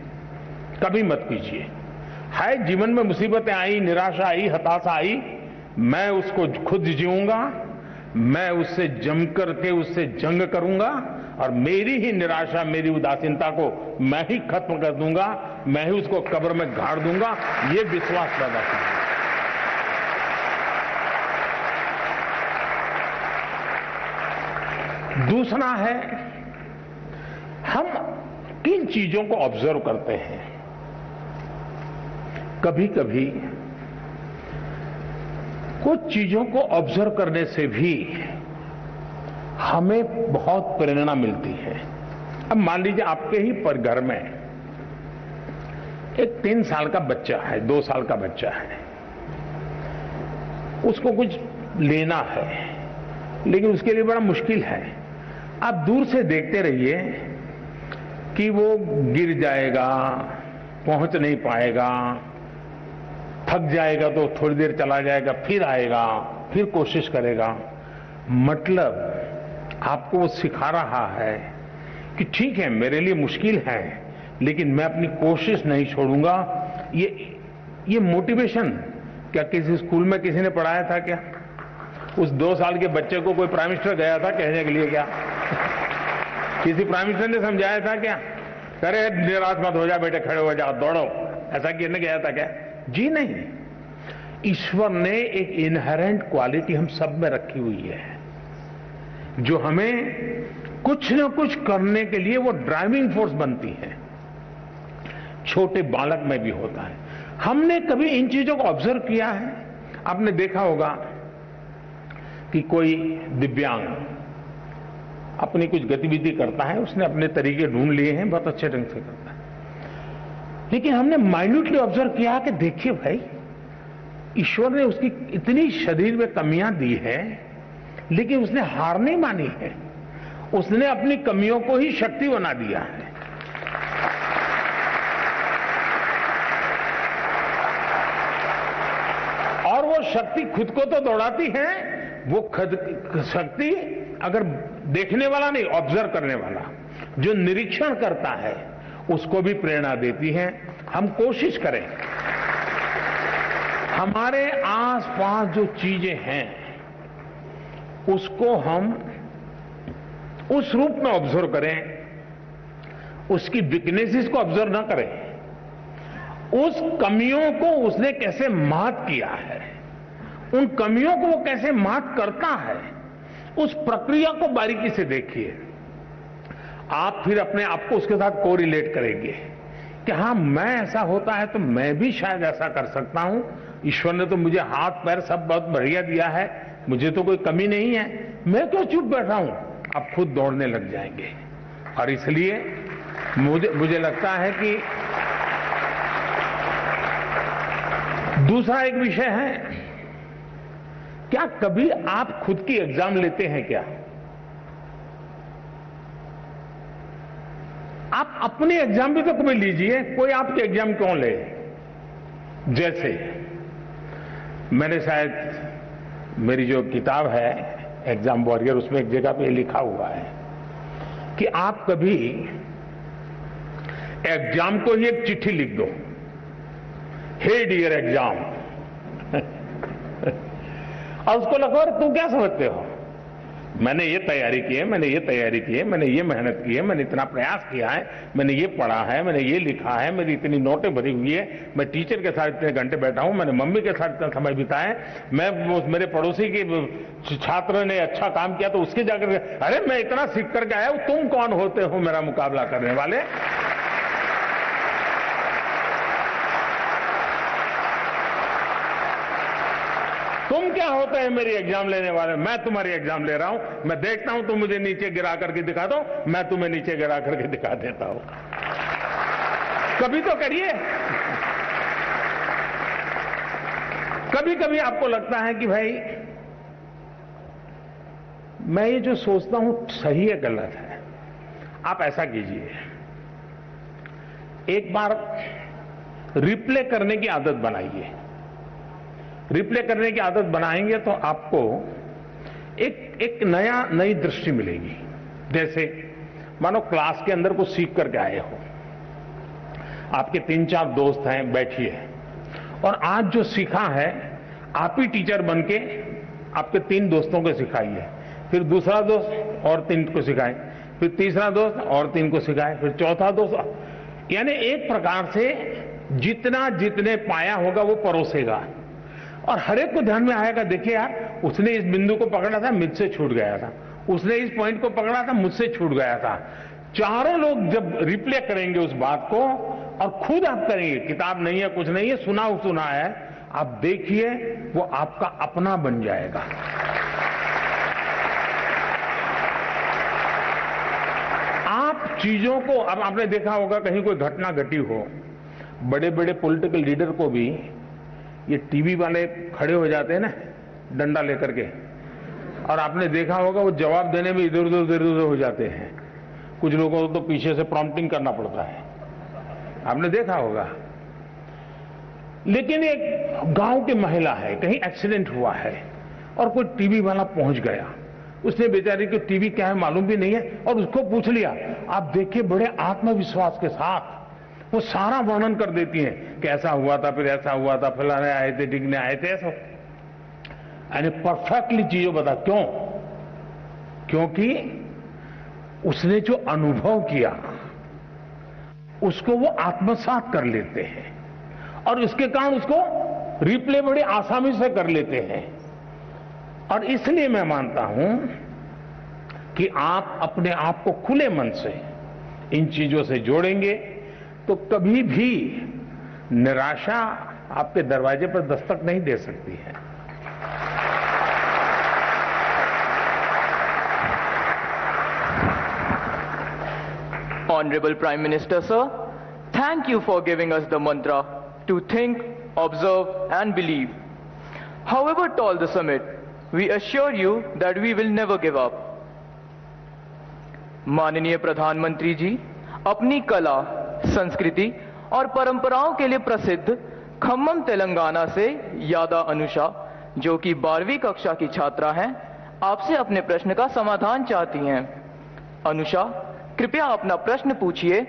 S11: कभी मत कीजिए। है जीवन में मुसीबतें आई, निराशा आई, हताशा आई, मैं उसको खुद जीऊंगा, मैं उससे जम करके उससे जंग करूंगा और मेरी ही निराशा, मेरी उदासीनता को मैं ही खत्म कर दूंगा, मैं ही उसको कब्र में गाड़ दूंगा, ये विश्वास पैदा कीजिए। दूसरा है, हम किन चीजों को ऑब्जर्व करते हैं। कभी कभी कुछ चीजों को ऑब्जर्व करने से भी हमें बहुत प्रेरणा मिलती है। अब मान लीजिए आपके ही पर घर में एक 3 साल का बच्चा है, 2 साल का बच्चा है, उसको कुछ लेना है लेकिन उसके लिए बड़ा मुश्किल है। आप दूर से देखते रहिए कि वो गिर जाएगा, पहुंच नहीं पाएगा, थक जाएगा तो थोड़ी देर चला जाएगा, फिर आएगा, फिर कोशिश करेगा। मतलब आपको वो सिखा रहा है कि ठीक है मेरे लिए मुश्किल है लेकिन मैं अपनी कोशिश नहीं छोड़ूंगा। ये मोटिवेशन क्या किसी स्कूल में किसी ने पढ़ाया था क्या? उस 2 साल के बच्चे को कोई प्राइम मिनिस्टर गया था कहने के लिए क्या? किसी प्राइम मिनिस्टर ने समझाया था क्या? अरे निराश मत हो जा बेटे, खड़े हो जाओ, दौड़ो, ऐसा कहने गया था क्या? जी नहीं। ईश्वर ने एक इनहेरेंट क्वालिटी हम सब में रखी हुई है जो हमें कुछ न कुछ करने के लिए वो ड्राइविंग फोर्स बनती है। छोटे बालक में भी होता है। हमने कभी इन चीजों को ऑब्जर्व किया है? आपने देखा होगा कि कोई दिव्यांग अपनी कुछ गतिविधि करता है, उसने अपने तरीके ढूंढ लिए हैं, बहुत अच्छे ढंग से करता है, लेकिन हमने माइन्यूटली ऑब्जर्व किया कि देखिए भाई, ईश्वर ने उसकी इतनी शरीर में कमियां दी है लेकिन उसने हार नहीं मानी है, उसने अपनी कमियों को ही शक्ति बना दिया है। और वो शक्ति खुद को तो दौड़ाती है, वो शक्ति अगर देखने वाला नहीं, ऑब्जर्व करने वाला जो निरीक्षण करता है उसको भी प्रेरणा देती है। हम कोशिश करें हमारे आसपास जो चीजें हैं उसको हम उस रूप में ऑब्जर्व करें, उसकी वीकनेसेस को ऑब्जर्व ना करें, उस कमियों को उसने कैसे मात किया है, उन कमियों को वो कैसे मात करता है, उस प्रक्रिया को बारीकी से देखिए। आप फिर अपने आप को उसके साथ कोरिलेट करेंगे कि हाँ, मैं ऐसा होता है तो मैं भी शायद ऐसा कर सकता हूं। ईश्वर ने तो मुझे हाथ पैर सब बहुत बढ़िया दिया है, मुझे तो कोई कमी नहीं है, मैं क्यों चुप बैठा हूं? आप खुद दौड़ने लग जाएंगे। और इसलिए मुझे लगता है कि दूसरा एक विषय है, क्या कभी आप खुद की एग्जाम लेते हैं क्या? आप अपनी एग्जाम भी तो कभी लीजिए, कोई आपके एग्जाम क्यों ले? जैसे मैंने शायद मेरी जो किताब है एग्जाम वॉरियर, उसमें एक जगह पे लिखा हुआ है कि आप कभी एग्जाम को ही एक चिट्ठी लिख दो, हे डियर एग्जाम, और उसको लगो तुम क्या समझते हो, मैंने ये तैयारी की है, मैंने ये तैयारी की है, मैंने ये मेहनत की है, मैंने इतना प्रयास किया है, मैंने ये पढ़ा है, मैंने ये लिखा है, मेरी इतनी नोटें भरी हुई है, मैं टीचर के साथ इतने घंटे बैठा हूं, मैंने मम्मी के साथ इतना समय बिताया है, मैं मेरे पड़ोसी के छात्र ने अच्छा काम किया तो उसके जाकर अरे मैं इतना सीख करके आया हूं, तुम कौन होते हो मेरा मुकाबला करने वाले? तुम क्या होते हैं मेरी एग्जाम लेने वाले? मैं तुम्हारी एग्जाम ले रहा हूं, मैं देखता हूं तुम मुझे नीचे गिरा करके दिखा दो, मैं तुम्हें नीचे गिरा करके दिखा देता हूं। कभी तो करिए। कभी कभी आपको लगता है कि भाई मैं ये जो सोचता हूं सही है गलत है, आप ऐसा कीजिए, एक बार रिप्ले करने की आदत बनाइए। रिप्ले करने की आदत बनाएंगे तो आपको एक नई दृष्टि मिलेगी। जैसे मानो क्लास के अंदर कुछ सीख करके आए हो, आपके 3-4 दोस्त हैं, बैठिए और आज जो सीखा है आप ही टीचर बन के आपके 3 दोस्तों को सिखाइए, फिर दूसरा दोस्त और 3 को सिखाए, फिर तीसरा दोस्त और 3 को सिखाए, फिर चौथा दोस्त, यानी एक प्रकार से जितने पाया होगा वो परोसेगा और हर एक को ध्यान में आएगा, देखिए यार उसने इस बिंदु को पकड़ा था, मुझसे छूट गया था, उसने इस पॉइंट को पकड़ा था, मुझसे छूट गया था। चारों लोग जब रिप्ले करेंगे उस बात को और खुद आप करेंगे, किताब नहीं है, कुछ नहीं है, सुना है, आप देखिए वो आपका अपना बन जाएगा। आप चीजों को, अब आपने देखा होगा कहीं कोई घटना घटी हो, बड़े बड़े पॉलिटिकल लीडर को भी ये टीवी वाले खड़े हो जाते हैं ना डंडा लेकर के, और आपने देखा होगा वो जवाब देने में इधर उधर हो जाते हैं। कुछ लोगों को तो पीछे से प्रॉम्प्टिंग करना पड़ता है, आपने देखा होगा। लेकिन एक गांव की महिला है, कहीं एक्सीडेंट हुआ है और कोई टीवी वाला पहुंच गया, उसने बेचारी को टीवी क्या है मालूम भी नहीं है और उसको पूछ लिया। आप देखिए बड़े आत्मविश्वास के साथ वो सारा वर्णन कर देती हैं कि ऐसा हुआ था, फिर ऐसा हुआ था, फलाने आए थे, डिगने आए थे, ऐसा, यानी परफेक्टली चीजों बता। क्यों? क्योंकि उसने जो अनुभव किया उसको वो आत्मसात कर लेते हैं और इसके कारण उसको रिप्ले बड़ी आसानी से कर लेते हैं। और इसलिए मैं मानता हूं कि आप अपने आप को खुले मन से इन चीजों से जोड़ेंगे तो कभी भी निराशा आपके दरवाजे पर दस्तक नहीं दे सकती है।
S21: Honorable Prime Minister, sir, thank you for giving us the mantra to think, observe and believe. However tall the summit, we assure you that we will never give up. माननीय प्रधानमंत्री जी, अपनी कला, संस्कृति और परंपराओं के लिए प्रसिद्ध खम्मम तेलंगाना से यादा अनुषा, जो कि 12वीं कक्षा की छात्रा हैं, आपसे अपने प्रश्न का समाधान चाहती हैं। अनुषा, कृपया अपना प्रश्न पूछिए।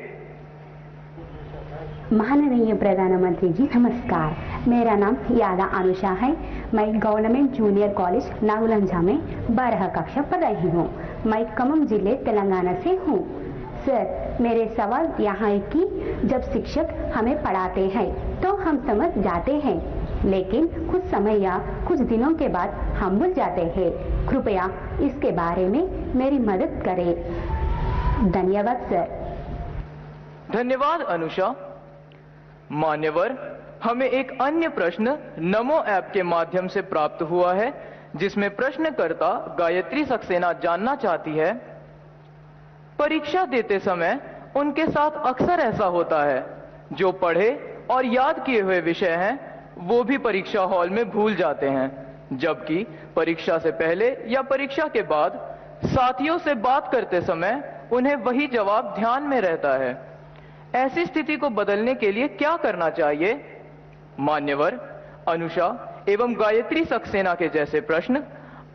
S2: माननीय प्रधानमंत्री जी नमस्कार, मेरा नाम यादा अनुषा है। मैं गवर्नमेंट जूनियर कॉलेज नागुलंजा में 12 कक्षा पढ़ रही हूँ। मैं खम्मम जिले तेलंगाना से हूँ। सर, मेरे सवाल यहाँ है कि जब शिक्षक हमें पढ़ाते हैं तो हम समझ जाते हैं, लेकिन कुछ समय या कुछ दिनों के बाद हम भूल जाते हैं। कृपया इसके बारे में मेरी मदद करें। धन्यवाद सर।
S21: धन्यवाद अनुषा। मान्यवर, हमें एक अन्य प्रश्न नमो ऐप के माध्यम से प्राप्त हुआ है, जिसमें प्रश्नकर्ता गायत्री सक्सेना जानना चाहती है, परीक्षा देते समय उनके साथ अक्सर ऐसा होता है, जो पढ़े और याद किए हुए विषय हैं वो भी परीक्षा हॉल में भूल जाते हैं, जबकि परीक्षा से पहले या परीक्षा के बाद साथियों से बात करते समय उन्हें वही जवाब ध्यान में रहता है। ऐसी स्थिति को बदलने के लिए क्या करना चाहिए? मान्यवर, अनुषा एवं गायत्री सक्सेना के जैसे प्रश्न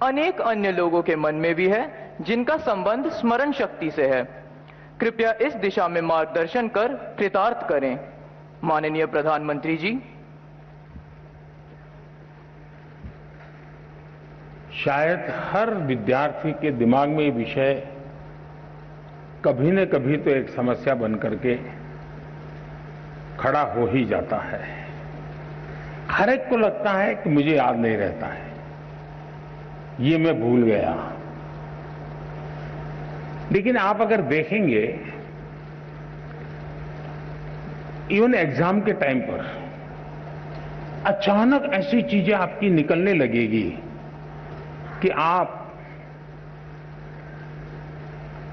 S21: अनेक अन्य लोगों के मन में भी है, जिनका संबंध स्मरण शक्ति से है। कृपया इस दिशा में मार्गदर्शन कर कृतार्थ करें। माननीय प्रधानमंत्री जी।
S11: शायद हर विद्यार्थी के दिमाग में ये विषय कभी न कभी तो एक समस्या बन करके खड़ा हो ही जाता है। हर एक को लगता है कि मुझे याद नहीं रहता है, ये मैं भूल गया। लेकिन आप अगर देखेंगे, इवन एग्जाम के टाइम पर अचानक ऐसी चीजें आपकी निकलने लगेगी कि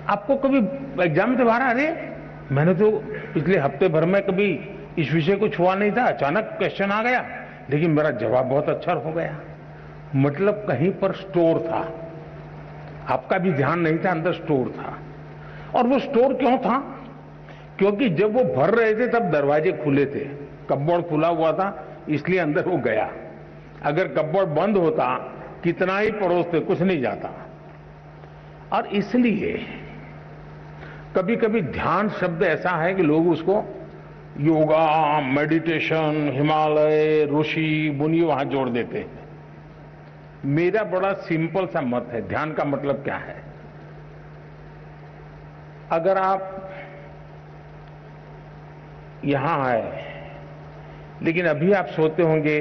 S11: आपको कभी एग्जाम से बाहर, अरे मैंने तो पिछले हफ्ते भर में कभी इस विषय को छुआ नहीं था, अचानक क्वेश्चन आ गया, लेकिन मेरा जवाब बहुत अच्छा हो गया। मतलब कहीं पर स्टोर था। आपका भी ध्यान नहीं था, अंदर स्टोर था। और वो स्टोर क्यों था? क्योंकि जब वो भर रहे थे तब दरवाजे खुले थे, कपबोर्ड खुला हुआ था, इसलिए अंदर वो गया। अगर कपबोर्ड बंद होता, कितना ही परोसते, कुछ नहीं जाता। और इसलिए कभी कभी ध्यान शब्द ऐसा है कि लोग उसको योगा, मेडिटेशन, हिमालय, ऋषि, मुनि वहां जोड़ देते हैं। मेरा बड़ा सिंपल सा मत है, ध्यान का मतलब क्या है? अगर आप यहां आए, लेकिन अभी आप सोते होंगे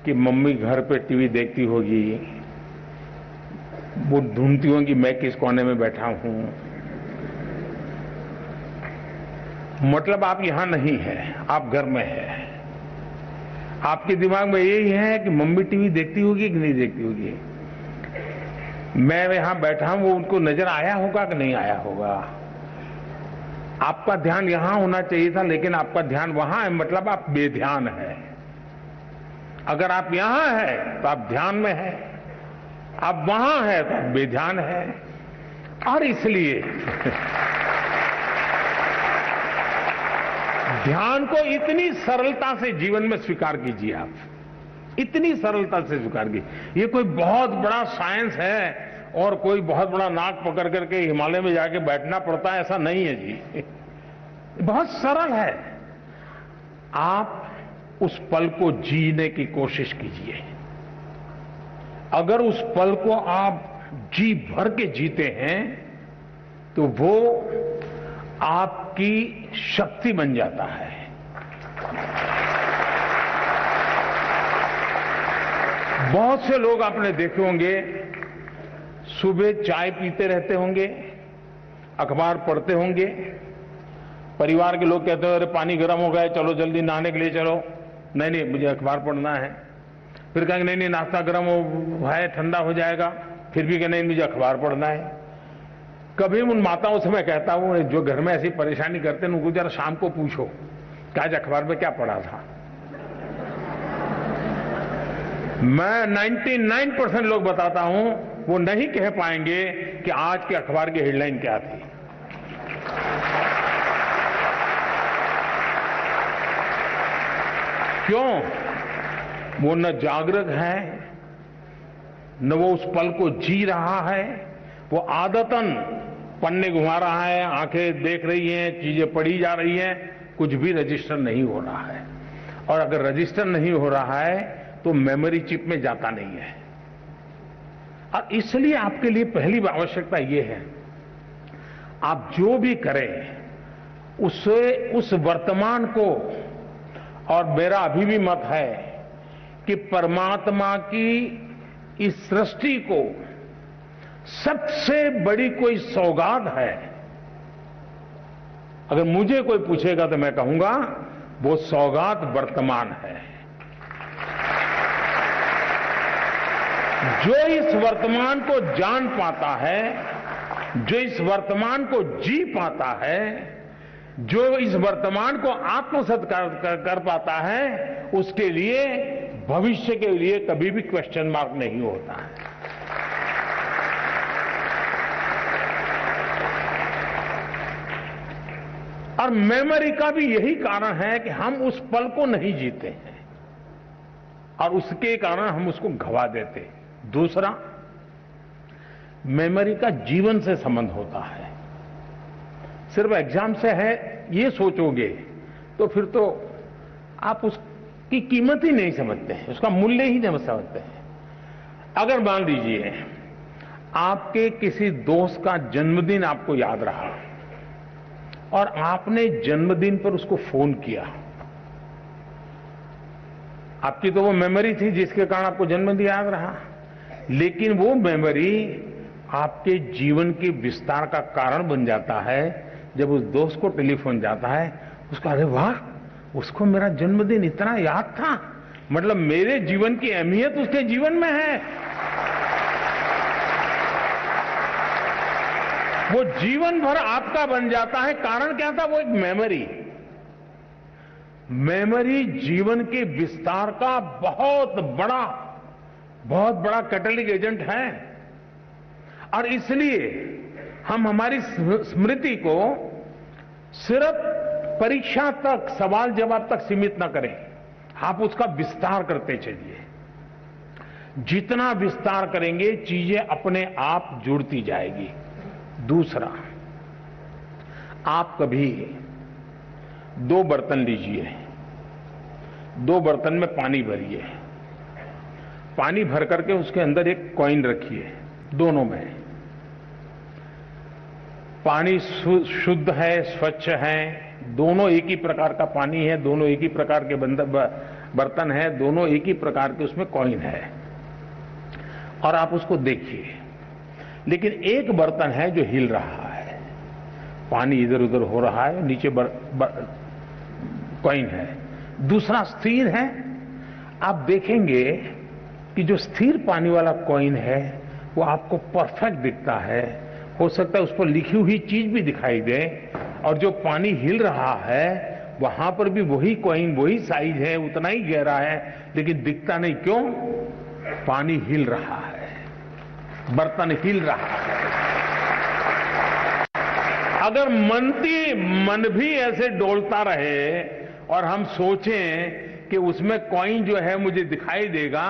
S11: कि मम्मी घर पे टीवी देखती होगी, वो ढूंढती होंगी मैं किस कोने में बैठा हूं। मतलब आप यहां नहीं है, आप घर में है। आपके दिमाग में यही है कि मम्मी टीवी देखती होगी कि नहीं देखती होगी, मैं यहां बैठा हूं, वो उनको नजर आया होगा कि नहीं आया होगा। आपका ध्यान यहां होना चाहिए था, लेकिन आपका ध्यान वहां है, मतलब आप बेध्यान है। अगर आप यहां हैं तो आप ध्यान में हैं, आप वहां हैं तो आप बेध्यान है। और इसलिए ध्यान को इतनी सरलता से जीवन में स्वीकार कीजिए, आप इतनी सरलता से स्वीकार कीजिए। ये कोई बहुत बड़ा साइंस है और कोई बहुत बड़ा नाक पकड़ करके हिमालय में जाके बैठना पड़ता है, ऐसा नहीं है जी। बहुत सरल है। आप उस पल को जीने की कोशिश कीजिए। अगर उस पल को आप जी भर के जीते हैं तो वो आपकी शक्ति बन जाता है। बहुत से लोग आपने देखे होंगे, सुबह चाय पीते रहते होंगे, अखबार पढ़ते होंगे, परिवार के लोग कहते हैं अरे पानी गर्म हो गया, चलो जल्दी नहाने के लिए चलो। नहीं नहीं, मुझे अखबार पढ़ना है। फिर कहेंगे नहीं नहीं, नाश्ता गर्म है, ठंडा हो जाएगा। फिर भी कहें नहीं, मुझे अखबार पढ़ना है। कभी उन माताओं से मैं कहता हूं जो घर में ऐसी परेशानी करते हैं, उनको जरा शाम को पूछो कि आज अखबार में क्या पढ़ा था। मैं 99% लोग बताता हूं, वो नहीं कह पाएंगे कि आज के अखबार की हेडलाइन क्या थी। क्यों? वो न जागरूक है, न वो उस पल को जी रहा है। वो आदतन पन्ने घुमा रहा है, आंखें देख रही हैं, चीजें पढ़ी जा रही हैं, कुछ भी रजिस्टर नहीं हो रहा है। और अगर रजिस्टर नहीं हो रहा है तो मेमोरी चिप में जाता नहीं है। और इसलिए आपके लिए पहली आवश्यकता यह है, आप जो भी करें उससे उस वर्तमान को, और मेरा अभी भी मत है कि परमात्मा की इस सृष्टि को सबसे बड़ी कोई सौगात है। अगर मुझे कोई पूछेगा तो मैं कहूंगा वो सौगात वर्तमान है। जो इस वर्तमान को जान पाता है, जो इस वर्तमान को जी पाता है, जो इस वर्तमान को आत्मसात कर पाता है, उसके लिए भविष्य के लिए कभी भी क्वेश्चन मार्क नहीं होता है। और मेमोरी का भी यही कारण है कि हम उस पल को नहीं जीते हैं और उसके कारण हम उसको गवा देते हैं। दूसरा, मेमोरी का जीवन से संबंध होता है। सिर्फ एग्जाम से है ये सोचोगे तो फिर तो आप उसकी कीमत ही नहीं समझते हैं, उसका मूल्य ही नहीं समझते हैं। अगर मान लीजिए आपके किसी दोस्त का जन्मदिन आपको याद रहा और आपने जन्मदिन पर उसको फोन किया, आपकी तो वो मेमोरी थी जिसके कारण आपको जन्मदिन याद रहा, लेकिन वो मेमोरी आपके जीवन के विस्तार का कारण बन जाता है। जब उस दोस्त को टेलीफोन जाता है, उसका अरे वाह, उसको मेरा जन्मदिन इतना याद था, मतलब मेरे जीवन की अहमियत उसके जीवन में है। वो जीवन भर आपका बन जाता है। कारण क्या था? वो एक मेमोरी। मेमोरी जीवन के विस्तार का बहुत बड़ा कैटलिक एजेंट है। और इसलिए हम हमारी स्मृति को सिर्फ परीक्षा तक, सवाल जवाब तक सीमित न करें, आप उसका विस्तार करते चलिए। जितना विस्तार करेंगे चीजें अपने आप जुड़ती जाएगी। दूसरा, आप कभी 2 बर्तन लीजिए, 2 बर्तन में पानी भरिए, पानी भर करके उसके अंदर एक कॉइन रखिए, दोनों में। पानी शुद्ध है, स्वच्छ है, दोनों एक ही प्रकार का पानी है, दोनों एक ही प्रकार के बर्तन है, दोनों एक ही प्रकार के उसमें कॉइन है, और आप उसको देखिए। लेकिन एक बर्तन है जो हिल रहा है, पानी इधर उधर हो रहा है, नीचे कॉइन है। दूसरा स्थिर है। आप देखेंगे कि जो स्थिर पानी वाला कॉइन है वो आपको परफेक्ट दिखता है, हो सकता है उस पर लिखी हुई चीज भी दिखाई दे, और जो पानी हिल रहा है वहां पर भी वही कॉइन, वही साइज है, उतना ही गहरा है, लेकिन दिखता नहीं। क्यों? पानी हिल रहा है, बर्तन हिल रहा है। अगर मन भी ऐसे डोलता रहे और हम सोचें कि उसमें कॉइन जो है मुझे दिखाई देगा,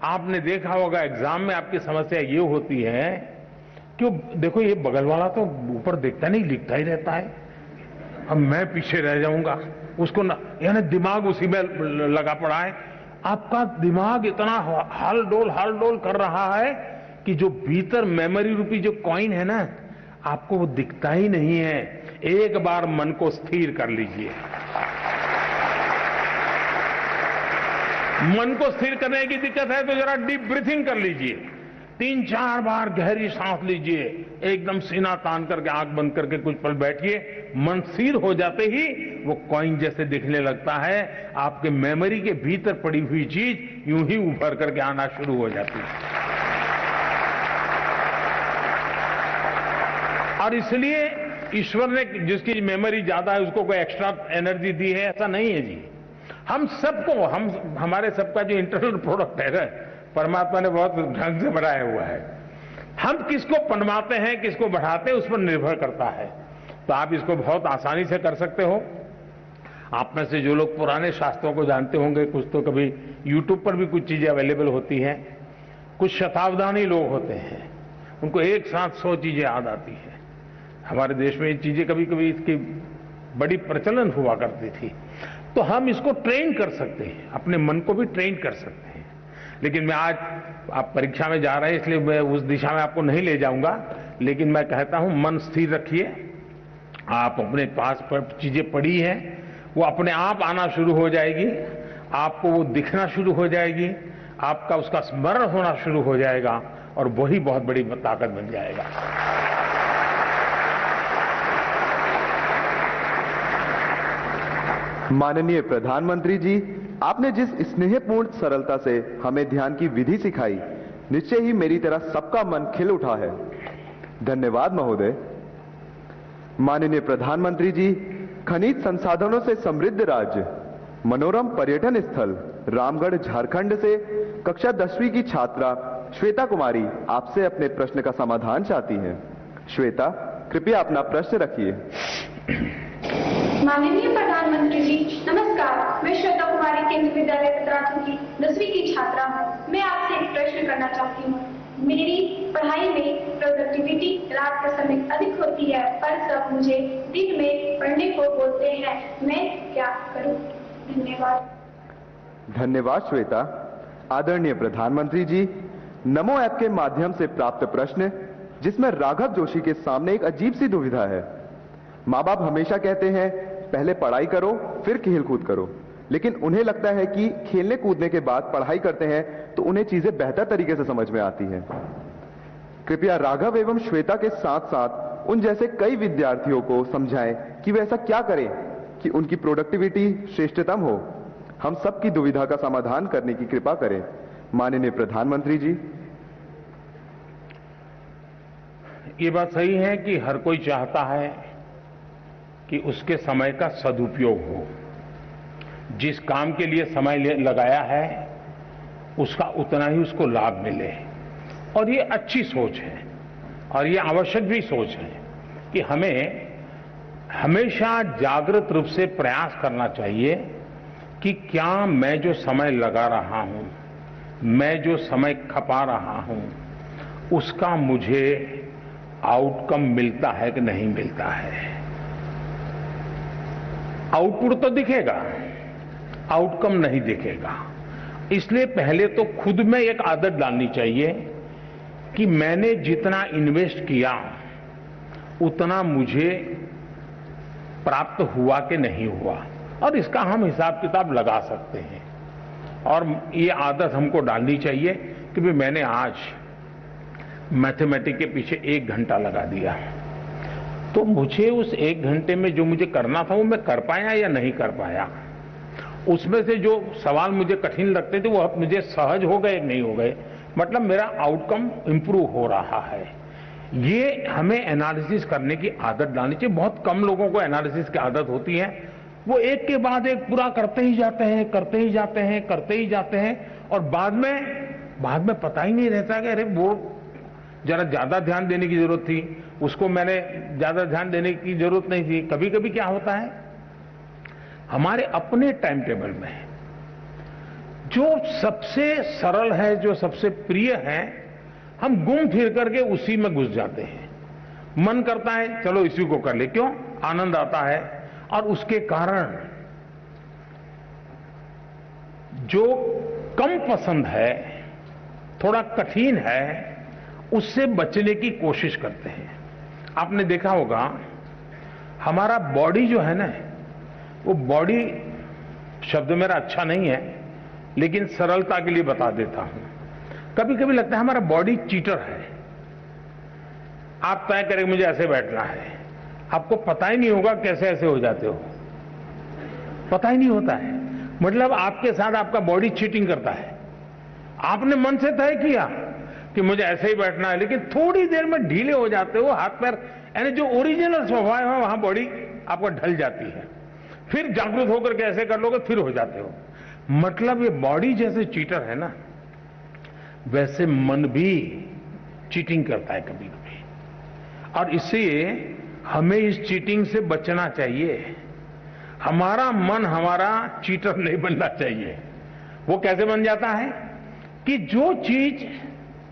S11: आपने देखा होगा एग्जाम में आपकी समस्या ये होती है कि देखो ये बगल वाला तो ऊपर दिखता नहीं, लिखता ही रहता है, अब मैं पीछे रह जाऊंगा, उसको यानी दिमाग उसी में लगा पड़ा है। आपका दिमाग इतना हाल डोल कर रहा है कि जो भीतर मेमोरी रूपी जो कॉइन है ना, आपको वो दिखता ही नहीं है। एक बार मन को स्थिर कर लीजिए। मन को स्थिर करने की दिक्कत है तो जरा डीप ब्रीथिंग कर लीजिए, 3-4 बार गहरी सांस लीजिए, एकदम सीना तान करके आंख बंद करके कुछ पल बैठिए। मन स्थिर हो जाते ही वो कॉइन जैसे दिखने लगता है, आपके मेमोरी के भीतर पड़ी हुई चीज यूं ही उभर करके आना शुरू हो जाती है। और इसलिए ईश्वर ने जिसकी मेमोरी ज्यादा है उसको कोई एक्स्ट्रा एनर्जी दी है, ऐसा नहीं है जी। हम सबको, हमारे सबका जो इंटरनल प्रोडक्ट है ना, परमात्मा ने बहुत ढंग से बनाया हुआ है। हम किसको पनवाते हैं, किसको बढ़ाते हैं, उस पर निर्भर करता है। तो आप इसको बहुत आसानी से कर सकते हो। आप में से जो लोग पुराने शास्त्रों को जानते होंगे, कुछ तो कभी YouTube पर भी कुछ चीजें अवेलेबल होती हैं, कुछ शताब्दानी लोग होते हैं, उनको एक साथ 100 चीजें याद आती है। हमारे देश में ये चीजें कभी कभी इसकी बड़ी प्रचलन हुआ करती थी। तो हम इसको ट्रेन कर सकते हैं, अपने मन को भी ट्रेन कर सकते हैं। लेकिन मैं आज, आप परीक्षा में जा रहे हैं इसलिए मैं उस दिशा में आपको नहीं ले जाऊंगा, लेकिन मैं कहता हूं मन स्थिर रखिए। आप अपने पास चीजें पड़ी हैं, वो अपने आप आना शुरू हो जाएगी, आपको वो दिखना शुरू हो जाएगी, आपका उसका स्मरण होना शुरू हो जाएगा, और वही बहुत बड़ी ताकत बन जाएगा।
S9: माननीय प्रधानमंत्री जी, आपने जिस स्नेहपूर्ण सरलता से हमें ध्यान की विधि सिखाई, निश्चय ही मेरी तरह सबका मन खिल उठा है। धन्यवाद महोदय। माननीय प्रधानमंत्री जी, खनिज संसाधनों से समृद्ध राज्य, मनोरम पर्यटन स्थल रामगढ़ झारखंड से कक्षा 10वीं की छात्रा श्वेता कुमारी आपसे अपने प्रश्न का समाधान चाहती हैं। श्वेता, कृपया अपना प्रश्न रखिए।
S3: माननीय प्रधानमंत्री जी, नमस्कार। मैं श्वेता कुमारी केंद्रीय विद्यालय उत्तराखंड की 10वीं की छात्रा हूँ। मैं आपसे एक प्रश्न करना चाहती हूँ। मेरी पढ़ाई में प्रोडक्टिविटी रात का समय अधिक होती है, पर सब मुझे दिन में पढ़ने को बोलते हैं। मैं क्या करूँ? धन्यवाद।
S9: धन्यवाद श्वेता। आदरणीय प्रधानमंत्री जी, नमो ऐप के माध्यम से प्राप्त प्रश्न, जिसमें राघव जोशी के सामने एक अजीब सी दुविधा है। माँ बाप हमेशा कहते हैं पहले पढ़ाई करो फिर खेल कूद करो, लेकिन उन्हें लगता है कि खेलने कूदने के बाद पढ़ाई करते हैं तो उन्हें चीजें बेहतर तरीके से समझ में आती हैं। कृपया राघव एवं श्वेता के साथ साथ उन जैसे कई विद्यार्थियों को समझाएं कि वे ऐसा क्या करें कि उनकी प्रोडक्टिविटी श्रेष्ठतम हो। हम सबकी दुविधा का समाधान करने की कृपा करें। माननीय प्रधानमंत्री जी।
S11: ये बात सही है कि हर कोई चाहता है कि उसके समय का सदुपयोग हो, जिस काम के लिए समय लगाया है उसका उतना ही उसको लाभ मिले, और ये अच्छी सोच है। और ये आवश्यक भी सोच है कि हमें हमेशा जागृत रूप से प्रयास करना चाहिए कि क्या मैं जो समय लगा रहा हूं, मैं जो समय खपा रहा हूं, उसका मुझे आउटकम मिलता है कि नहीं मिलता है। आउटपुट तो दिखेगा, आउटकम नहीं दिखेगा। इसलिए पहले तो खुद में एक आदत डालनी चाहिए कि मैंने जितना इन्वेस्ट किया उतना मुझे प्राप्त हुआ कि नहीं हुआ, और इसका हम हिसाब किताब लगा सकते हैं। और ये आदत हमको डालनी चाहिए कि भाई मैंने आज मैथमेटिक्स के पीछे 1 घंटा लगा दिया, तो मुझे उस 1 घंटे में जो मुझे करना था वो मैं कर पाया या नहीं कर पाया। उसमें से जो सवाल मुझे कठिन लगते थे वो अब मुझे सहज हो गए नहीं हो गए, मतलब मेरा आउटकम इंप्रूव हो रहा है। ये हमें एनालिसिस करने की आदत डालनी चाहिए। बहुत कम लोगों को एनालिसिस की आदत होती है, वो एक के बाद एक पूरा करते ही जाते हैं, करते ही जाते हैं, करते ही जाते हैं, और बाद में पता ही नहीं रहता कि अरे वो जरा ज्यादा ध्यान देने की जरूरत थी, उसको मैंने ज्यादा ध्यान देने की जरूरत नहीं थी। कभी कभी क्या होता है, हमारे अपने टाइम टेबल में जो सबसे सरल है, जो सबसे प्रिय है, हम घूम फिर करके उसी में घुस जाते हैं। मन करता है चलो इसी को कर ले, क्यों, आनंद आता है। और उसके कारण जो कम पसंद है, थोड़ा कठिन है, उससे बचने की कोशिश करते हैं। आपने देखा होगा हमारा बॉडी जो है ना, वो बॉडी शब्द मेरा अच्छा नहीं है लेकिन सरलता के लिए बता देता हूं। कभी कभी लगता है हमारा बॉडी चीटर है। आप तय करें मुझे ऐसे बैठना है, आपको पता ही नहीं होगा कैसे ऐसे हो जाते हो, पता ही नहीं होता है। मतलब आपके साथ आपका बॉडी चीटिंग करता है। आपने मन से तय किया कि मुझे ऐसे ही बैठना है, लेकिन थोड़ी देर में ढीले हो जाते हो, हाथ पैर, यानी जो ओरिजिनल स्वभाव है वहां बॉडी आपको ढल जाती है। फिर जागरूक होकर के ऐसे कर लोगे, फिर हो जाते हो। मतलब ये बॉडी जैसे चीटर है ना, वैसे मन भी चीटिंग करता है कभी कभी, और इसलिए हमें इस चीटिंग से बचना चाहिए। हमारा मन हमारा चीटर नहीं बनना चाहिए। वो कैसे बन जाता है कि जो चीज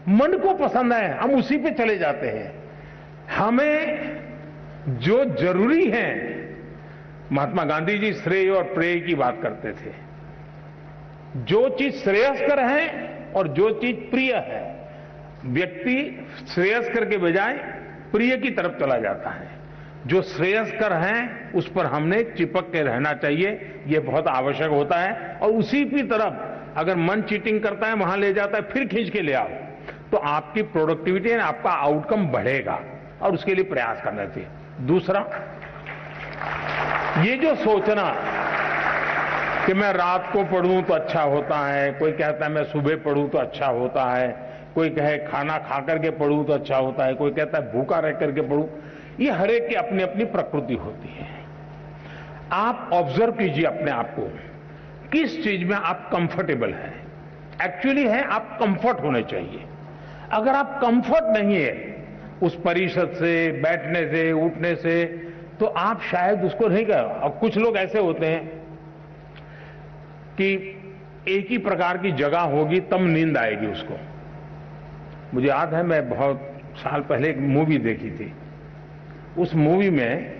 S11: मन को पसंद है हम उसी पे चले जाते हैं। हमें जो जरूरी है, महात्मा गांधी जी श्रेय और प्रेय की बात करते थे। जो चीज श्रेयस्कर है और जो चीज प्रिय है, व्यक्ति श्रेयस्कर के बजाय प्रिय की तरफ चला जाता है। जो श्रेयस्कर है उस पर हमने चिपक के रहना चाहिए, यह बहुत आवश्यक होता है। और उसी की तरफ अगर मन चीटिंग करता है, वहां ले जाता है, फिर खींच के ले आओ, तो आपकी प्रोडक्टिविटी एंड आपका आउटकम बढ़ेगा, और उसके लिए प्रयास करना चाहिए। दूसरा, ये जो सोचना कि मैं रात को पढ़ूं तो अच्छा होता है, कोई कहता है मैं सुबह पढ़ूं तो अच्छा होता है, कोई कहे खाना खा करके पढ़ूं तो अच्छा होता है, कोई कहता है भूखा रह करके पढ़ूं, ये हर एक की अपनी अपनी प्रकृति होती है। आप ऑब्जर्व कीजिए अपने आप को, किस चीज में आप कंफर्टेबल हैं। एक्चुअली है आप कंफर्ट होने चाहिए। अगर आप कंफर्ट नहीं है उस परिषद से, बैठने से, उठने से, तो आप शायद उसको नहीं कर। और कुछ लोग ऐसे होते हैं कि एक ही प्रकार की जगह होगी तब नींद आएगी उसको। मुझे याद है, मैं बहुत साल पहले एक मूवी देखी थी। उस मूवी में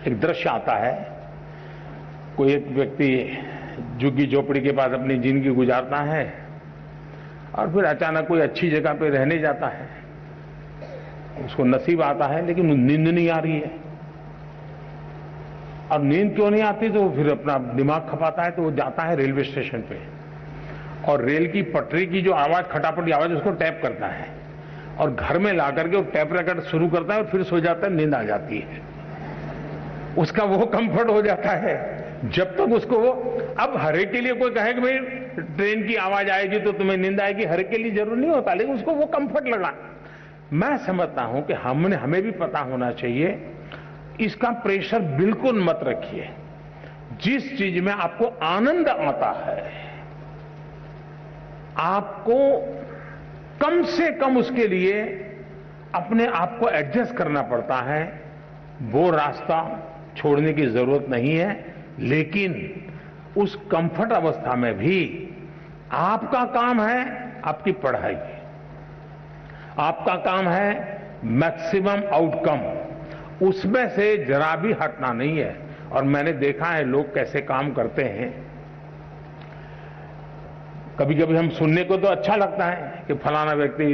S11: एक दृश्य आता है, कोई एक व्यक्ति झुग्गी झोपड़ी के पास अपनी जिंदगी गुजारता है और फिर अचानक कोई अच्छी जगह पे रहने जाता है। उसको नसीब आता है लेकिन नींद नहीं आ रही है। और नींद क्यों नहीं आती, तो फिर अपना दिमाग खपाता है, तो वो जाता है रेलवे स्टेशन पे और रेल की पटरी की जो आवाज, खटापटी आवाज, उसको टैप करता है और घर में ला करके वो टैप रिकॉर्ड शुरू करता है और फिर सो जाता है, नींद आ जाती है। उसका वो कंफर्ट हो जाता है जब तक उसको वो। अब हर एक के लिए कोई कहे कि भाई ट्रेन की आवाज आएगी तो तुम्हें नींद आएगी, हर एक के लिए जरूर नहीं होता, लेकिन उसको वो कंफर्ट लगा। मैं समझता हूं कि हमें भी पता होना चाहिए, इसका प्रेशर बिल्कुल मत रखिए। जिस चीज में आपको आनंद आता है, आपको कम से कम उसके लिए अपने आप को एडजस्ट करना पड़ता है, वो रास्ता छोड़ने की जरूरत नहीं है। लेकिन उस कंफर्ट अवस्था में भी आपका काम है आपकी पढ़ाई, आपका काम है मैक्सिमम आउटकम, उसमें से जरा भी हटना नहीं है। और मैंने देखा है लोग कैसे काम करते हैं। कभी कभी हम सुनने को तो अच्छा लगता है कि फलाना व्यक्ति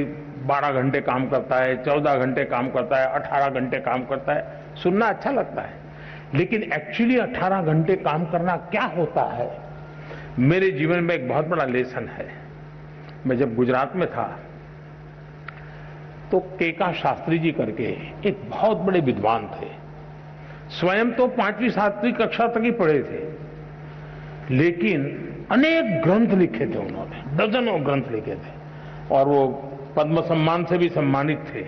S11: 12 घंटे काम करता है, 14 घंटे काम करता है, 18 घंटे काम करता है, सुनना अच्छा लगता है। लेकिन एक्चुअली 18 घंटे काम करना क्या होता है, मेरे जीवन में एक बहुत बड़ा लेसन है। मैं जब गुजरात में था तो केका शास्त्री जी करके एक बहुत बड़े विद्वान थे। स्वयं तो 5वीं 7वीं कक्षा तक ही पढ़े थे, लेकिन अनेक ग्रंथ लिखे थे उन्होंने, डजनों ग्रंथ लिखे थे, और वो पद्म सम्मान से भी सम्मानित थे।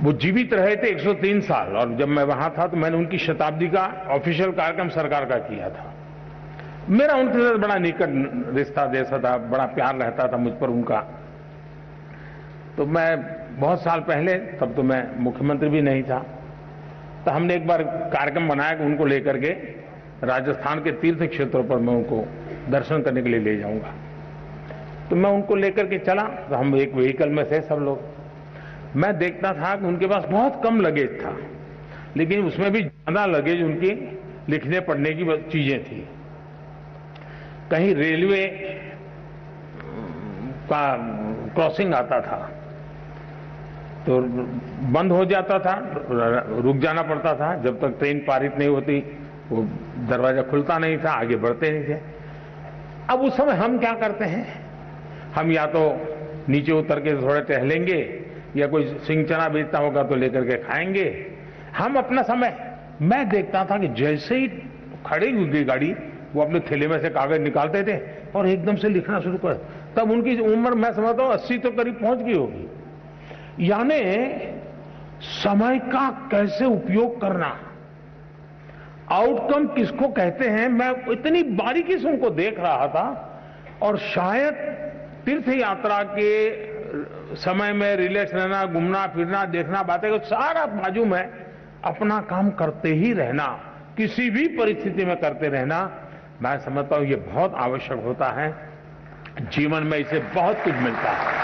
S11: वो जीवित रहे थे 103 साल, और जब मैं वहां था तो मैंने उनकी शताब्दी का ऑफिशियल कार्यक्रम सरकार का किया था। मेरा उनके साथ बड़ा निकट रिश्ता जैसा था, बड़ा प्यार रहता था मुझ पर उनका। तो मैं बहुत साल पहले, तब तो मैं मुख्यमंत्री भी नहीं था, तो हमने एक बार कार्यक्रम बनाया कि उनको लेकर के राजस्थान के तीर्थ क्षेत्रों पर मैं उनको दर्शन करने के लिए ले जाऊंगा। तो मैं उनको लेकर के चला, तो हम एक व्हीकल में थे सब लोग। मैं देखता था कि उनके पास बहुत कम लगेज था, लेकिन उसमें भी ज्यादा लगेज उनकी लिखने पढ़ने की चीजें थी। कहीं रेलवे का क्रॉसिंग आता था तो बंद हो जाता था, रुक जाना पड़ता था जब तक ट्रेन पारित नहीं होती, वो दरवाजा खुलता नहीं था, आगे बढ़ते नहीं थे। अब उस समय हम क्या करते हैं, हम या तो नीचे उतर के थोड़े टहलेंगे, या कोई सिंह चना बेचता होगा तो लेकर के खाएंगे। हम अपना समय, मैं देखता था कि जैसे ही खड़ी हुई गई गाड़ी, वो अपने थैले में से कागज निकालते थे और एकदम से लिखना शुरू कर। तब उनकी उम्र मैं समझता हूं 80 तो करीब पहुंच गई होगी। यानी समय का कैसे उपयोग करना, आउटकम किसको कहते हैं, मैं इतनी बारीकी से उनको देख रहा था। और शायद तीर्थ यात्रा के समय में रिलैक्स रहना, घूमना फिरना, देखना, बातें को सारा बाजू में अपना काम करते ही रहना, किसी भी परिस्थिति में करते रहना, मैं समझता हूं ये बहुत आवश्यक होता है। जीवन में इसे बहुत कुछ मिलता है।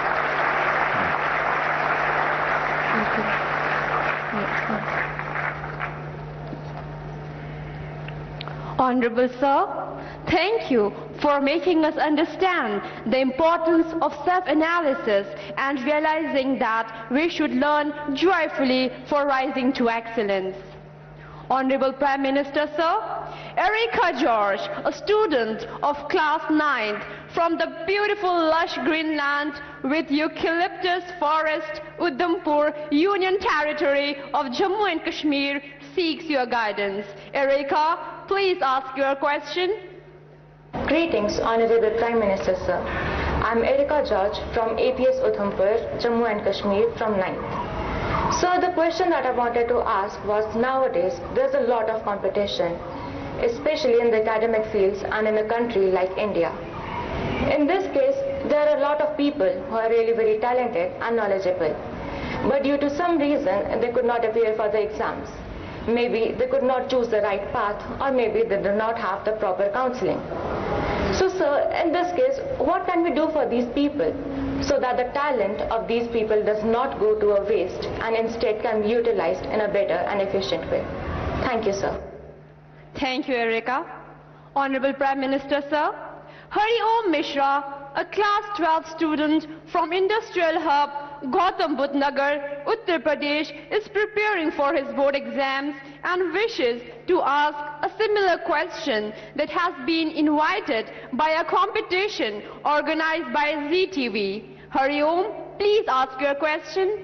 S7: Honorable Sir, thank you for making us understand the importance of self-analysis and realizing that we should learn joyfully for rising to excellence. Honorable Prime Minister Sir, Erika George, a student of class 9th from the beautiful lush green land with eucalyptus forest, Udhampur, Union Territory of Jammu and Kashmir, seeks your guidance. Erika, please ask your question.
S22: Greetings, Honorable Prime Minister Sir. I'm Erika George from APS Udhampur, Jammu and Kashmir from 9th. Sir, the question that I wanted to ask was, nowadays there's a lot of competition, especially in the academic fields and in a country like India. In this case, there are a lot of people who are really very talented and knowledgeable, but due to some reason they could not appear for the exams. Maybe they could not choose the right path, or maybe they do not have the proper counseling. So sir, in this case, what can we do for these people so that the talent of these people does not go to a waste and instead can be utilized in a better and efficient way? Thank you, sir.
S7: Thank you, Erika. Honorable Prime Minister Sir, Hari Om Mishra, a class 12 student from Industrial Hub, Gautam Budh Nagar, Uttar Pradesh, is preparing for his board exams and wishes to ask a similar question that has been invited by a competition organized by ZTV. Hari Om, please ask your question.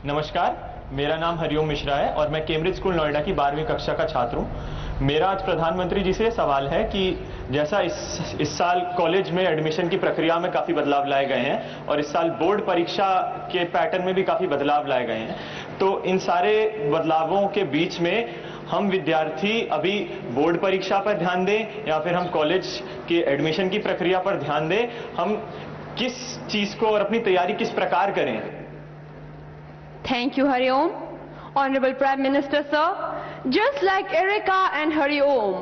S10: नमस्कार, मेरा नाम हरिओम मिश्रा है और मैं Cambridge school Noida की 12वीं कक्षा का छात्र हूँ। मेरा आज प्रधानमंत्री जी से सवाल है कि जैसा इस साल कॉलेज में एडमिशन की प्रक्रिया में काफ़ी बदलाव लाए गए हैं और इस साल बोर्ड परीक्षा के पैटर्न में भी काफ़ी बदलाव लाए गए हैं, तो इन सारे बदलावों के बीच में हम विद्यार्थी अभी बोर्ड परीक्षा पर ध्यान दें या फिर हम कॉलेज के एडमिशन की प्रक्रिया पर ध्यान दें, हम किस चीज को और अपनी तैयारी किस प्रकार करें?
S7: Thank you, Hariom. Honorable Prime Minister, sir, just like Erika and Hariom,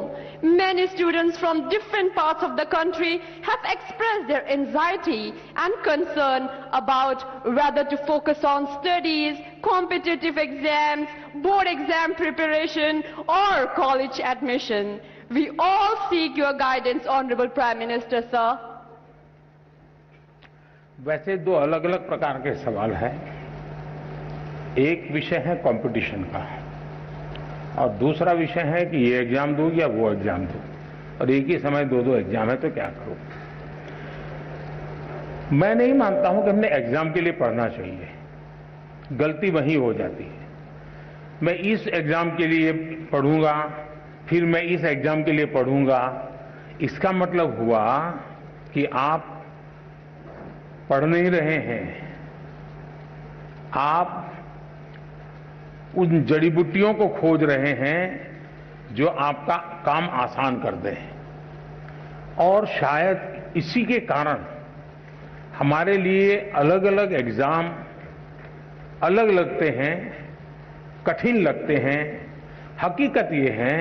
S7: many students from different parts of the country have expressed their anxiety and concern about whether to focus on studies, competitive exams, board exam preparation, or college admission. We all seek your guidance, Honorable Prime Minister, sir.
S11: वैसे दो अलग अलग प्रकार के सवाल हैं। एक विषय है कंपटीशन का और दूसरा विषय है कि ये एग्जाम दूं या वो एग्जाम दूं, और एक ही समय दो एग्जाम है तो क्या करूं। मैं नहीं मानता हूं कि हमने एग्जाम के लिए पढ़ना चाहिए, गलती वहीं हो जाती है। मैं इस एग्जाम के लिए पढ़ूंगा, फिर मैं इस एग्जाम के लिए पढ़ूंगा, इसका मतलब हुआ कि आप पढ़ नहीं रहे हैं, आप उन जड़ी बूटियों को खोज रहे हैं जो आपका काम आसान कर दें। और शायद इसी के कारण हमारे लिए अलग अलग एग्जाम अलग लगते हैं, कठिन लगते हैं। हकीकत ये है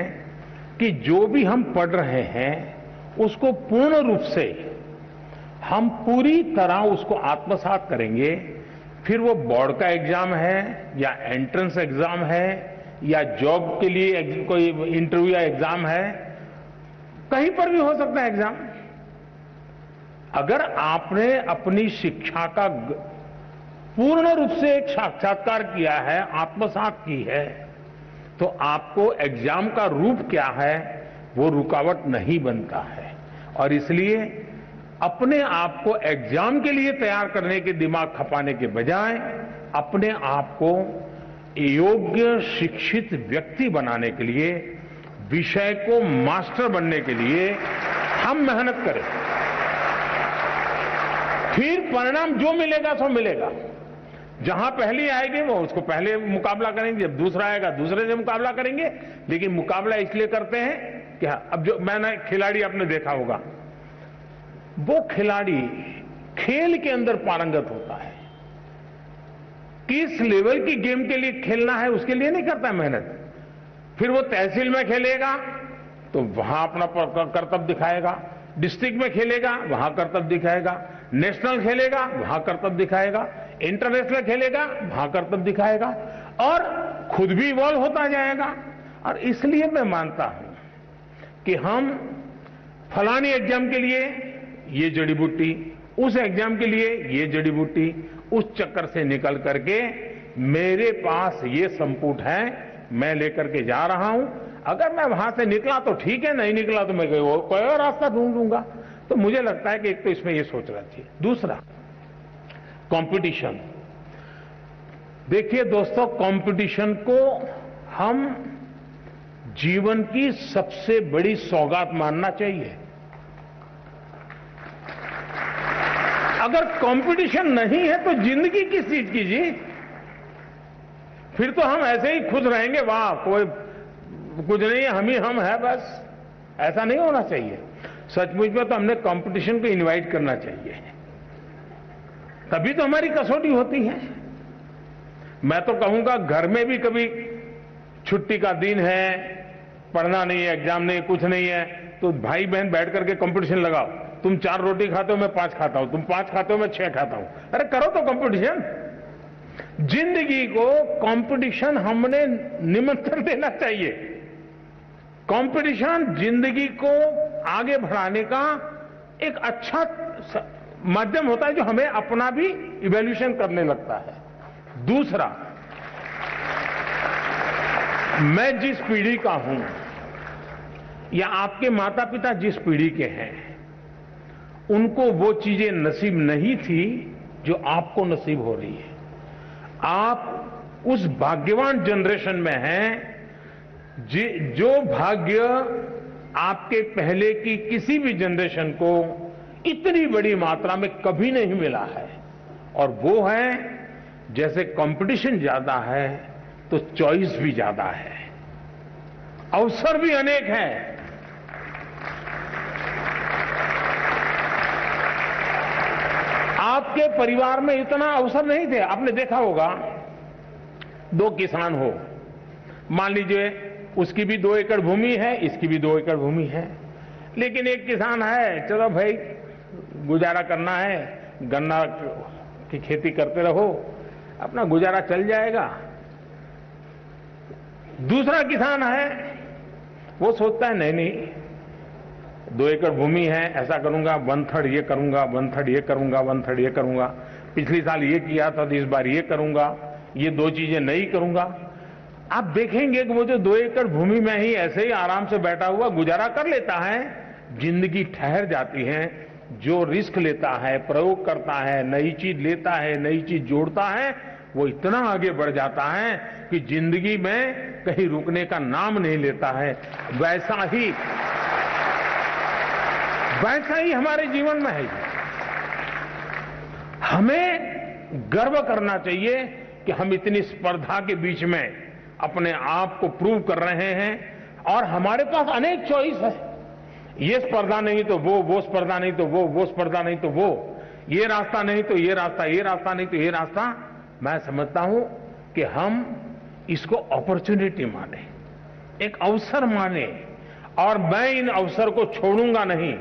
S11: कि जो भी हम पढ़ रहे हैं उसको पूर्ण रूप से हम पूरी तरह उसको आत्मसात करेंगे, फिर वो बोर्ड का एग्जाम है या एंट्रेंस एग्जाम है या जॉब के लिए कोई इंटरव्यू या एग्जाम है, कहीं पर भी हो सकता है एग्जाम। अगर आपने अपनी शिक्षा का पूर्ण रूप से एक साक्षात्कार किया है, आत्मसात की है, तो आपको एग्जाम का रूप क्या है वो रुकावट नहीं बनता है। और इसलिए अपने आप को एग्जाम के लिए तैयार करने के दिमाग खपाने के बजाय अपने आप को योग्य शिक्षित व्यक्ति बनाने के लिए, विषय को मास्टर बनने के लिए हम मेहनत करें। फिर परिणाम जो मिलेगा सो मिलेगा। जहां पहली आएगी वो उसको पहले मुकाबला करेंगे, जब दूसरा आएगा दूसरे से मुकाबला करेंगे। लेकिन मुकाबला इसलिए करते हैं कि अब जो मैंने खिलाड़ी आपने देखा होगा, वो खिलाड़ी खेल के अंदर पारंगत होता है, किस लेवल की गेम के लिए खेलना है उसके लिए नहीं करता मेहनत। फिर वो तहसील में खेलेगा तो वहां अपना कर्तव्य दिखाएगा, डिस्ट्रिक्ट में खेलेगा वहां कर्तव्य दिखाएगा, नेशनल खेलेगा वहां कर्तव्य दिखाएगा, इंटरनेशनल खेलेगा वहां कर्तव्य दिखाएगा, और खुद भी इवॉल्व होता जाएगा। और इसलिए मैं मानता हूं कि हम फलानी एग्जाम के लिए ये जड़ी बूटी, उस एग्जाम के लिए ये जड़ी बूटी, उस चक्कर से निकल करके मेरे पास ये संपुट है, मैं लेकर के जा रहा हूं। अगर मैं वहां से निकला तो ठीक है, नहीं निकला तो मैं कोई और रास्ता ढूंढ लूंगा। तो मुझे लगता है कि एक तो इसमें ये सोचना चाहिए। दूसरा, कंपटीशन। देखिए दोस्तों, कंपटीशन को हम जीवन की सबसे बड़ी सौगात मानना चाहिए। अगर कंपटीशन नहीं है तो जिंदगी किस चीज की जी? फिर तो हम ऐसे ही खुश रहेंगे, वाह कोई कुछ नहीं है, हम है बस। ऐसा नहीं होना चाहिए। सचमुच में तो हमने कंपटीशन को इनवाइट करना चाहिए, तभी तो हमारी कसौटी होती है। मैं तो कहूंगा घर में भी कभी छुट्टी का दिन है, पढ़ना नहीं है, एग्जाम नहीं है, कुछ नहीं है, तो भाई बहन बैठ करके कंपटीशन लगाओ। तुम 4 रोटी खाते हो, मैं 5 खाता हूं, तुम 5 खाते हो, मैं 6 खाता हूं। अरे करो तो कंपटीशन। जिंदगी को कंपटीशन हमने निमंत्रण देना चाहिए। कंपटीशन जिंदगी को आगे बढ़ाने का एक अच्छा माध्यम होता है, जो हमें अपना भी इवैल्यूएशन करने लगता है। दूसरा, मैं जिस पीढ़ी का हूं या आपके माता पिता जिस पीढ़ी के हैं, उनको वो चीजें नसीब नहीं थी जो आपको नसीब हो रही है। आप उस भाग्यवान जनरेशन में हैं जो भाग्य आपके पहले की किसी भी जनरेशन को इतनी बड़ी मात्रा में कभी नहीं मिला है। और वो है, जैसे कंपटीशन ज्यादा है तो चॉइस भी ज्यादा है, अवसर भी अनेक हैं। 1 आपके परिवार में इतना अवसर नहीं थे। आपने देखा होगा, 2 किसान हो, मान लीजिए उसकी भी 2 एकड़ भूमि है, इसकी भी 2 एकड़ भूमि है, लेकिन एक किसान है, चलो भाई गुजारा करना है, गन्ना की खेती करते रहो, अपना गुजारा चल जाएगा। दूसरा किसान है, वो सोचता है नहीं नहीं, 2 एकड़ भूमि है, ऐसा करूंगा, 1/3 ये करूंगा, 1/3 ये करूंगा, 1/3 ये करूंगा, पिछली साल ये किया था तो इस बार ये करूंगा, ये 2 चीजें नहीं करूंगा। आप देखेंगे कि वो जो 2 एकड़ भूमि में ही ऐसे ही आराम से बैठा हुआ गुजारा कर लेता है। जिंदगी ठहर जाती है। जो रिस्क लेता है, प्रयोग करता है, नई चीज लेता है, नई चीज जोड़ता है, वो इतना आगे बढ़ जाता है कि जिंदगी में कहीं रुकने का नाम नहीं लेता है। वैसा ही हमारे जीवन में है। हमें गर्व करना चाहिए कि हम इतनी स्पर्धा के बीच में अपने आप को प्रूव कर रहे हैं और हमारे पास अनेक चॉइस है। ये स्पर्धा नहीं तो वो स्पर्धा नहीं तो वो स्पर्धा नहीं तो वो, ये रास्ता नहीं तो ये रास्ता, ये रास्ता नहीं तो ये रास्ता। मैं समझता हूं कि हम इसको अपॉर्चुनिटी माने, एक अवसर माने, और मैं इन अवसर को छोड़ूंगा नहीं,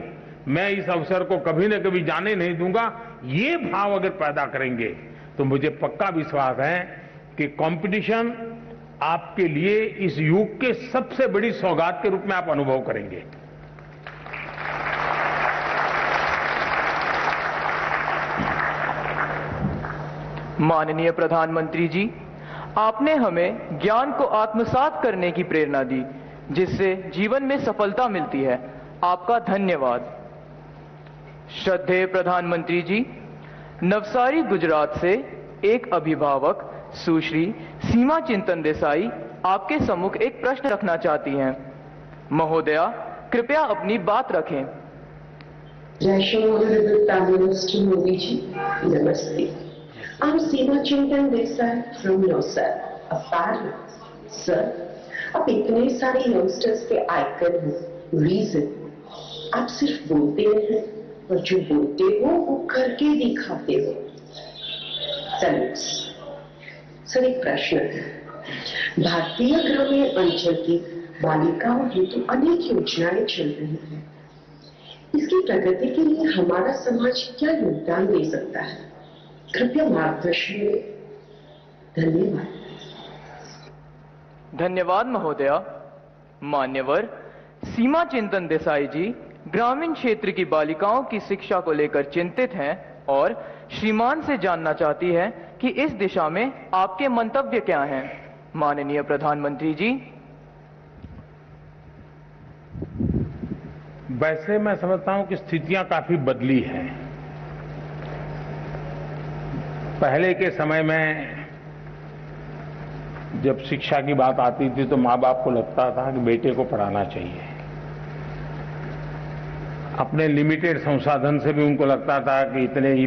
S11: मैं इस अवसर को कभी न कभी जाने नहीं दूंगा। ये भाव अगर पैदा करेंगे तो मुझे पक्का विश्वास है कि कंपटीशन आपके लिए इस युग के सबसे बड़ी सौगात के रूप में आप अनुभव करेंगे।
S21: माननीय प्रधानमंत्री जी, आपने हमें ज्ञान को आत्मसात करने की प्रेरणा दी, जिससे जीवन में सफलता मिलती है। आपका धन्यवाद। श्रद्धेय प्रधानमंत्री जी, नवसारी गुजरात से एक अभिभावक सुश्री सीमा चिंतन देसाई आपके सम्मुख एक प्रश्न रखना चाहती हैं। महोदया, कृपया अपनी बात रखें।
S12: जय Shri honourable prime minister Modi ji, नमस्ते। I'm Seema Chintan Desai from Navsari, a parent. Sir, आप इतने सारे यंगस्टर्स के आइकन हो, रीजन। आप सिर्फ बोलते हैं और जो बोलते हो वो करके दिखाते हो। सर, एक प्रश्न है। भारतीय ग्रामीण अंचल की बालिकाओं हेतु अनेक योजनाएं चल रही हैं। इसकी प्रगति के लिए हमारा समाज क्या योगदान दे सकता है? कृपया मार्गदर्शन दें। धन्यवाद।
S21: धन्यवाद महोदया। मान्यवर सीमा चिंतन देसाई जी ग्रामीण क्षेत्र की बालिकाओं की शिक्षा को लेकर चिंतित हैं और श्रीमान से जानना चाहती है कि इस दिशा में आपके मंतव्य क्या हैं। माननीय प्रधानमंत्री जी।
S11: वैसे मैं समझता हूं कि स्थितियां काफी बदली हैं। पहले के समय में जब शिक्षा की बात आती थी तो माँ बाप को लगता था कि बेटे को पढ़ाना चाहिए। अपने लिमिटेड संसाधन से भी उनको लगता था कि इतने ही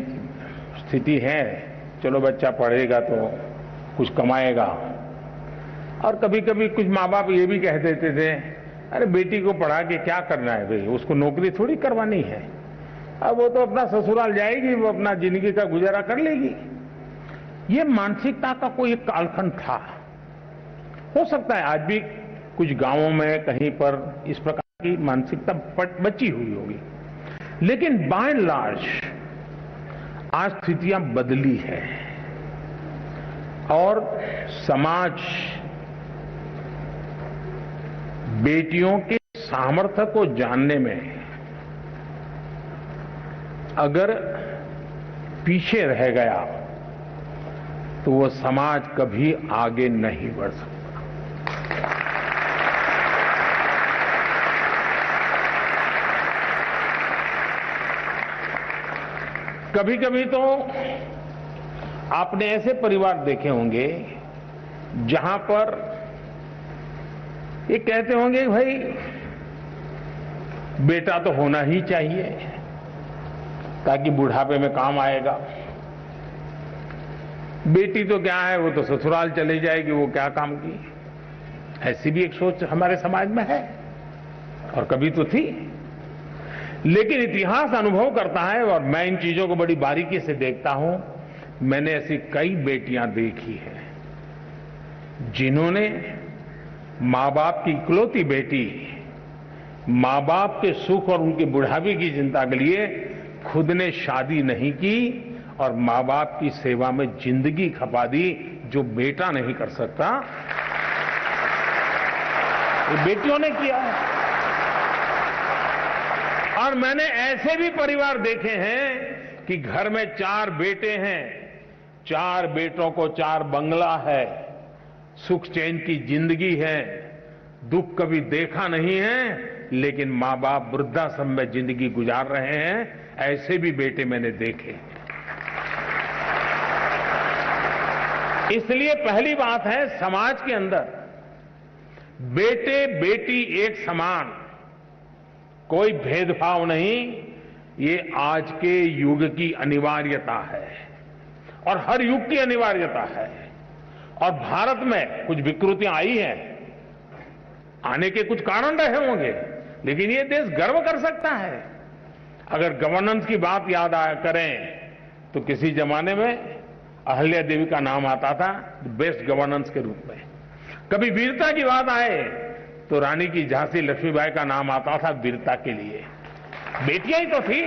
S11: स्थिति है, चलो बच्चा पढ़ेगा तो कुछ कमाएगा। और कभी कभी कुछ माँ बाप ये भी कह देते थे, अरे बेटी को पढ़ा के क्या करना है भाई, उसको नौकरी थोड़ी करवानी है, अब वो तो अपना ससुराल जाएगी, वो अपना जिंदगी का गुजारा कर लेगी। ये मानसिकता का कोई एक कालखंड था। हो सकता है आज भी कुछ गांवों में कहीं पर इस प्रकार की मानसिकता बची हुई होगी, लेकिन बाय एंड लार्ज आज स्थितियां बदली है और समाज बेटियों के सामर्थ्य को जानने में अगर पीछे रह गया तो वो समाज कभी आगे नहीं बढ़ सकता। कभी कभी तो आपने ऐसे परिवार देखे होंगे जहां पर ये कहते होंगे भाई बेटा तो होना ही चाहिए ताकि बुढ़ापे में काम आएगा, बेटी तो क्या है वो तो ससुराल चली जाएगी, वो क्या काम की। ऐसी भी एक सोच हमारे समाज में है और कभी तो थी। लेकिन इतिहास अनुभव करता है और मैं इन चीजों को बड़ी बारीकी से देखता हूं। मैंने ऐसी कई बेटियां देखी हैं जिन्होंने मां बाप की इकलौती बेटी, मां बाप के सुख और उनकी बुढ़ापे की चिंता के लिए खुद ने शादी नहीं की और मां बाप की सेवा में जिंदगी खपा दी, जो बेटा नहीं कर सकता, ये बेटियों ने किया है। और मैंने ऐसे भी परिवार देखे हैं कि घर में 4 बेटे हैं, 4 बेटों को 4 बंगला है, सुख चैन की जिंदगी है, दुख कभी देखा नहीं है, लेकिन मां बाप वृद्धाश्रम में जिंदगी गुजार रहे हैं। ऐसे भी बेटे मैंने देखे। इसलिए पहली बात है, समाज के अंदर बेटे बेटी एक समान, कोई भेदभाव नहीं, ये आज के युग की अनिवार्यता है और हर युग की अनिवार्यता है। और भारत में कुछ विकृतियां आई हैं, आने के कुछ कारण रहे होंगे, लेकिन ये देश गर्व कर सकता है। अगर गवर्नेंस की बात याद करें तो किसी जमाने में अहल्या देवी का नाम आता था बेस्ट गवर्नेंस के रूप में। कभी वीरता की बात आए तो रानी की झांसी लक्ष्मीबाई का नाम आता था वीरता के लिए। बेटियां ही तो थी।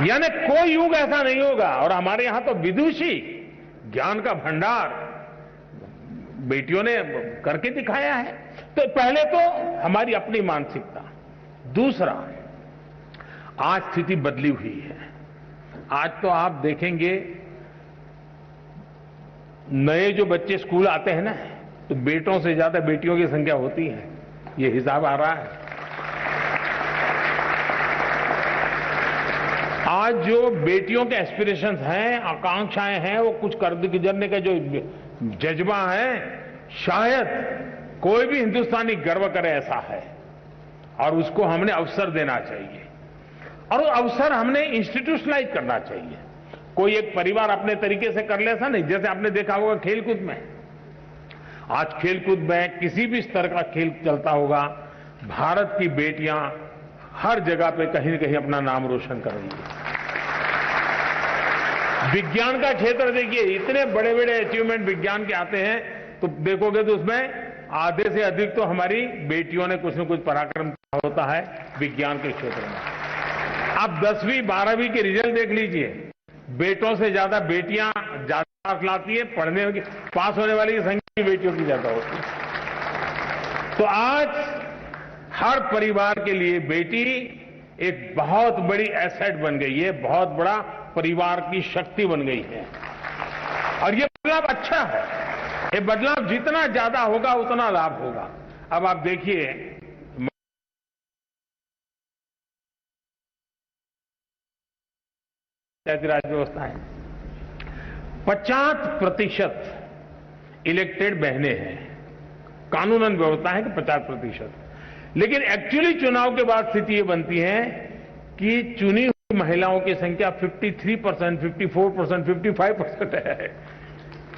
S11: यानी कोई युग ऐसा नहीं होगा। और हमारे यहां तो विदुषी, ज्ञान का भंडार बेटियों ने करके दिखाया है। तो पहले तो हमारी अपनी मानसिकता। दूसरा, आज स्थिति बदली हुई है। आज तो आप देखेंगे नए जो बच्चे स्कूल आते हैं ना, तो बेटों से ज्यादा बेटियों की संख्या होती है। ये हिसाब आ रहा है। आज जो बेटियों के एस्पिरेशंस हैं, आकांक्षाएं हैं, वो कुछ कर गुजरने का जो जज्बा है, शायद कोई भी हिंदुस्तानी गर्व करे ऐसा है। और उसको हमने अवसर देना चाहिए और वो अवसर हमने इंस्टीट्यूशनलाइज करना चाहिए। कोई एक परिवार अपने तरीके से कर ले ऐसा नहीं। जैसे आपने देखा होगा खेलकूद में, आज खेलकूद में किसी भी स्तर का खेल चलता होगा, भारत की बेटियां हर जगह पे कहीं न कहीं अपना नाम रोशन कर रही है। विज्ञान का क्षेत्र देखिए, इतने बड़े बड़े अचीवमेंट विज्ञान के आते हैं, तो देखोगे तो उसमें आधे से अधिक तो हमारी बेटियों ने कुछ न कुछ पराक्रम होता है विज्ञान के क्षेत्र में। आप 10वीं 12वीं के रिजल्ट देख लीजिए, बेटों से ज्यादा बेटियां ज्यादा लाती है। पढ़ने की पास होने वाली की संख्या बेटियों की ज्यादा होती है। तो आज हर परिवार के लिए बेटी एक बहुत बड़ी एसेट बन गई है, बहुत बड़ा परिवार की शक्ति बन गई है। और ये बदलाव अच्छा है। ये बदलाव जितना ज्यादा होगा उतना लाभ होगा। अब आप देखिए, पंचायती राज व्यवस्था है, 50% इलेक्टेड बहनें हैं। कानूनन व्यवस्था है कि 50%, लेकिन एक्चुअली चुनाव के बाद स्थिति ये बनती है कि चुनी हुई महिलाओं की संख्या 53%, 54%, 55% है।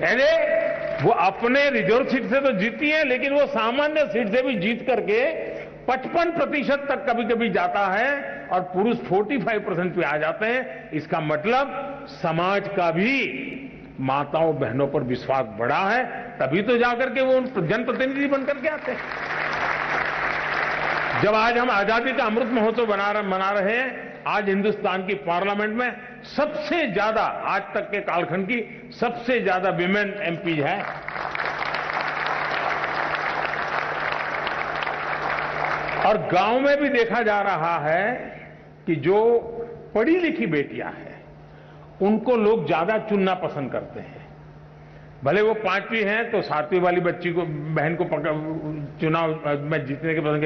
S11: यानी वो अपने रिजर्व सीट से तो जीती है, लेकिन वो सामान्य सीट से भी जीत करके 55% तक कभी कभी जाता है और पुरुष 45% पे आ जाते हैं। इसका मतलब समाज का भी माताओं बहनों पर विश्वास बढ़ा है, तभी तो जाकर के वो जनप्रतिनिधि बनकर के आते हैं। जब आज हम आजादी का अमृत महोत्सव मना रहे हैं, आज हिंदुस्तान की पार्लियामेंट में सबसे ज्यादा, आज तक के कालखंड की सबसे ज्यादा विमेन एमपी है। और गांव में भी देखा जा रहा है कि जो पढ़ी लिखी बेटियां हैं, उनको लोग ज्यादा चुनना पसंद करते हैं। भले वो 5वीं हैं तो 7वीं वाली बच्ची को, बहन को चुनाव में जीतने के पसंद,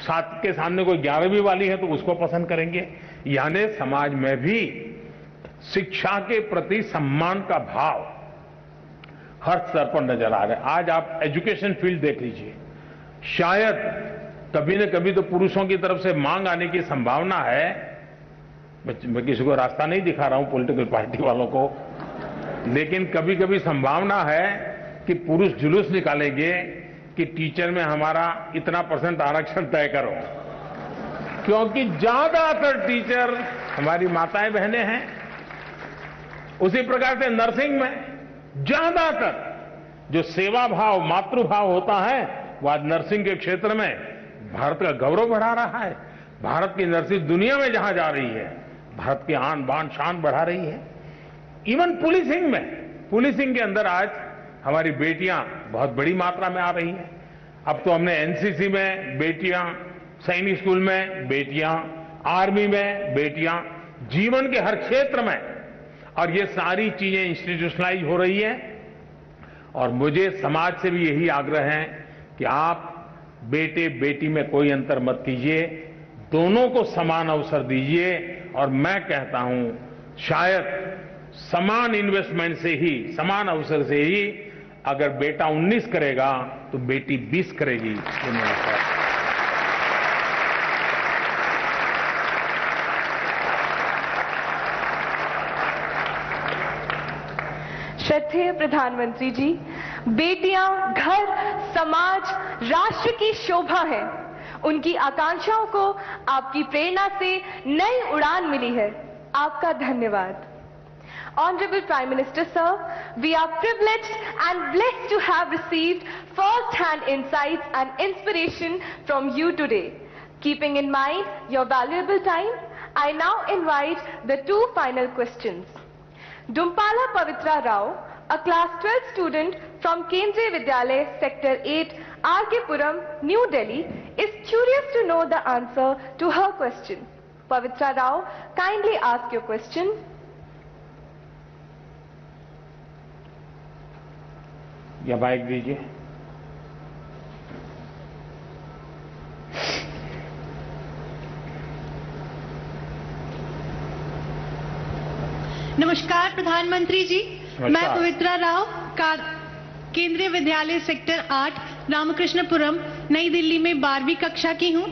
S11: 7 के सामने कोई 11वीं वाली है तो उसको पसंद करेंगे। यानी समाज में भी शिक्षा के प्रति सम्मान का भाव हर स्तर पर नजर आ रहा है। आज आप एजुकेशन फील्ड देख लीजिए, शायद कभी न कभी तो पुरुषों की तरफ से मांग आने की संभावना है। मैं किसी को रास्ता नहीं दिखा रहा हूं, पॉलिटिकल पार्टी वालों को, लेकिन कभी कभी संभावना है कि पुरुष जुलूस निकालेंगे कि टीचर में हमारा इतना % आरक्षण तय करो, क्योंकि ज्यादातर टीचर हमारी माताएं बहनें हैं। उसी प्रकार से नर्सिंग में ज्यादातर जो सेवा भाव, मातृभाव होता है, वो आज नर्सिंग के क्षेत्र में भारत का गौरव बढ़ा रहा है। भारत की नर्सिंग दुनिया में जहां जा रही है, भारत की आन बान शान बढ़ा रही है। इवन पुलिसिंग में, पुलिसिंग के अंदर आज हमारी बेटियां बहुत बड़ी मात्रा में आ रही हैं। अब तो हमने एनसीसी में बेटियां, सैनिक स्कूल में बेटियां, आर्मी में बेटियां, जीवन के हर क्षेत्र में, और ये सारी चीजें इंस्टीट्यूशनलाइज हो रही है। और मुझे समाज से भी यही आग्रह है कि आप बेटे बेटी में कोई अंतर मत कीजिए, दोनों को समान अवसर दीजिए। और मैं कहता हूं, शायद समान इन्वेस्टमेंट से ही, समान अवसर से ही अगर बेटा 19 करेगा तो बेटी 20 करेगी। धन्यवाद।
S7: श्रद्धेय प्रधानमंत्री जी, बेटियां घर, समाज, राष्ट्र की शोभा है। उनकी आकांक्षाओं को आपकी प्रेरणा से नई उड़ान मिली है। आपका धन्यवाद। Honorable Prime Minister Sir, we are privileged and blessed to have received first-hand insights and inspiration from you today. Keeping in mind your valuable time, I now invite the two final questions. Dumpala Pavitra Rao, a class 12 student from Kendriya Vidyalaya Sector 8, R.K. Puram, New Delhi, is curious to know the answer to her question. Pavitra Rao, kindly ask your question.
S11: या mic दीजिए।
S1: नमस्कार प्रधानमंत्री जी, मैं पवित्रा राव केंद्रीय विद्यालय sector 8 Ramakrishnapuram नई दिल्ली में 12वीं कक्षा की हूँ।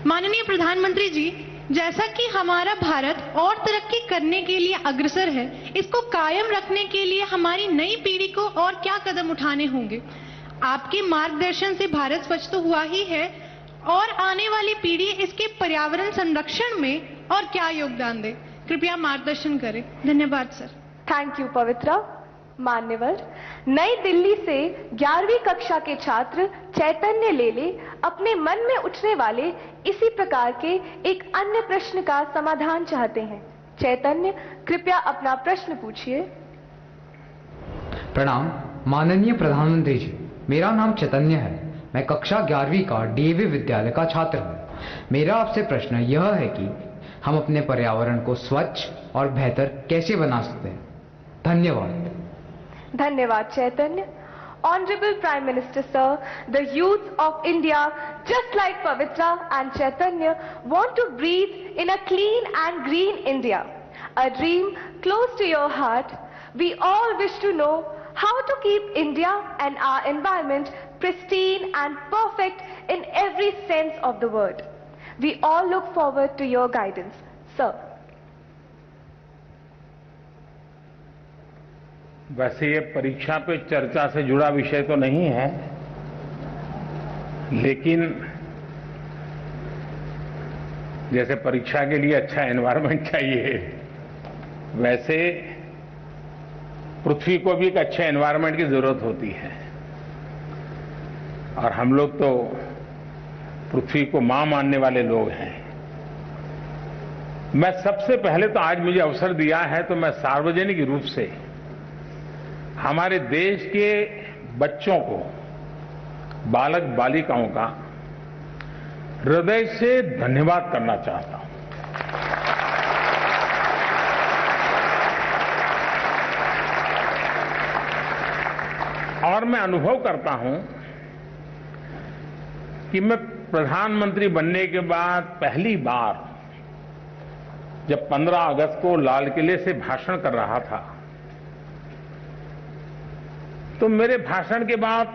S1: माननीय प्रधानमंत्री जी, जैसा कि हमारा भारत और तरक्की करने के लिए अग्रसर है, इसको कायम रखने के लिए हमारी नई पीढ़ी को और क्या कदम उठाने होंगे? आपके मार्गदर्शन से भारत स्वच्छ तो हुआ ही है, और आने वाली पीढ़ी इसके पर्यावरण संरक्षण में और क्या योगदान दे? कृपया मार्गदर्शन करें। धन्यवाद सर।
S7: थैंक यू पवित्रा। मान्यवर, नई दिल्ली से 11वीं कक्षा के छात्र चैतन्य लेले अपने मन में उठने वाले इसी प्रकार के एक अन्य प्रश्न का समाधान चाहते हैं। चैतन्य, कृपया अपना प्रश्न पूछिए।
S13: प्रणाम माननीय प्रधानमंत्री जी, मेरा नाम चैतन्य है। मैं कक्षा 11वीं का डीएवी विद्यालय का छात्र हूँ। मेरा आपसे प्रश्न यह है कि हम अपने पर्यावरण को स्वच्छ और बेहतर कैसे बना सकते हैं? धन्यवाद।
S7: धन्यवाद चैतन्य। Honorable Prime Minister Sir, the youth of India, just like Pavitra and Chaitanya, want to breathe in a clean and green India, a dream close to your heart. We all wish to know how to keep India and our environment pristine and perfect in every sense of the word. We all look forward to your guidance, sir.
S11: वैसे ये परीक्षा पे चर्चा से जुड़ा विषय तो नहीं है, लेकिन जैसे परीक्षा के लिए अच्छा एनवायरनमेंट चाहिए, वैसे पृथ्वी को भी एक अच्छे एनवायरनमेंट की जरूरत होती है। और हम लोग तो पृथ्वी को मां मानने वाले लोग हैं। मैं सबसे पहले तो आज मुझे अवसर दिया है तो मैं सार्वजनिक रूप से हमारे देश के बच्चों को, बालक बालिकाओं का हृदय से धन्यवाद करना चाहता हूं। और मैं अनुभव करता हूं कि मैं प्रधानमंत्री बनने के बाद पहली बार जब 15 अगस्त को लाल किले से भाषण कर रहा था, तो मेरे भाषण के बाद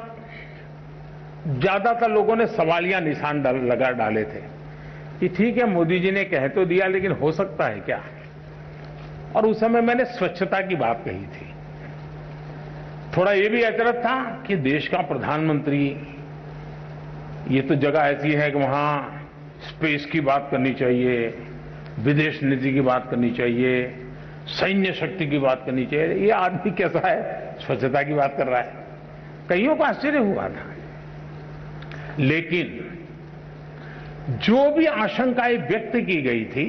S11: ज्यादातर लोगों ने सवालिया निशान लगा डाले थे कि ठीक है, मोदी जी ने कह तो दिया, लेकिन हो सकता है क्या? और उस समय मैंने स्वच्छता की बात कही थी। थोड़ा ये भी अचरज था कि देश का प्रधानमंत्री, ये तो जगह ऐसी है कि वहां स्पेस की बात करनी चाहिए, विदेश नीति की बात करनी चाहिए, सैन्य शक्ति की बात करनी चाहिए। ये आदमी कैसा है, स्वच्छता की बात कर रहा है। कईयों को आश्चर्य हुआ था। लेकिन जो भी आशंकाएं व्यक्त की गई थी,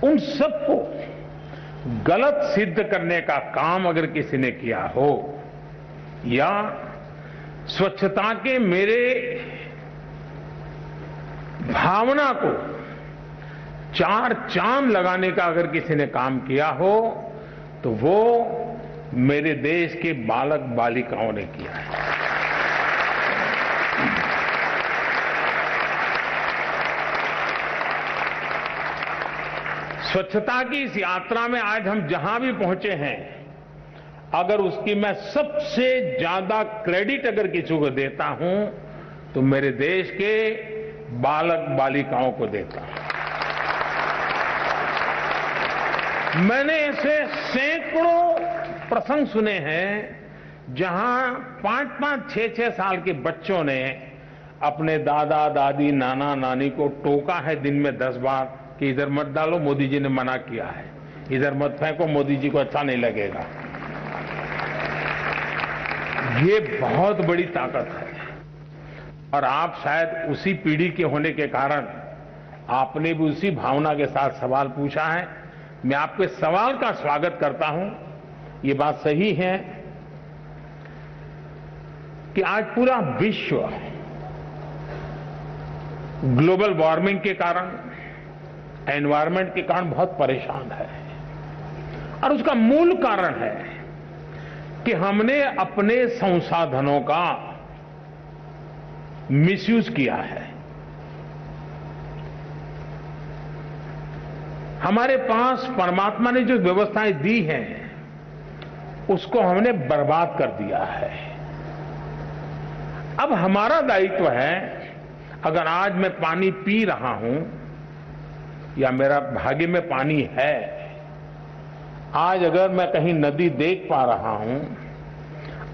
S11: उन सबको गलत सिद्ध करने का काम अगर किसी ने किया हो, या स्वच्छता के मेरे भावना को चार चांद लगाने का अगर किसी ने काम किया हो, तो वो मेरे देश के बालक बालिकाओं ने किया है। स्वच्छता की इस यात्रा में आज हम जहां भी पहुंचे हैं, अगर उसकी मैं सबसे ज्यादा क्रेडिट अगर किसी को देता हूं, तो मेरे देश के बालक बालिकाओं को देता हूं। मैंने ऐसे सैकड़ों प्रसंग सुने हैं जहां 5-5, 6-6 साल के बच्चों ने अपने दादा दादी नाना नानी को टोका है दिन में 10 बार कि इधर मत डालो, मोदी जी ने मना किया है, इधर मत फेंको, मोदी जी को अच्छा नहीं लगेगा। ये बहुत बड़ी ताकत है। और आप शायद उसी पीढ़ी के होने के कारण आपने भी उसी भावना के साथ सवाल पूछा है। मैं आपके सवाल का स्वागत करता हूं। ये बात सही है कि आज पूरा विश्व ग्लोबल वार्मिंग के कारण, एनवायरनमेंट के कारण बहुत परेशान है। और उसका मूल कारण है कि हमने अपने संसाधनों का मिसयूज किया है। हमारे पास परमात्मा ने जो व्यवस्थाएं दी हैं, उसको हमने बर्बाद कर दिया है। अब हमारा दायित्व है, अगर आज मैं पानी पी रहा हूं या मेरा भाग्य में पानी है, आज अगर मैं कहीं नदी देख पा रहा हूं,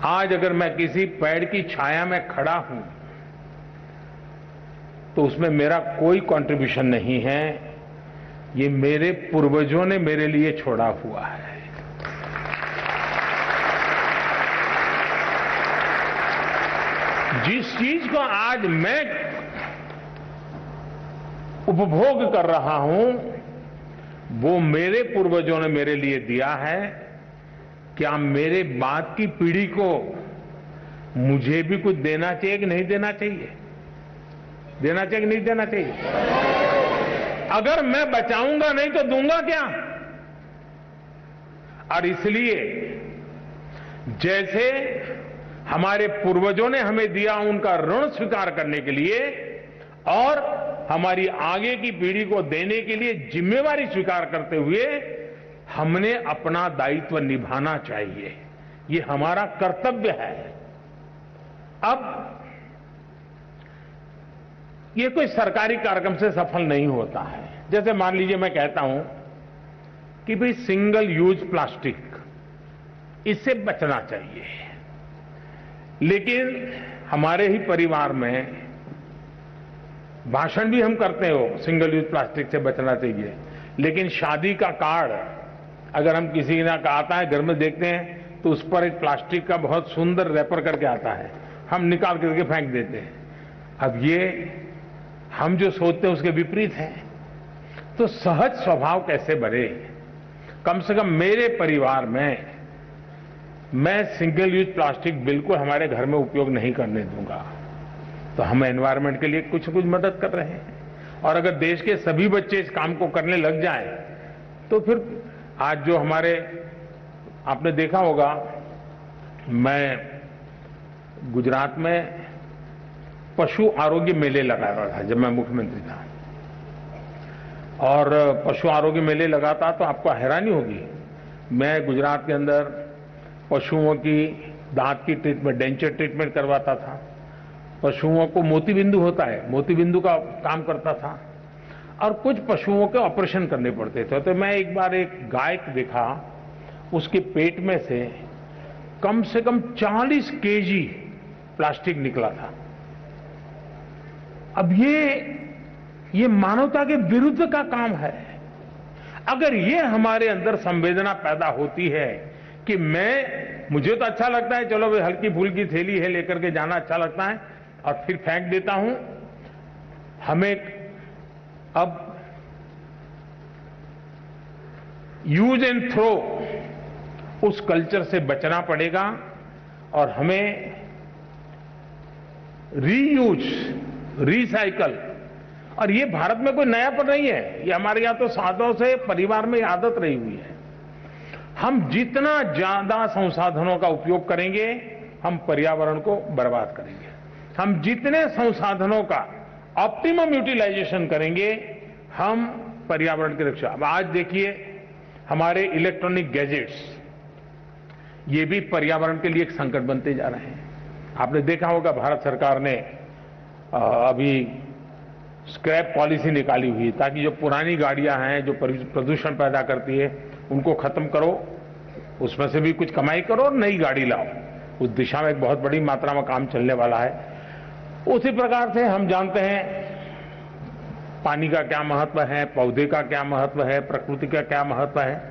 S11: आज अगर मैं किसी पेड़ की छाया में खड़ा हूं, तो उसमें मेरा कोई कंट्रीब्यूशन नहीं है। ये मेरे पूर्वजों ने मेरे लिए छोड़ा हुआ है। जिस चीज को आज मैं उपभोग कर रहा हूं, वो मेरे पूर्वजों ने मेरे लिए दिया है। क्या मेरे बाद की पीढ़ी को मुझे भी कुछ देना चाहिए कि नहीं देना चाहिए? देना चाहिए कि नहीं देना चाहिए? अगर मैं बचाऊंगा नहीं तो दूंगा क्या? और इसलिए जैसे हमारे पूर्वजों ने हमें दिया, उनका ऋण स्वीकार करने के लिए और हमारी आगे की पीढ़ी को देने के लिए जिम्मेवारी स्वीकार करते हुए हमने अपना दायित्व निभाना चाहिए। ये हमारा कर्तव्य है। अब ये कोई सरकारी कार्यक्रम से सफल नहीं होता है। जैसे मान लीजिए मैं कहता हूं कि भाई सिंगल यूज प्लास्टिक, इससे बचना चाहिए, लेकिन हमारे ही परिवार में भाषण भी हम करते हो सिंगल यूज प्लास्टिक से बचना चाहिए, लेकिन शादी का कार्ड अगर हम किसी का आता है, घर में देखते हैं तो उस पर एक प्लास्टिक का बहुत सुंदर रैपर करके आता है, हम निकाल करके फेंक देते हैं। अब ये हम जो सोचते हैं उसके विपरीत है। तो सहज स्वभाव कैसे बने? कम से कम मेरे परिवार में मैं सिंगल यूज प्लास्टिक बिल्कुल हमारे घर में उपयोग नहीं करने दूंगा। तो हम एनवायरनमेंट के लिए कुछ न कुछ मदद कर रहे हैं। और अगर देश के सभी बच्चे इस काम को करने लग जाएं, तो फिर आज जो हमारे, आपने देखा होगा, मैं गुजरात में पशु आरोग्य मेले लगा रहा था जब मैं मुख्यमंत्री था, और पशु आरोग्य मेले लगाता तो आपको हैरानी होगी, मैं गुजरात के अंदर पशुओं की दांत की ट्रीटमेंट, डेंचर ट्रीटमेंट करवाता था। पशुओं को मोतीबिंदु होता है, मोतीबिंदु का काम करता था, और कुछ पशुओं के ऑपरेशन करने पड़ते थे। तो मैं एक बार एक गाय देखा, उसके पेट में से कम से कम 40 केजी प्लास्टिक निकला था। अब ये मानवता के विरुद्ध का काम है। अगर ये हमारे अंदर संवेदना पैदा होती है कि मुझे तो अच्छा लगता है, चलो भाई हल्की फुल्की थैली है लेकर के जाना अच्छा लगता है और फिर फेंक देता हूं, हमें अब यूज एंड थ्रो उस कल्चर से बचना पड़ेगा और हमें रीयूज, रिसाइकल, और ये भारत में कोई नयापन नहीं है, ये हमारे यहां तो सालों से परिवार में आदत रही हुई है। हम जितना ज्यादा संसाधनों का उपयोग करेंगे हम पर्यावरण को बर्बाद करेंगे। हम जितने संसाधनों का ऑप्टिमम यूटिलाइजेशन करेंगे हम पर्यावरण की रक्षा। अब आज देखिए हमारे इलेक्ट्रॉनिक गैजेट्स, ये भी पर्यावरण के लिए एक संकट बनते जा रहे हैं। आपने देखा होगा भारत सरकार ने अभी स्क्रैप पॉलिसी निकाली हुई ताकि जो पुरानी गाड़ियां हैं जो प्रदूषण पैदा करती है उनको खत्म करो, उसमें से भी कुछ कमाई करो और नई गाड़ी लाओ। उस दिशा में एक बहुत बड़ी मात्रा में काम चलने वाला है। उसी प्रकार से हम जानते हैं पानी का क्या महत्व है, पौधे का क्या महत्व है, प्रकृति का क्या महत्व है,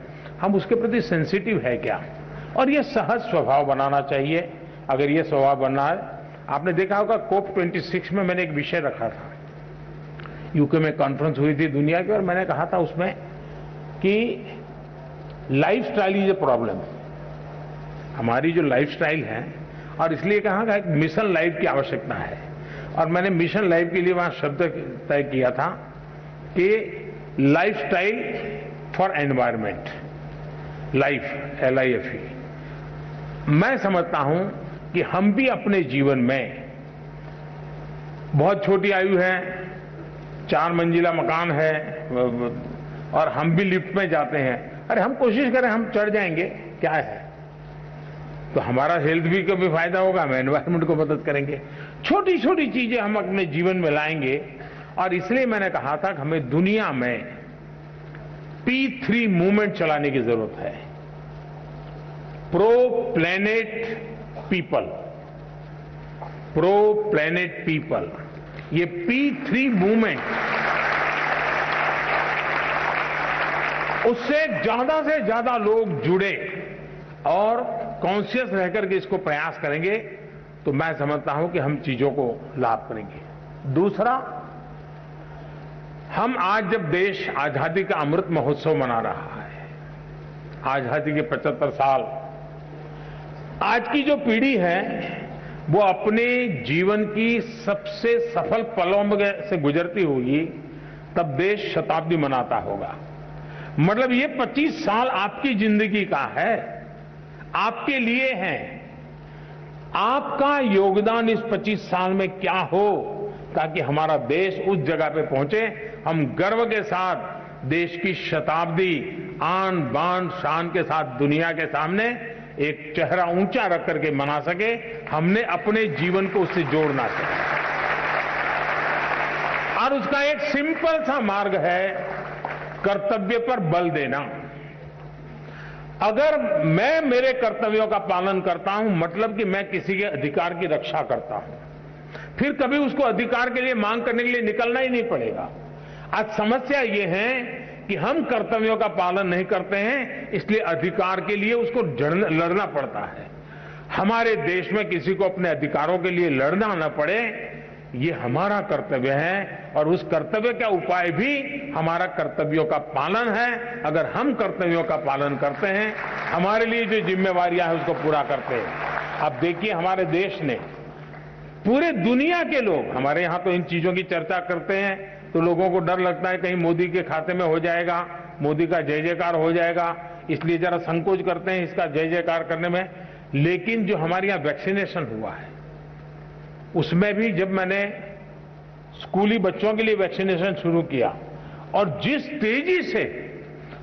S11: हम उसके प्रति सेंसिटिव है क्या, और ये सहज स्वभाव बनाना चाहिए। अगर ये स्वभाव बनना है, आपने देखा होगा COP26 में मैंने एक विषय रखा था, यूके में कॉन्फ्रेंस हुई थी दुनिया की, और मैंने कहा था उसमें कि लाइफस्टाइल इज ए प्रॉब्लम। हमारी जो लाइफस्टाइल है, और इसलिए कहा कि एक मिशन लाइफ की आवश्यकता है, और मैंने मिशन लाइफ के लिए वहां शब्द तय किया था कि lifestyle for environment, life LIFE। मैं समझता हूं कि हम भी अपने जीवन में, बहुत छोटी आयु है, 4 मंजिला मकान है और हम भी लिफ्ट में जाते हैं, अरे हम कोशिश करें हम चढ़ जाएंगे, क्या है, तो हमारा हेल्थ भी को भी फायदा होगा, हम एनवायरमेंट को मदद करेंगे। छोटी छोटी चीजें हम अपने जीवन में लाएंगे, और इसलिए मैंने कहा था कि हमें दुनिया में P3 मूवमेंट चलाने की जरूरत है, pro planet people, pro planet people. ये P3 मूवमेंट, उससे से ज्यादा लोग जुड़े और कॉन्शियस रहकर के इसको प्रयास करेंगे तो मैं समझता हूं कि हम चीजों को लाभ करेंगे। दूसरा, हम आज जब देश आजादी का अमृत महोत्सव मना रहा है, आजादी के 75 साल, आज की जो पीढ़ी है वो अपने जीवन की सबसे सफल पलों से गुजरती होगी, तब देश शताब्दी मनाता होगा। मतलब ये 25 साल आपकी जिंदगी का है, आपके लिए है। आपका योगदान इस 25 साल में क्या हो ताकि हमारा देश उस जगह पे पहुंचे, हम गर्व के साथ देश की शताब्दी आन बान शान के साथ दुनिया के सामने एक चेहरा ऊंचा रख करके मना सके। हमने अपने जीवन को उससे जोड़ना चाहिए, और उसका एक सिंपल सा मार्ग है कर्तव्य पर बल देना। अगर मैं मेरे कर्तव्यों का पालन करता हूं, मतलब कि मैं किसी के अधिकार की रक्षा करता हूं, फिर कभी उसको अधिकार के लिए मांग करने के लिए निकलना ही नहीं पड़ेगा। आज समस्या ये है कि हम कर्तव्यों का पालन नहीं करते हैं, इसलिए अधिकार के लिए उसको लड़ना पड़ता है। हमारे देश में किसी को अपने अधिकारों के लिए लड़ना न पड़े, ये हमारा कर्तव्य है, और उस कर्तव्य का उपाय भी हमारा कर्तव्यों का पालन है। अगर हम कर्तव्यों का पालन करते हैं, हमारे लिए जो जिम्मेवारियां हैं उसको पूरा करते हैं। अब देखिए हमारे देश ने, पूरे दुनिया के लोग, हमारे यहां तो इन चीजों की चर्चा करते हैं तो लोगों को डर लगता है कहीं मोदी के खाते में हो जाएगा, मोदी का जय जयकार हो जाएगा, इसलिए जरा संकोच करते हैं इसका जय जयकार करने में। लेकिन जो हमारे यहां वैक्सीनेशन हुआ है, उसमें भी जब मैंने स्कूली बच्चों के लिए वैक्सीनेशन शुरू किया, और जिस तेजी से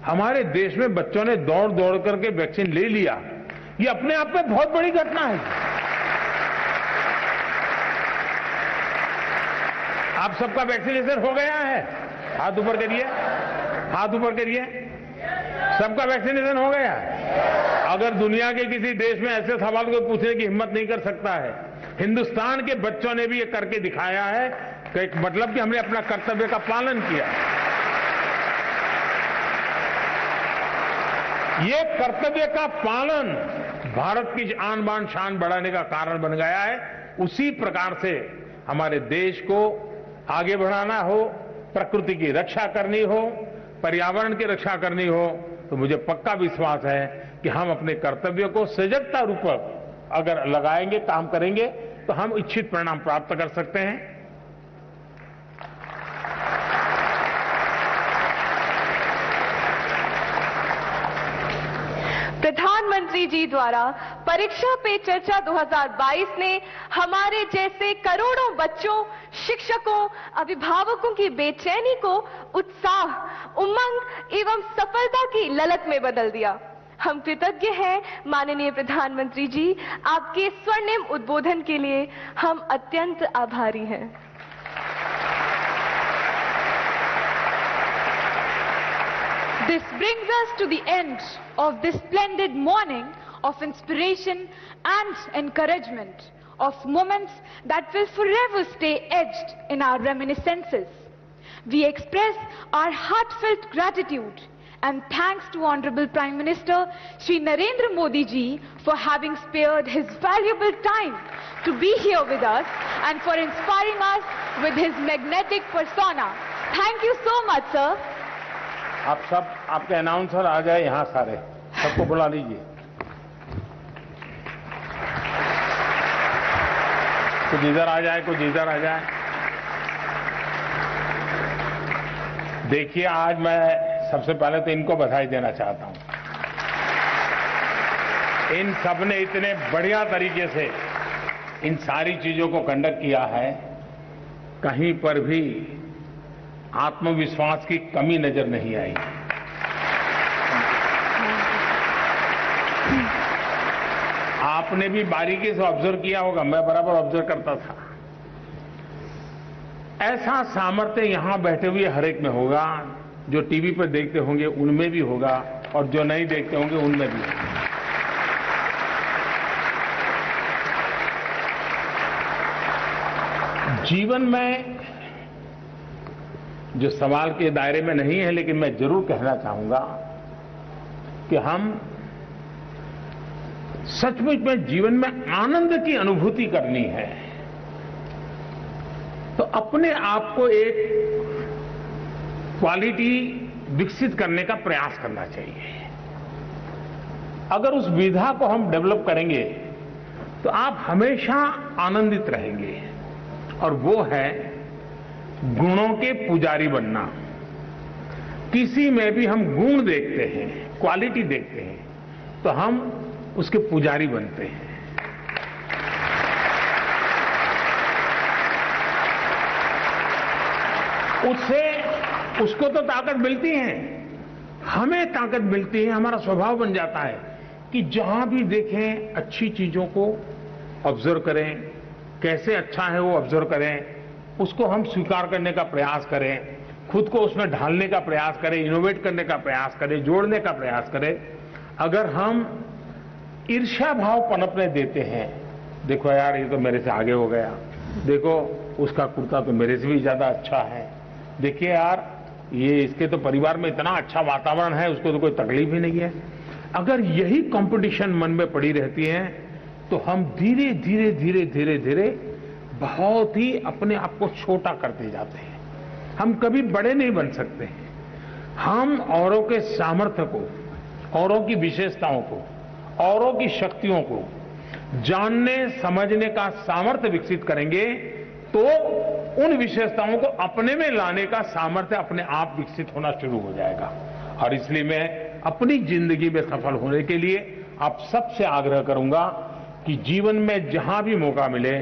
S11: हमारे देश में बच्चों ने दौड़ दौड़ करके वैक्सीन ले लिया, ये अपने आप में बहुत बड़ी घटना है। आप सबका वैक्सीनेशन हो गया है? हाथ ऊपर करिए, हाथ ऊपर करिए। सबका वैक्सीनेशन हो गया है? अगर दुनिया के किसी देश में ऐसे सवाल को पूछने की हिम्मत नहीं कर सकता है, हिंदुस्तान के बच्चों ने भी ये करके दिखाया है कि मतलब कि हमने अपना कर्तव्य का पालन किया। ये कर्तव्य का पालन भारत की आन बान शान बढ़ाने का कारण बन गया है। उसी प्रकार से हमारे देश को आगे बढ़ाना हो, प्रकृति की रक्षा करनी हो, पर्यावरण की रक्षा करनी हो, तो मुझे पक्का विश्वास है कि हम अपने कर्तव्यों को सजगता रूपक अगर लगाएंगे, काम करेंगे, तो हम इच्छित परिणाम प्राप्त कर सकते हैं।
S7: प्रधानमंत्री जी द्वारा परीक्षा पे चर्चा 2022 ने हमारे जैसे करोड़ों बच्चों, शिक्षकों, अभिभावकों की बेचैनी को उत्साह, उमंग एवं सफलता की ललक में बदल दिया। हम कृतज्ञ हैं माननीय प्रधानमंत्री जी, आपके स्वर्णिम उद्बोधन के लिए हम अत्यंत आभारी हैं।
S8: This brings us to the end of this splendid morning of inspiration and encouragement, of moments that will forever stay etched in our reminiscences. We express our heartfelt gratitude and thanks to Honorable Prime Minister Shri Narendra Modi ji for having spared his valuable time to be here with us and for inspiring us with his magnetic persona. Thank you so much, sir.
S11: आप सब, आपके announcer आ जाए यहाँ सारे, सबको बुला लीजिए। कुछ इधर आ जाए, कुछ इधर आ जाए। देखिए, आज मैं सबसे पहले तो इनको बधाई देना चाहता हूं। इन सब ने इतने बढ़िया तरीके से इन सारी चीजों को कंडक्ट किया है, कहीं पर भी आत्मविश्वास की कमी नजर नहीं आई। आपने भी बारीकी से ऑब्जर्व किया होगा, मैं बराबर ऑब्जर्व करता था। ऐसा सामर्थ्य यहां बैठे हुए हर एक में होगा, जो टीवी पर देखते होंगे उनमें भी होगा, और जो नहीं देखते होंगे उनमें भी होगा। जीवन में जो सवाल के दायरे में नहीं है, लेकिन मैं जरूर कहना चाहूंगा कि हम सचमुच में जीवन में आनंद की अनुभूति करनी है, तो अपने आप को एक क्वालिटी विकसित करने का प्रयास करना चाहिए। अगर उस विधा को हम डेवलप करेंगे तो आप हमेशा आनंदित रहेंगे, और वो है गुणों के पुजारी बनना। किसी में भी हम गुण देखते हैं, क्वालिटी देखते हैं, तो हम उसके पुजारी बनते हैं। उसको तो ताकत मिलती है, हमें ताकत मिलती है, हमारा स्वभाव बन जाता है कि जहां भी देखें अच्छी चीजों को ऑब्जर्व करें, कैसे अच्छा है वो ऑब्जर्व करें, उसको हम स्वीकार करने का प्रयास करें, खुद को उसमें ढालने का प्रयास करें, इनोवेट करने का प्रयास करें, जोड़ने का प्रयास करें। अगर हम ईर्ष्या भाव पनपने देते हैं, देखो यार ये तो मेरे से आगे हो गया, देखो उसका कुर्ता तो मेरे से भी ज्यादा अच्छा है, देखिए यार ये इसके तो परिवार में इतना अच्छा वातावरण है, उसको तो कोई तकलीफ ही नहीं है। अगर यही कंपटीशन मन में पड़ी रहती है तो हम धीरे धीरे धीरे धीरे धीरे बहुत ही अपने आप को छोटा करते जाते हैं। हम कभी बड़े नहीं बन सकते। हम औरों के सामर्थ्य को, औरों की विशेषताओं को, औरों की शक्तियों को जानने समझने का सामर्थ्य विकसित करेंगे तो उन विशेषताओं को अपने में लाने का सामर्थ्य अपने आप विकसित होना शुरू हो जाएगा। और इसलिए मैं अपनी जिंदगी में सफल होने के लिए आप सबसे आग्रह करूंगा कि जीवन में जहां भी मौका मिले,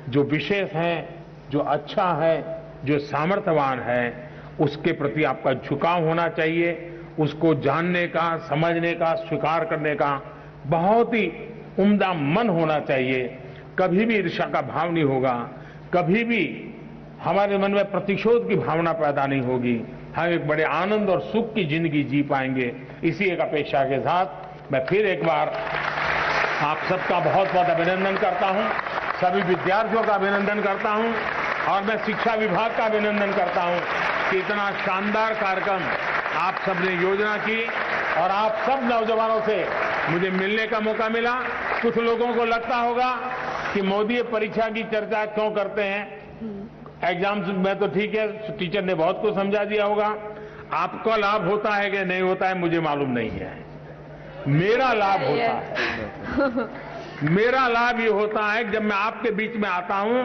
S11: जो विशेष है, जो अच्छा है, जो सामर्थ्यवान है, उसके प्रति आपका झुकाव होना चाहिए। उसको जानने का, समझने का, स्वीकार करने का बहुत ही उम्दा मन होना चाहिए। कभी भी ईर्ष्या का भाव नहीं होगा, कभी भी हमारे मन में प्रतिशोध की भावना पैदा नहीं होगी। हम एक बड़े आनंद और सुख की जिंदगी जी पाएंगे। इसी एक अपेक्षा के साथ मैं फिर एक बार आप सबका बहुत बहुत अभिनंदन करता हूं, सभी विद्यार्थियों का अभिनंदन करता हूं और मैं शिक्षा विभाग का अभिनंदन करता हूं कि इतना शानदार कार्यक्रम आप सबने योजना की और आप सब नौजवानों से मुझे मिलने का मौका मिला। कुछ लोगों को लगता होगा कि मोदी परीक्षा की चर्चा क्यों करते हैं, एग्जाम्स में तो ठीक है, टीचर ने बहुत कुछ समझा दिया होगा। आपका लाभ होता है कि नहीं होता है मुझे मालूम नहीं है, मेरा लाभ होता है। मेरा लाभ ये होता है कि जब मैं आपके बीच में आता हूं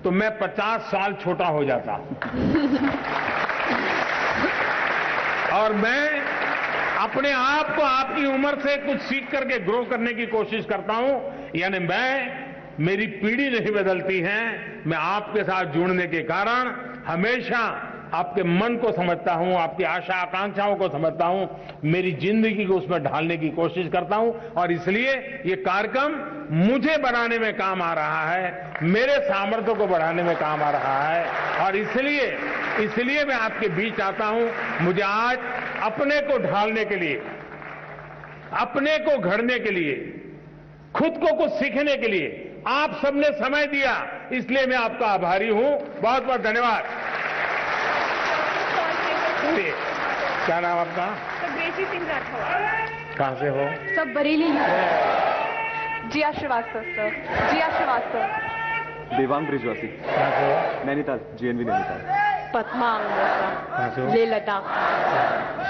S11: तो मैं 50 साल छोटा हो जाता हूं और मैं अपने आप को आपकी उम्र से कुछ सीख करके ग्रो करने की कोशिश करता हूं। यानी मेरी पीढ़ी नहीं बदलती है, मैं आपके साथ जुड़ने के कारण हमेशा आपके मन को समझता हूं, आपकी आशा आकांक्षाओं को समझता हूं, मेरी जिंदगी को उसमें ढालने की कोशिश करता हूं और इसलिए ये कार्यक्रम मुझे बनाने में काम आ रहा है, मेरे सामर्थ्य को बढ़ाने में काम आ रहा है और इसलिए मैं आपके बीच आता हूं। मुझे आज अपने को ढालने के लिए, अपने को घड़ने के लिए, खुद को कुछ सीखने के लिए आप सबने समय दिया, इसलिए मैं आपका आभारी हूं। बहुत बहुत धन्यवाद। क्या नाम आपका?
S7: सिंह राठौर।
S11: कहां से हो?
S7: सब बरेली। जिया श्रीवास्तव सर। जिया श्रीवास्तव।
S9: देवांग ब्रिजवासी।
S11: कहां से हो?
S9: नैनीताल, जीएनवी नैनीताल।
S7: पद्मा
S11: कहां से हो?
S7: ले लद्दाख।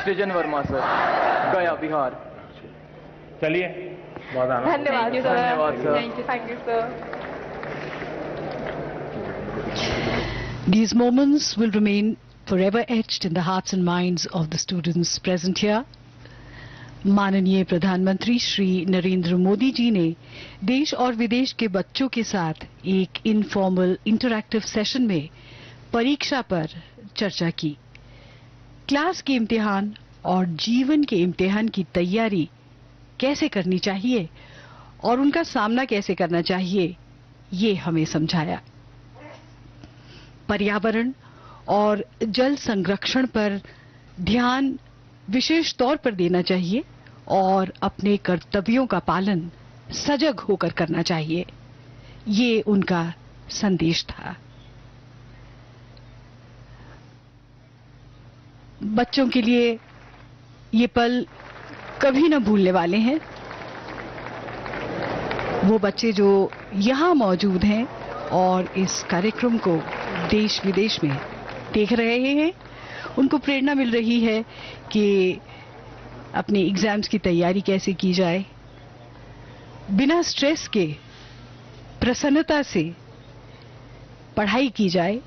S21: सृजन वर्मा सर, गया बिहार।
S11: चलिए, बहुत आनंद।
S7: धन्यवाद सर।
S21: धन्यवाद sir.
S7: Thank you sir.
S14: These moments will remain forever etched in the hearts and minds of the students present here. माननीय प्रधानमंत्री श्री नरेंद्र मोदी जी ने देश और विदेश के बच्चों के साथ एक इनफॉर्मल इंटरैक्टिव सेशन में परीक्षा पर चर्चा की। क्लास के इम्तिहान और जीवन के इम्तिहान की तैयारी कैसे करनी चाहिए और उनका सामना कैसे करना चाहिए, ये हमें समझाया। पर्यावरण और जल संरक्षण पर ध्यान विशेष तौर पर देना चाहिए और अपने कर्तव्यों का पालन सजग होकर करना चाहिए, ये उनका संदेश था। बच्चों के लिए ये पल कभी न भूलने वाले हैं। वो बच्चे जो यहाँ मौजूद हैं और इस कार्यक्रम को देश विदेश में देख रहे हैं, उनको प्रेरणा मिल रही है कि अपने एग्जाम्स की तैयारी कैसे की जाए, बिना स्ट्रेस के प्रसन्नता से पढ़ाई की जाए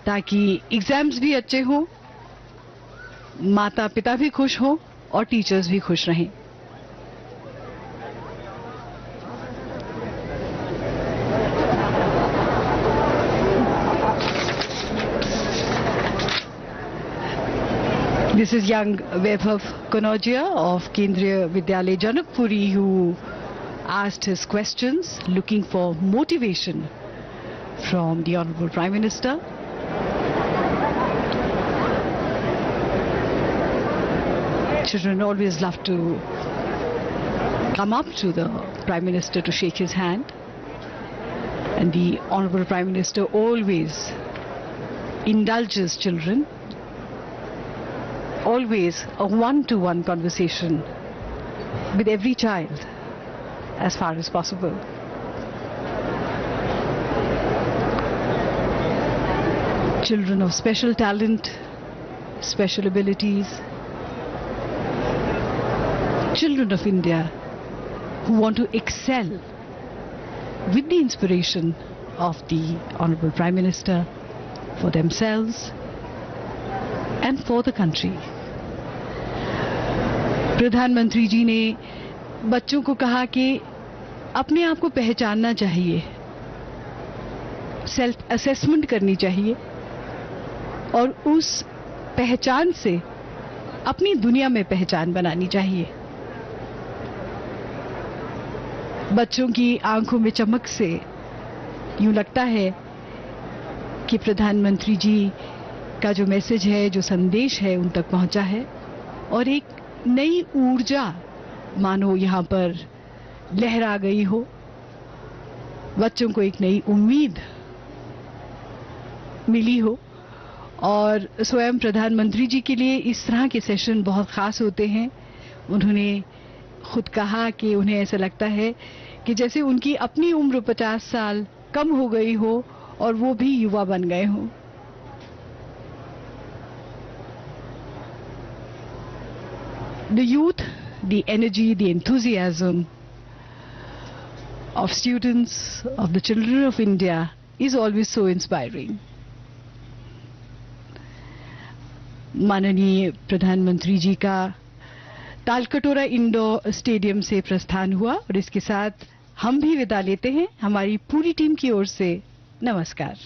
S14: ताकि एग्जाम्स भी अच्छे हों, माता पिता भी खुश हों और टीचर्स भी खुश रहें। This is young Vaibhav Kanojia of Kendriya Vidyalaya Janakpuri, who asked his questions looking for motivation from the Honorable Prime Minister. Children always love to come up to the Prime Minister to shake his hand, and the Honorable Prime Minister always indulges children. Always a one-to-one conversation with every child as far as possible. Children of special talent, special abilities, children of India who want to excel with the inspiration of the Honorable Prime Minister for themselves and for the country. प्रधानमंत्री जी ने बच्चों को कहा कि अपने आप को पहचानना चाहिए, सेल्फ असेसमेंट करनी चाहिए और उस पहचान से अपनी दुनिया में पहचान बनानी चाहिए। बच्चों की आंखों में चमक से यूं लगता है कि प्रधानमंत्री जी का जो मैसेज है, जो संदेश है, उन तक पहुंचा है और एक नई ऊर्जा मानो यहाँ पर लहरा गई हो, बच्चों को एक नई उम्मीद मिली हो। और स्वयं प्रधानमंत्री जी के लिए इस तरह के सेशन बहुत खास होते हैं। उन्होंने खुद कहा कि उन्हें ऐसा लगता है कि जैसे उनकी अपनी उम्र 50 साल कम हो गई हो और वो भी युवा बन गए हों। The youth, the energy, the enthusiasm of students, of the children of India is always so inspiring. माननीय प्रधानमंत्री जी का तालकटोरा इंडोर स्टेडियम से प्रस्थान हुआ और इसके साथ हम भी विदा लेते हैं। हमारी पूरी टीम की ओर से नमस्कार।